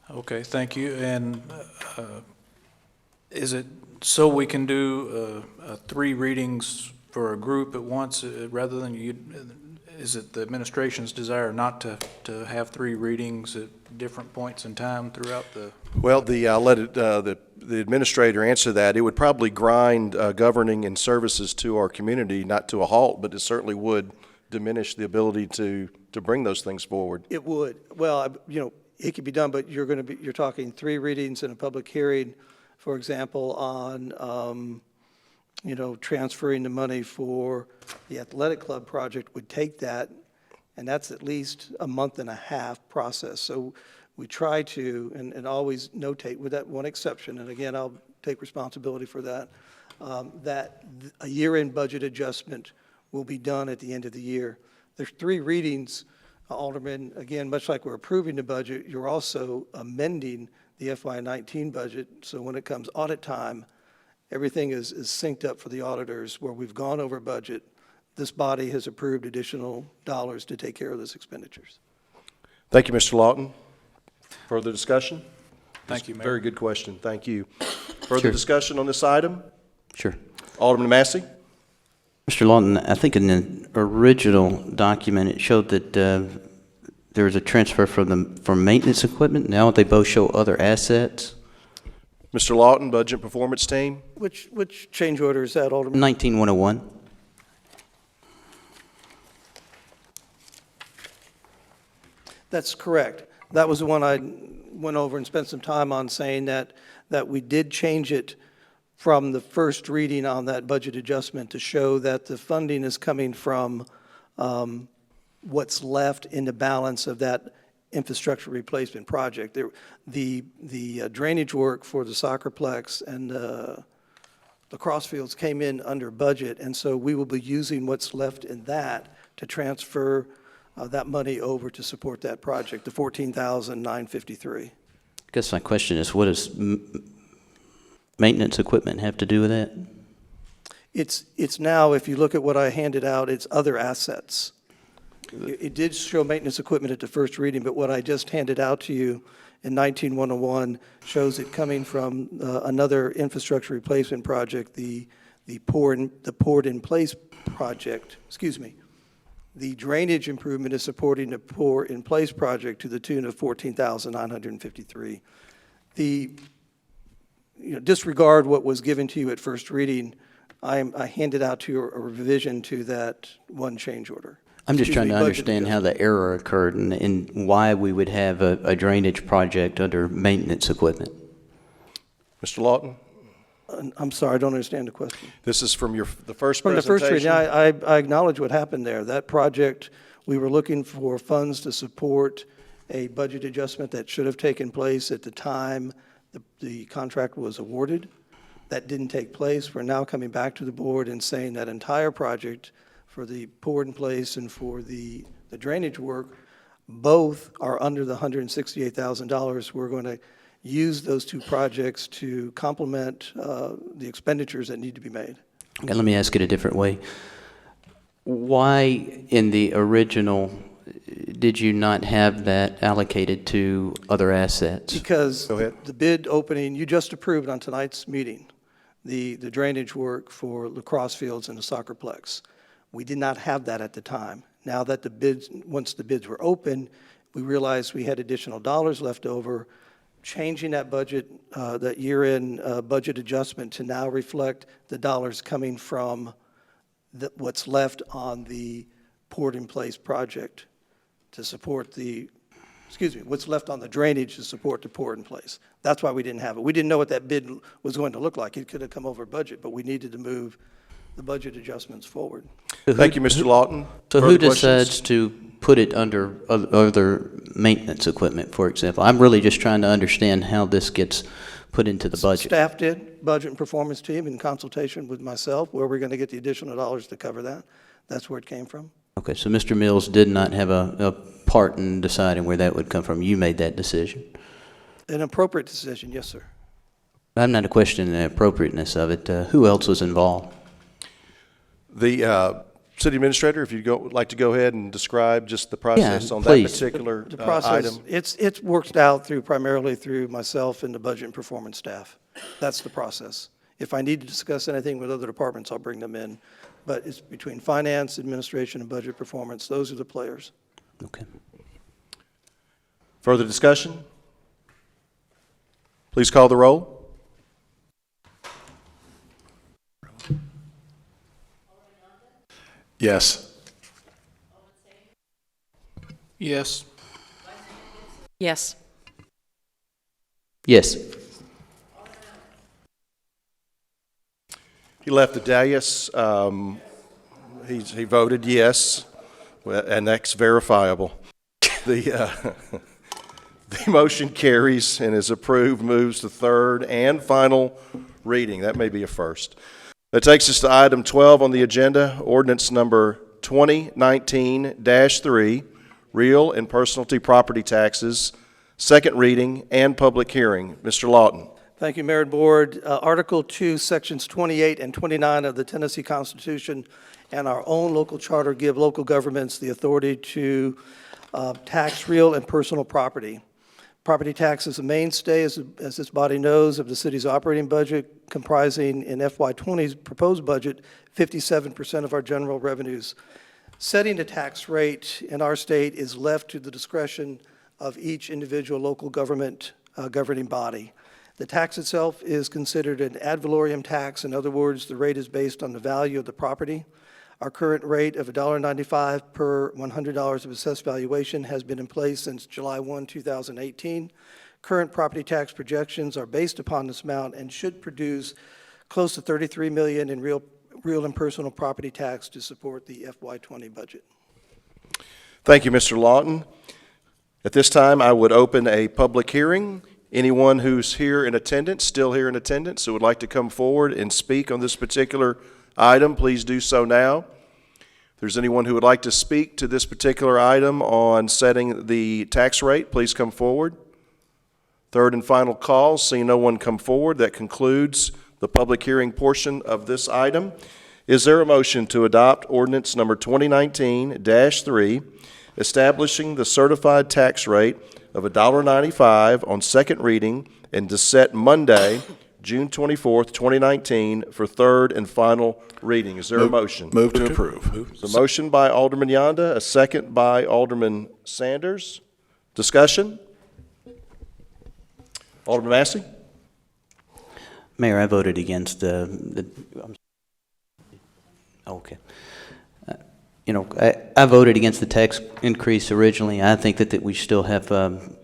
Okay, thank you. And is it so we can do 3 readings for a group at once rather than is it the administration's desire not to have 3 readings at different points in time throughout the... Well, I'll let the administrator answer that. It would probably grind governing and services to our community, not to a halt, but it certainly would diminish the ability to bring those things forward. It would. Well, it could be done, but you're talking 3 readings in a public hearing, for example, on transferring the money for the athletic club project would take that, and that's at least a month and a half process. So we try to, and always notate with that one exception, and again, I'll take responsibility for that, that a year-end budget adjustment will be done at the end of the year. There's 3 readings, Alderman. Again, much like we're approving the budget, you're also amending the FY19 budget. So when it comes audit time, everything is synced up for the auditors where we've gone over budget. This body has approved additional dollars to take care of those expenditures. Thank you, Mr. Lawton. Further discussion? Thank you, Mayor. Very good question. Thank you. Further discussion on this item? Sure. Alderman Massey? Mr. Lawton, I think in the original document, it showed that there was a transfer from maintenance equipment. Now they both show other assets. Mr. Lawton, Budget Performance Team? Which change order is that, Alderman? 19-101. That's correct. That was the one I went over and spent some time on, saying that we did change it from the first reading on that budget adjustment to show that the funding is coming from what's left in the balance of that infrastructure replacement project. The drainage work for the soccerplex and the lacrosse fields came in under budget, and so we will be using what's left in that to transfer that money over to support that project, the $14,953. I guess my question is, what does maintenance equipment have to do with that? It's now, if you look at what I handed out, it's other assets. It did show maintenance equipment at the first reading, but what I just handed out to you in 19101 shows it coming from another infrastructure replacement project, the poured in place project, excuse me. The drainage improvement is supporting the pour in place project to the tune of $14,953. Disregard what was given to you at first reading. I handed out to you a revision to that one change order. I'm just trying to understand how the error occurred and why we would have a drainage project under maintenance equipment. Mr. Lawton? I'm sorry, I don't understand the question. This is from the first From the presentation? first reading, I acknowledge what happened there. That project, we were looking for funds to support a budget adjustment that should have taken place at the time the contract was awarded. That didn't take place. We're now coming back to the board and saying that entire project for the poured in place and for the drainage work, both are under the $168,000. We're going to use those two projects to complement the expenditures that need to be made. Okay, let me ask it a different way. Why in the original did you not have that allocated to other assets? Because the bid opening, you just approved on tonight's meeting, the drainage work for lacrosse fields and the soccerplex. We did not have that at the time. Now that once the bids were open, we realized we had additional dollars left over. Changing that budget, that year-end budget adjustment to now reflect the dollars coming from what's left on the poured-in-place project to support what's left on the drainage to support the poured-in-place. That's why we didn't have it. We didn't know what that bid was going to look like. It could have come over budget, but we needed to move the budget adjustments forward. Thank you, Mr. Lawton. So Further who questions? decides to put it under other maintenance equipment, for example? I'm really just trying to understand how this gets put into the budget. Staff did, budget and performance team in consultation with myself, where we're going to get the additional dollars to cover that. That's where it came from. Okay, so Mr. Mills did not have a part in deciding where that would come from. You made that decision. An appropriate decision, yes, sir. I'm not questioning the appropriateness of it. Who else was involved? The city administrator, if you'd like to go ahead and describe just the process on please. that particular The process, item. it's worked out primarily through myself and the budget and performance staff. That's the process. If I need to discuss anything with other departments, I'll bring them in. But it's between finance, administration, and budget performance. Those are the players. Okay. Further discussion? Please call the roll. Yes. Yes. Yes. Yes. He left the dais. He voted yes, and that's verifiable. The motion carries and is approved, moves to third and final reading. That may be a first. That takes us to item 12 on the agenda, ordinance number 2019-3, real and personalty property taxes, second reading and public hearing. Mr. Lawton. Thank you, Mayor and Board. Article 2, Sections 28 and 29 of the Tennessee Constitution and our own local charter give local governments the authority to tax real and personal property. Property tax is a mainstay, as this body knows, of the city's operating budget, comprising in FY20's proposed budget 57% of our general revenues. Setting the tax rate in our state is left to the discretion of each individual local government governing body. The tax itself is considered an ad valorem tax. In other words, the rate is based on the value of the property. Our current rate of $1.95 per $100 of assessed valuation has been in place since July 1, 2018. Current property tax projections are based upon this amount and should produce close to $33 million in real and personal property tax to support the FY20 budget. Thank you, Mr. Lawton. At this time, I would open a public hearing. Anyone who's here in attendance, still here in attendance, who would like to come forward and speak on this particular item, please do so now. If there's anyone who would like to speak to this particular item on setting the tax rate, please come forward. Third and final call, seeing no one come forward, that concludes the public hearing portion of this item. Is there a motion to adopt ordinance number 2019-3, establishing the certified tax rate of $1.95 on second reading and to set Monday, June 24th, 2019 for third and final reading? Is there a motion? Move to approve. A motion by Alderman Yonda, a second by Alderman Sanders. Discussion? Alderman Massey? Mayor, I voted against okay. I voted against the tax increase originally. I think that we still have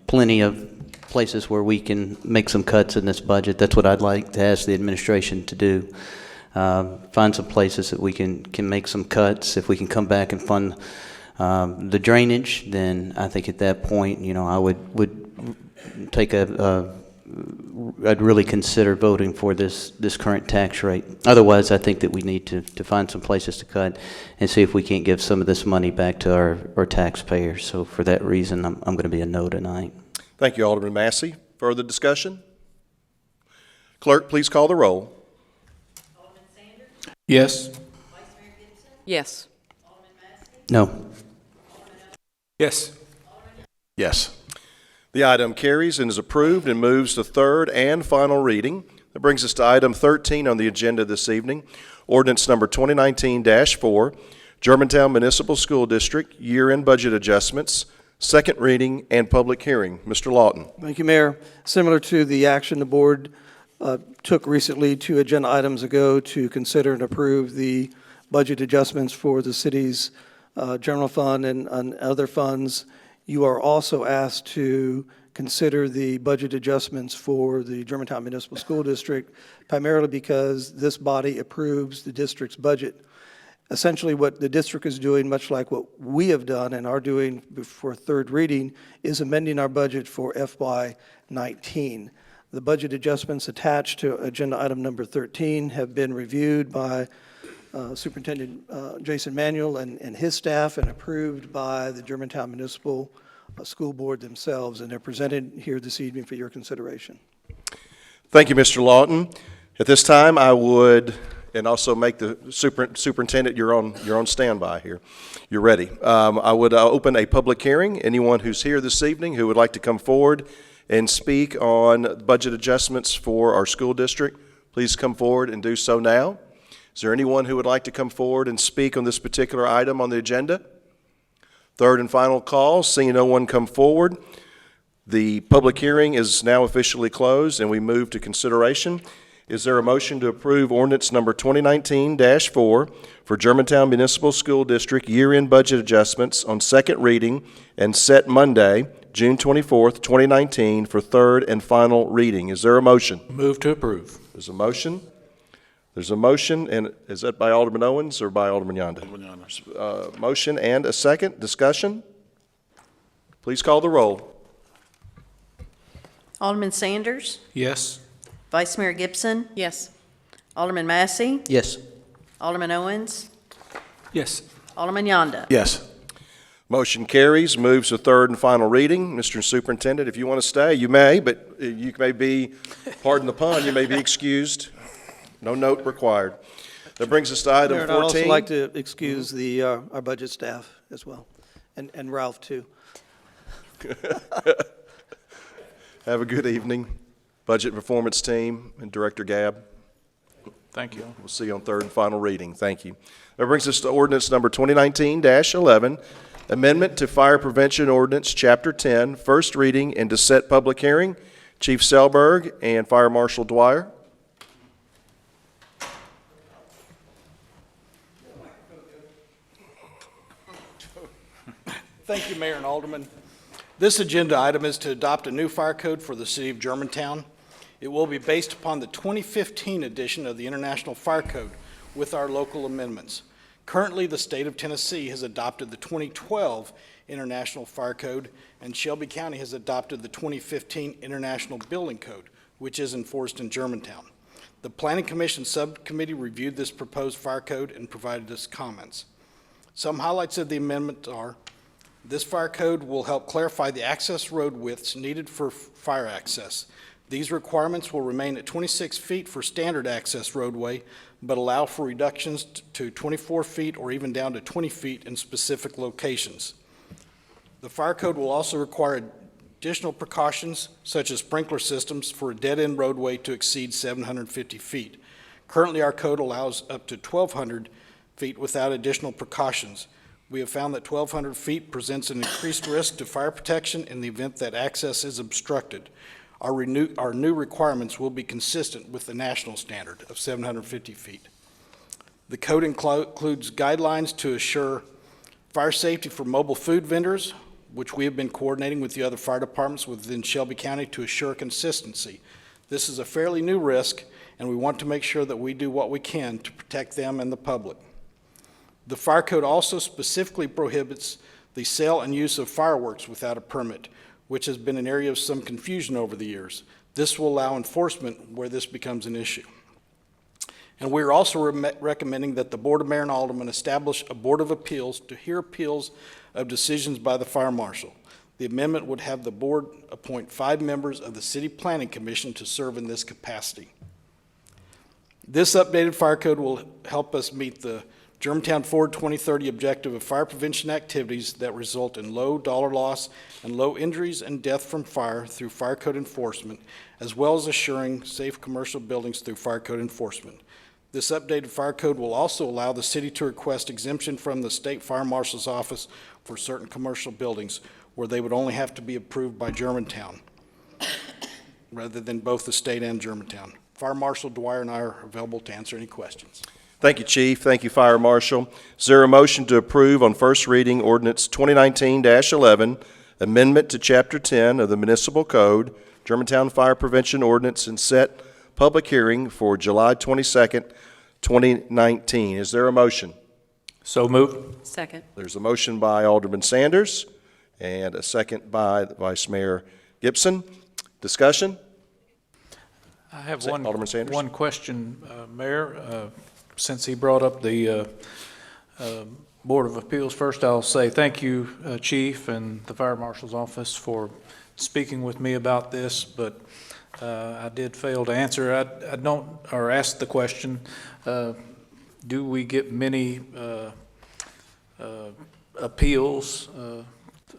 plenty of places where we can make some cuts in this budget. That's what I'd like to ask the administration to do. Find some places that we can make some cuts. If we can come back and fund the drainage, then I think at that point, I would take I'd really consider voting for this current tax rate. Otherwise, I think that we need to find some places to cut and see if we can't give some of this money back to our taxpayers. So for that reason, I'm going to be a no tonight. Thank you, Alderman Massey. Further discussion? Clerk, please call the roll. Alderman Sanders? Yes. Vice Mayor Gibson? Yes. Alderman Massey? No. Yes. Yes. The item carries and is approved and moves to third and final reading. That brings us to item 13 on the agenda this evening, ordinance number 2019-4, Germantown Municipal School District year-end budget adjustments, second reading and public hearing. Mr. Lawton. Thank you, Mayor. Similar to the action the board took recently 2 agenda items ago to consider and approve the budget adjustments for the city's general fund and other funds, you are also asked to consider the budget adjustments for the Germantown Municipal School District, primarily because this body approves the district's budget. Essentially, what the district is doing, much like what we have done and are doing for third reading, is amending our budget for FY19. The budget adjustments attached to agenda item number 13 have been reviewed by Superintendent Jason Manuel and his staff and approved by the Germantown Municipal School Board themselves, and they're presented here this evening for your consideration. Thank you, Mr. Lawton. At this time, I would, and also make the superintendent, you're on standby here. You're ready. I would open a public hearing. Anyone who's here this evening who would like to come forward and speak on budget adjustments for our school district, please come forward and do so now. Is there anyone who would like to come forward and speak on this particular item on the agenda? Third and final call, seeing no one come forward, the public hearing is now officially closed and we move to consideration. Is there a motion to approve ordinance number 2019-4 for Germantown Municipal School District year-end budget adjustments on second reading and set Monday, June 24th, 2019 for third and final reading? Is there a motion? Move to approve. There's a motion. There's a motion, and is that by Alderman Owens or by Alderman Yonda? Alderman Yonda. Motion and a second. Discussion? Please call the roll. Alderman Sanders? Yes. Vice Mayor Gibson? Yes. Alderman Massey? Yes. Alderman Owens? Yes. Alderman Yonda? Yes. Motion carries, moves to third and final reading. Mr. Superintendent, if you want to stay, you may, but you may be, pardon the pun, you may be excused. No note required. That brings us to item 14. Mayor, I'd also like to excuse our budget staff as well, and Ralph too. Have a good evening, budget performance team and Director Gabb. Thank you. We'll see you on third and final reading. Thank you. That brings us to ordinance number 2019-11, amendment to Fire Prevention Ordinance, Chapter 10, first reading and to set public hearing. Chief Selberg and Fire Marshal Dwyer. Thank you, Mayor and Alderman. This agenda item is to adopt a new fire code for the city of Germantown. It will be based upon the 2015 edition of the International Fire Code with our local amendments. Currently, the state of Tennessee has adopted the 2012 International Fire Code, and Shelby County has adopted the 2015 International Building Code, which is enforced in Germantown. The Planning Commission subcommittee reviewed this proposed fire code and provided us comments. Some highlights of the amendment are This fire code will help clarify the access road widths needed for fire access. These requirements will remain at 26 feet for standard access roadway, but allow for reductions to 24 feet or even down to 20 feet in specific locations. The fire code will also require additional precautions, such as sprinkler systems, for a dead-end roadway to exceed 750 feet. Currently, our code allows up to 1,200 feet without additional precautions. We have found that 1,200 feet presents an increased risk to fire protection in the event that access is obstructed. Our new requirements will be consistent with the national standard of 750 feet. The code includes guidelines to assure fire safety for mobile food vendors, which we have been coordinating with the other fire departments within Shelby County to assure consistency. This is a fairly new risk, and we want to make sure that we do what we can to protect them and the public. The fire code also specifically prohibits the sale and use of fireworks without a permit, which has been an area of some confusion over the years. This will allow enforcement where this becomes an issue. And we are also recommending that the Board of Mayor and Aldermen establish a Board of Appeals to hear appeals of decisions by the Fire Marshal. The amendment would have the board appoint 5 members of the City Planning Commission to serve in this capacity. This updated fire code will help us meet the Germantown Forward 2030 objective of fire prevention activities that result in low dollar loss and low injuries and death from fire through fire code enforcement, as well as assuring safe commercial buildings through fire code enforcement. This updated fire code will also allow the city to request exemption from the State Fire Marshal's office for certain commercial buildings where they would only have to be approved by Germantown rather than both the state and Germantown. Fire Marshal Dwyer and I are available to answer any questions. Thank you, Chief. Thank you, Fire Marshal. Is there a motion to approve on first reading ordinance 2019-11, amendment to Chapter 10 of the Municipal Code, Germantown Fire Prevention Ordinance, and set public hearing for July 22nd, 2019? Is there a motion? So moved. Second. There's a motion by Alderman Sanders and a second by Vice Mayor Gibson. Discussion? I have Alderman Sanders? one question, Mayor. Since he brought up the Board of Appeals, first I'll say thank you, Chief, and the Fire Marshal's office for speaking with me about this, but I did fail to answer. I don't, or ask the question, do we get many appeals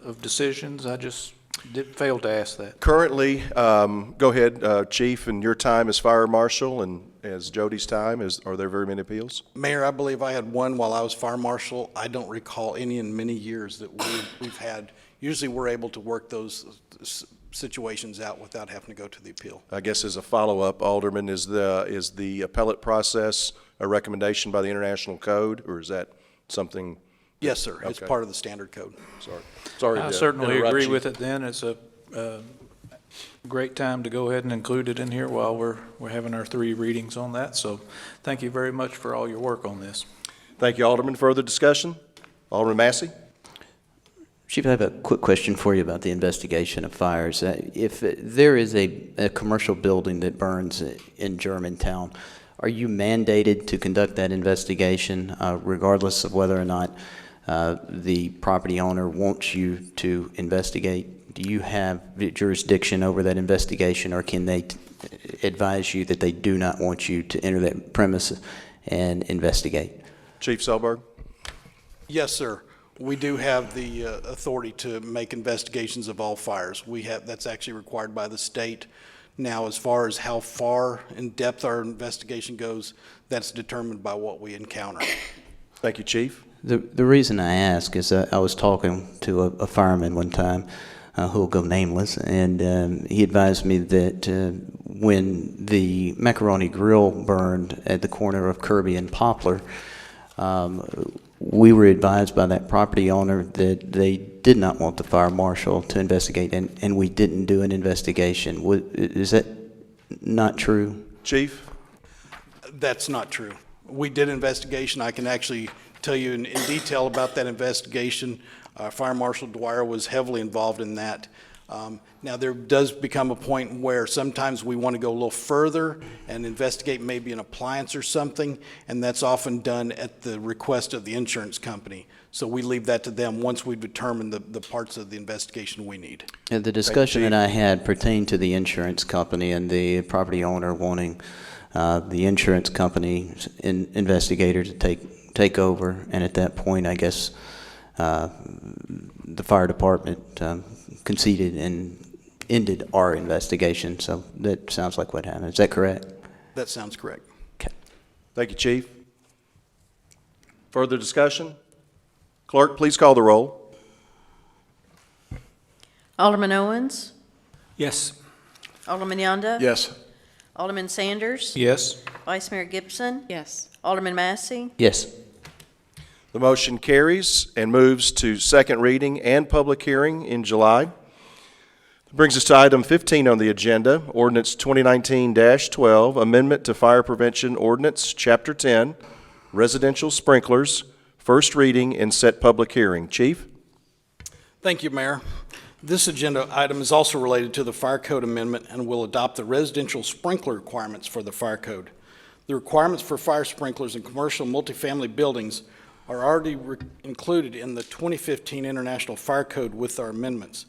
of decisions? I just did fail to ask that. Currently, go ahead, Chief, in your time as Fire Marshal and as Jody's time, are there very many appeals? Mayor, I believe I had one while I was Fire Marshal. I don't recall any in many years that we've had. Usually we're able to work those situations out without having to go to the appeal. I guess as a follow-up, Alderman, is the appellate process a recommendation by the International Code, or is that something? Yes, sir. Okay. It's part of the standard code. Sorry I to certainly interrupt agree you. with it then. It's a great time to go ahead and include it in here while we're having our 3 readings on that. So thank you very much for all your work on this. Thank you, Alderman. Further discussion? Alderman Massey? Chief, I have a quick question for you about the investigation of fires. If there is a commercial building that burns in Germantown, are you mandated to conduct that investigation regardless of whether or not the property owner wants you to investigate? Do you have jurisdiction over that investigation, or can they advise you that they do not want you to enter that premise and investigate? Chief Selberg? Yes, sir. We do have the authority to make investigations of all fires. That's actually required by the state. Now, as far as how far in depth our investigation goes, that's determined by what we encounter. Thank you, Chief. The reason I ask is I was talking to a fireman one time who will go nameless, and he advised me that when the Macaroni Grill burned at the corner of Kirby and Poplar, we were advised by that property owner that they did not want the fire marshal to investigate, and we didn't do an investigation. Is that not true? Chief? That's not true. We did investigation. I can actually tell you in detail about that investigation. Fire Marshal Dwyer was heavily involved in that. Now, there does become a point where sometimes we want to go a little further and investigate maybe an appliance or something, and that's often done at the request of the insurance company. So we leave that to them once we determine the parts of the investigation we need. The discussion that I had pertained to the insurance company and the property owner wanting the insurance company's investigator to take over, and at that point, I guess the fire department conceded and ended our investigation. So that sounds like what happened. Is that correct? That sounds correct. Okay. Thank you, Chief. Further discussion? Clerk, please call the roll. Alderman Owens, Yes. Alderman Yonda. Yes. Alderman Sanders. Yes. Vice Mayor Gibson. Yes. Alderman Massey. Yes. The motion carries and moves to second reading and public hearing in July. That brings us to item 15 on the agenda, Ordinance 2019-12, Amendment to Fire Prevention Ordinance, Chapter 10, Residential Sprinklers, first reading and set public hearing. Chief? Thank you, Mayor. This agenda item is also related to the Fire Code Amendment and will adopt the residential sprinkler requirements for the Fire Code. The requirements for fire sprinklers in commercial multifamily buildings are already included in the 2015 International Fire Code with our amendments.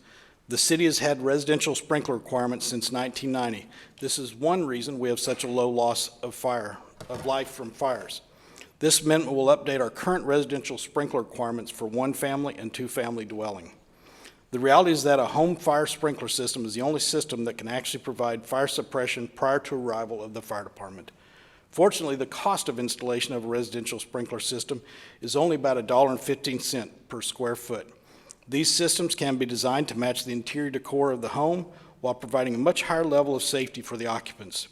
The city has had residential sprinkler requirements since 1990. This is one reason we have such a low loss of life from fires. This amendment will update our current residential sprinkler requirements for one-family and two-family dwelling. The reality is that a home fire sprinkler system is the only system that can actually provide fire suppression prior to arrival of the fire department. Fortunately, the cost of installation of a residential sprinkler system is only about $1.15 per square foot. These systems can be designed to match the interior decor of the home while providing a much higher level of safety for the occupants.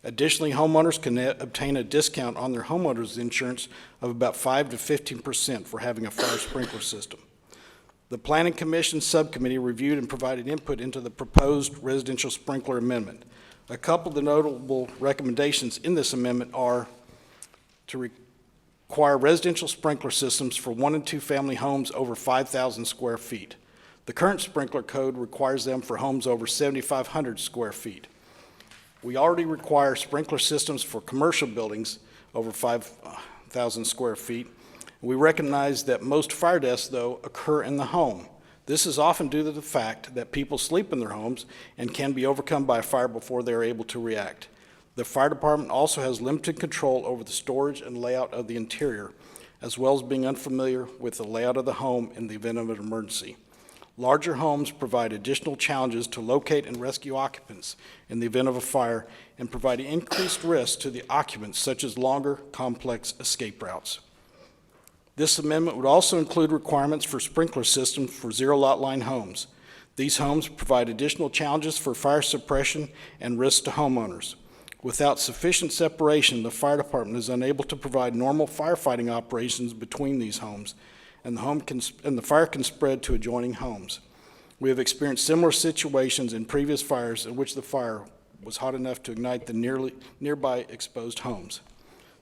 Additionally, homeowners can obtain a discount on their homeowner's insurance of about 5 to 15% for having a fire sprinkler system. The Planning Commission Subcommittee reviewed and provided input into the proposed residential sprinkler amendment. A couple of the notable recommendations in this amendment are to require residential sprinkler systems for one and two family homes over 5,000 square feet. The current sprinkler code requires them for homes over 7,500 square feet. We already require sprinkler systems for commercial buildings over 5,000 square feet. We recognize that most fire deaths, though, occur in the home. This is often due to the fact that people sleep in their homes and can be overcome by a fire before they are able to react. The fire department also has limited control over the storage and layout of the interior, as well as being unfamiliar with the layout of the home in the event of an emergency. Larger homes provide additional challenges to locate and rescue occupants in the event of a fire and provide increased risk to the occupants, such as longer, complex escape routes. This amendment would also include requirements for sprinkler systems for zero-lot line homes. These homes provide additional challenges for fire suppression and risk to homeowners. Without sufficient separation, the fire department is unable to provide normal firefighting operations between these homes, and the fire can spread to adjoining homes. We have experienced similar situations in previous fires in which the fire was hot enough to ignite the nearby exposed homes.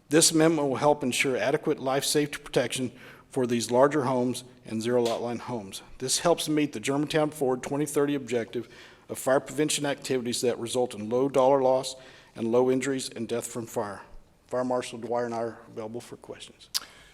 This amendment will help ensure adequate life safety protection for these larger homes and zero-lot line homes. This helps meet the Germantown Forward 2030 objective of fire prevention activities that result in low dollar loss and low injuries and death from fire. Fire Marshal Dwyer and I are available for questions.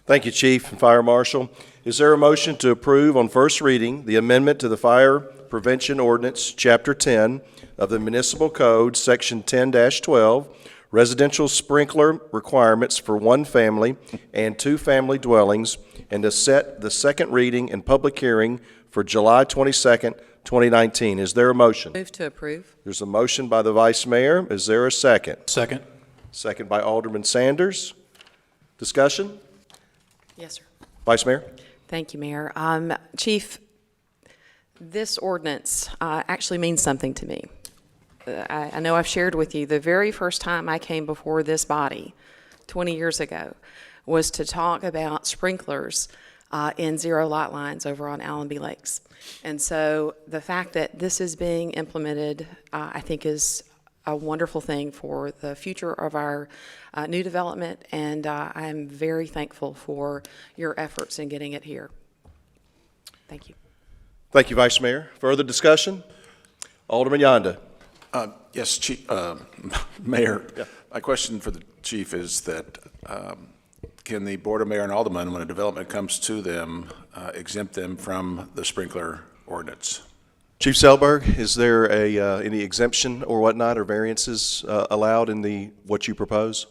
Thank you, Chief and Fire Marshal. Is there a motion to approve on first reading the amendment to the Fire Prevention Ordinance, Chapter 10 of the Municipal Code, Section 10-12, residential sprinkler requirements for one family and two family dwellings, and to set the second reading and public hearing for July 22nd, 2019. Is there a motion? Move to approve. There's a motion by the Vice Mayor. Is there a second? Second. Second by Alderman Sanders. Discussion? Yes, sir. Vice Mayor? Thank you, Mayor. Chief, this ordinance actually means something to me. I know I've shared with you the very first time I came before this body 20 years ago was to talk about sprinklers in zero lot lines over on Allenby Lakes. And so the fact that this is being implemented, I think is a wonderful thing for the future of our new development, and I'm very thankful for your efforts in getting it here. Thank you. Thank you, Vice Mayor. Further discussion? Alderman Yonda. Yes, Mayor. Yeah. My question for the chief is that can the Board of Mayor and Aldermen, when a development comes to them, exempt them from the sprinkler ordinance? Chief Selberg, is there any exemption or whatnot or variances allowed in what you propose?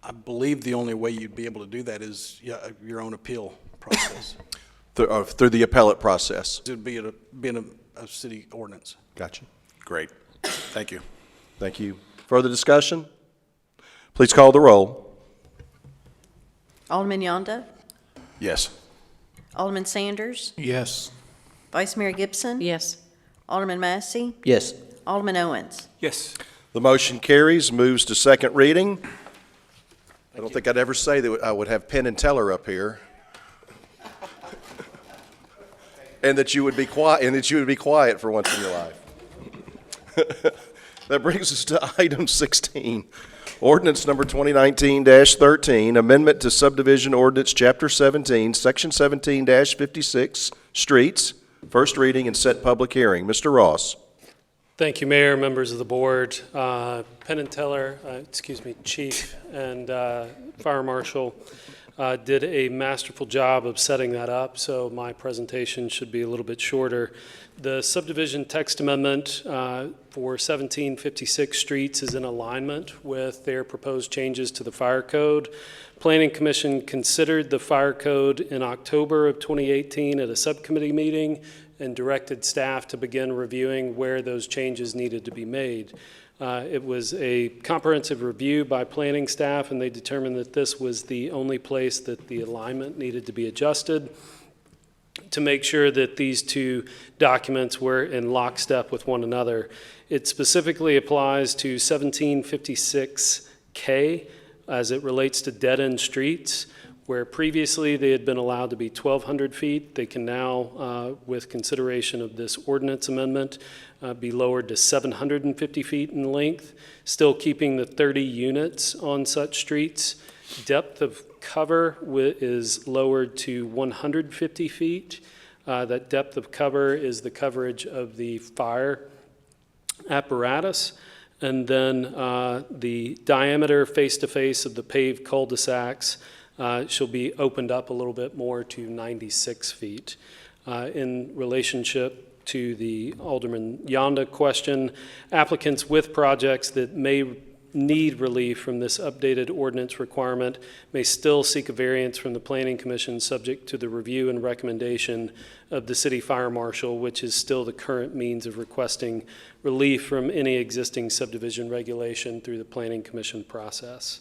I believe the only way you'd be able to do that is your own appeal process. Through the appellate process? It would be in a city ordinance. Gotcha. Great. Thank you. Thank you. Further discussion? Please call the roll. Alderman Yonda, Yes. Alderman Sanders, Yes. Vice Mayor Gibson, Yes. Alderman Massey, Yes. Alderman Owens. Yes. The motion carries, moves to second reading. I don't think I'd ever say that I would have Penn and Teller up here. And that you would be quiet, for once in your life. That brings us to item 16, ordinance number 2019-13, amendment to subdivision ordinance chapter 17, section 17-56, streets, first reading and set public hearing. Mr. Ross. Thank you, Mayor, members of the board. Penn and Teller, Chief and Fire Marshal did a masterful job of setting that up, so my presentation should be a little bit shorter. The subdivision text amendment for 1756 streets is in alignment with their proposed changes to the fire code. Planning Commission considered the fire code in October of 2018 at a subcommittee meeting and directed staff to begin reviewing where those changes needed to be made. It was a comprehensive review by planning staff, and they determined that this was the only place that the alignment needed to be adjusted to make sure that these two documents were in lockstep with one another. It specifically applies to 1756K as it relates to dead-end streets, where previously they had been allowed to be 1,200 feet. They can now, with consideration of this ordinance amendment, be lowered to 750 feet in length, still keeping the 30 units on such streets. Depth of cover is lowered to 150 feet. That depth of cover is the coverage of the fire apparatus. And then the diameter face-to-face of the paved cul-de-sacs shall be opened up a little bit more to 96 feet. In relationship to the Alderman Yonda question, applicants with projects that may need relief from this updated ordinance requirement may still seek a variance from the Planning Commission subject to the review and recommendation of the City Fire Marshal, which is still the current means of requesting relief from any existing subdivision regulation through the Planning Commission process.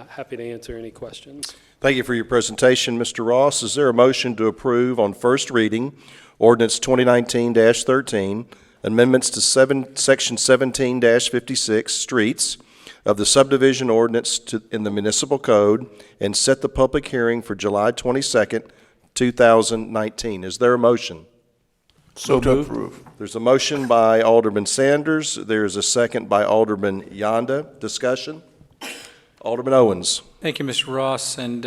Happy to answer any questions. Thank you for your presentation, Mr. Ross. Is there a motion to approve on first reading ordinance 2019-13, amendments to section 17-56, streets of the subdivision ordinance in the municipal code, and set the public hearing for July 22nd, 2019? Is there a motion? So moved. There's a motion by Alderman Sanders. There's a second by Alderman Yonda. Discussion? Alderman Owens. Thank you, Mr. Ross, and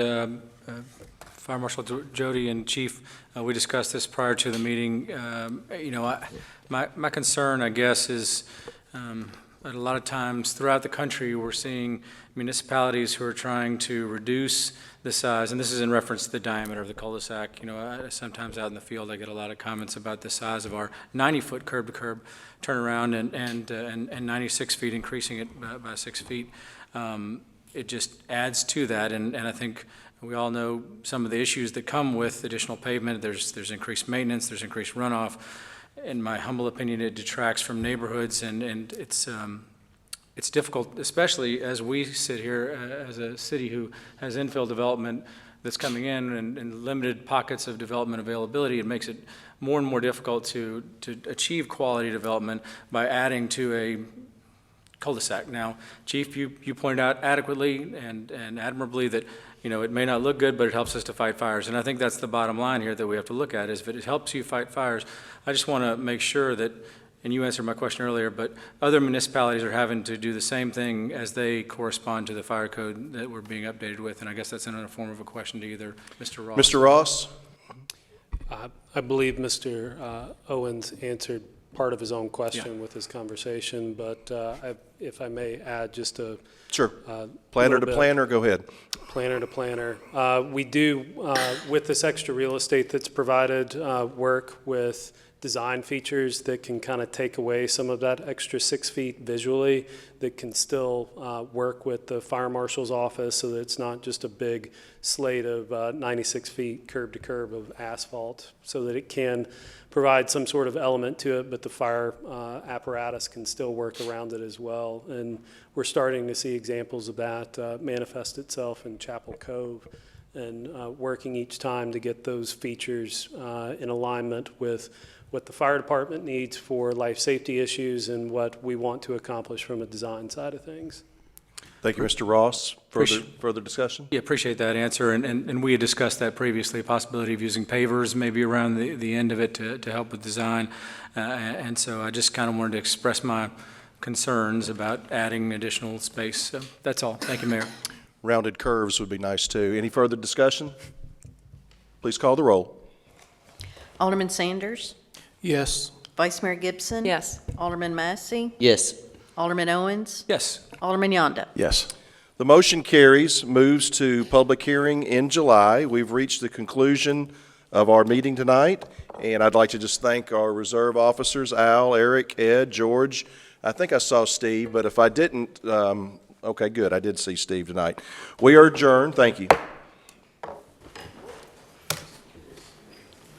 Fire Marshal Jody and Chief. We discussed this prior to the meeting. My concern, I guess, is that a lot of times throughout the country we're seeing municipalities who are trying to reduce the size, and this is in reference to the diameter of the cul-de-sac. Sometimes out in the field I get a lot of comments about the size of our 90-foot curb-to-curb turnaround and 96 feet, increasing it by 6 feet. It just adds to that, and I think we all know some of the issues that come with additional pavement. There's increased maintenance, there's increased runoff. In my humble opinion, it detracts from neighborhoods, and it's difficult, especially as we sit here as a city who has infill development that's coming in and limited pockets of development availability. It makes it more and more difficult to achieve quality development by adding to a cul-de-sac. Now, Chief, you pointed out adequately and admirably that it may not look good, but it helps us to fight fires. And I think that's the bottom line here that we have to look at, is if it helps you fight fires. I just want to make sure that, and you answered my question earlier, but other municipalities are having to do the same thing as they correspond to the fire code that we're being updated with. And I guess that's in a form of a question to either Mr. Ross. Mr. Ross? I believe Mr. Owens answered part of his own question with his conversation, but if I may add just a Sure. Planner to planner, go ahead. Planner to planner. We do, with this extra real estate that's provided, work with design features that can kind of take away some of that extra 6 feet visually, that can still work with the fire marshal's office, so that it's not just a big slate of 96 feet curb to curb of asphalt, so that it can provide some sort of element to it, but the fire apparatus can still work around it as well. And we're starting to see examples of that manifest itself in Chapel Cove, and working each time to get those features in alignment with what the fire department needs for life safety issues and what we want to accomplish from a design side of things. Thank you, Mr. Ross. Further discussion? Yeah, appreciate that answer, and we had discussed that previously, possibility of using pavers maybe around the end of it to help with design, and so I just kind of wanted to express my concerns about adding additional space. So that's all. Thank you, Mayor. Rounded curves would be nice too. Any further discussion? Please call the roll. Alderman Sanders. Yes. Vice Mayor Gibson. Yes. Alderman Massey. Yes. Alderman Owens. Yes. Alderman Yonda. Yes. The motion carries, moves to public hearing in July. We've reached the conclusion of our meeting tonight, and I'd like to just thank our reserve officers, Al, Eric, Ed, George. I think I saw Steve, but if I didn't, okay, good, I did see Steve tonight. We are adjourned. Thank you.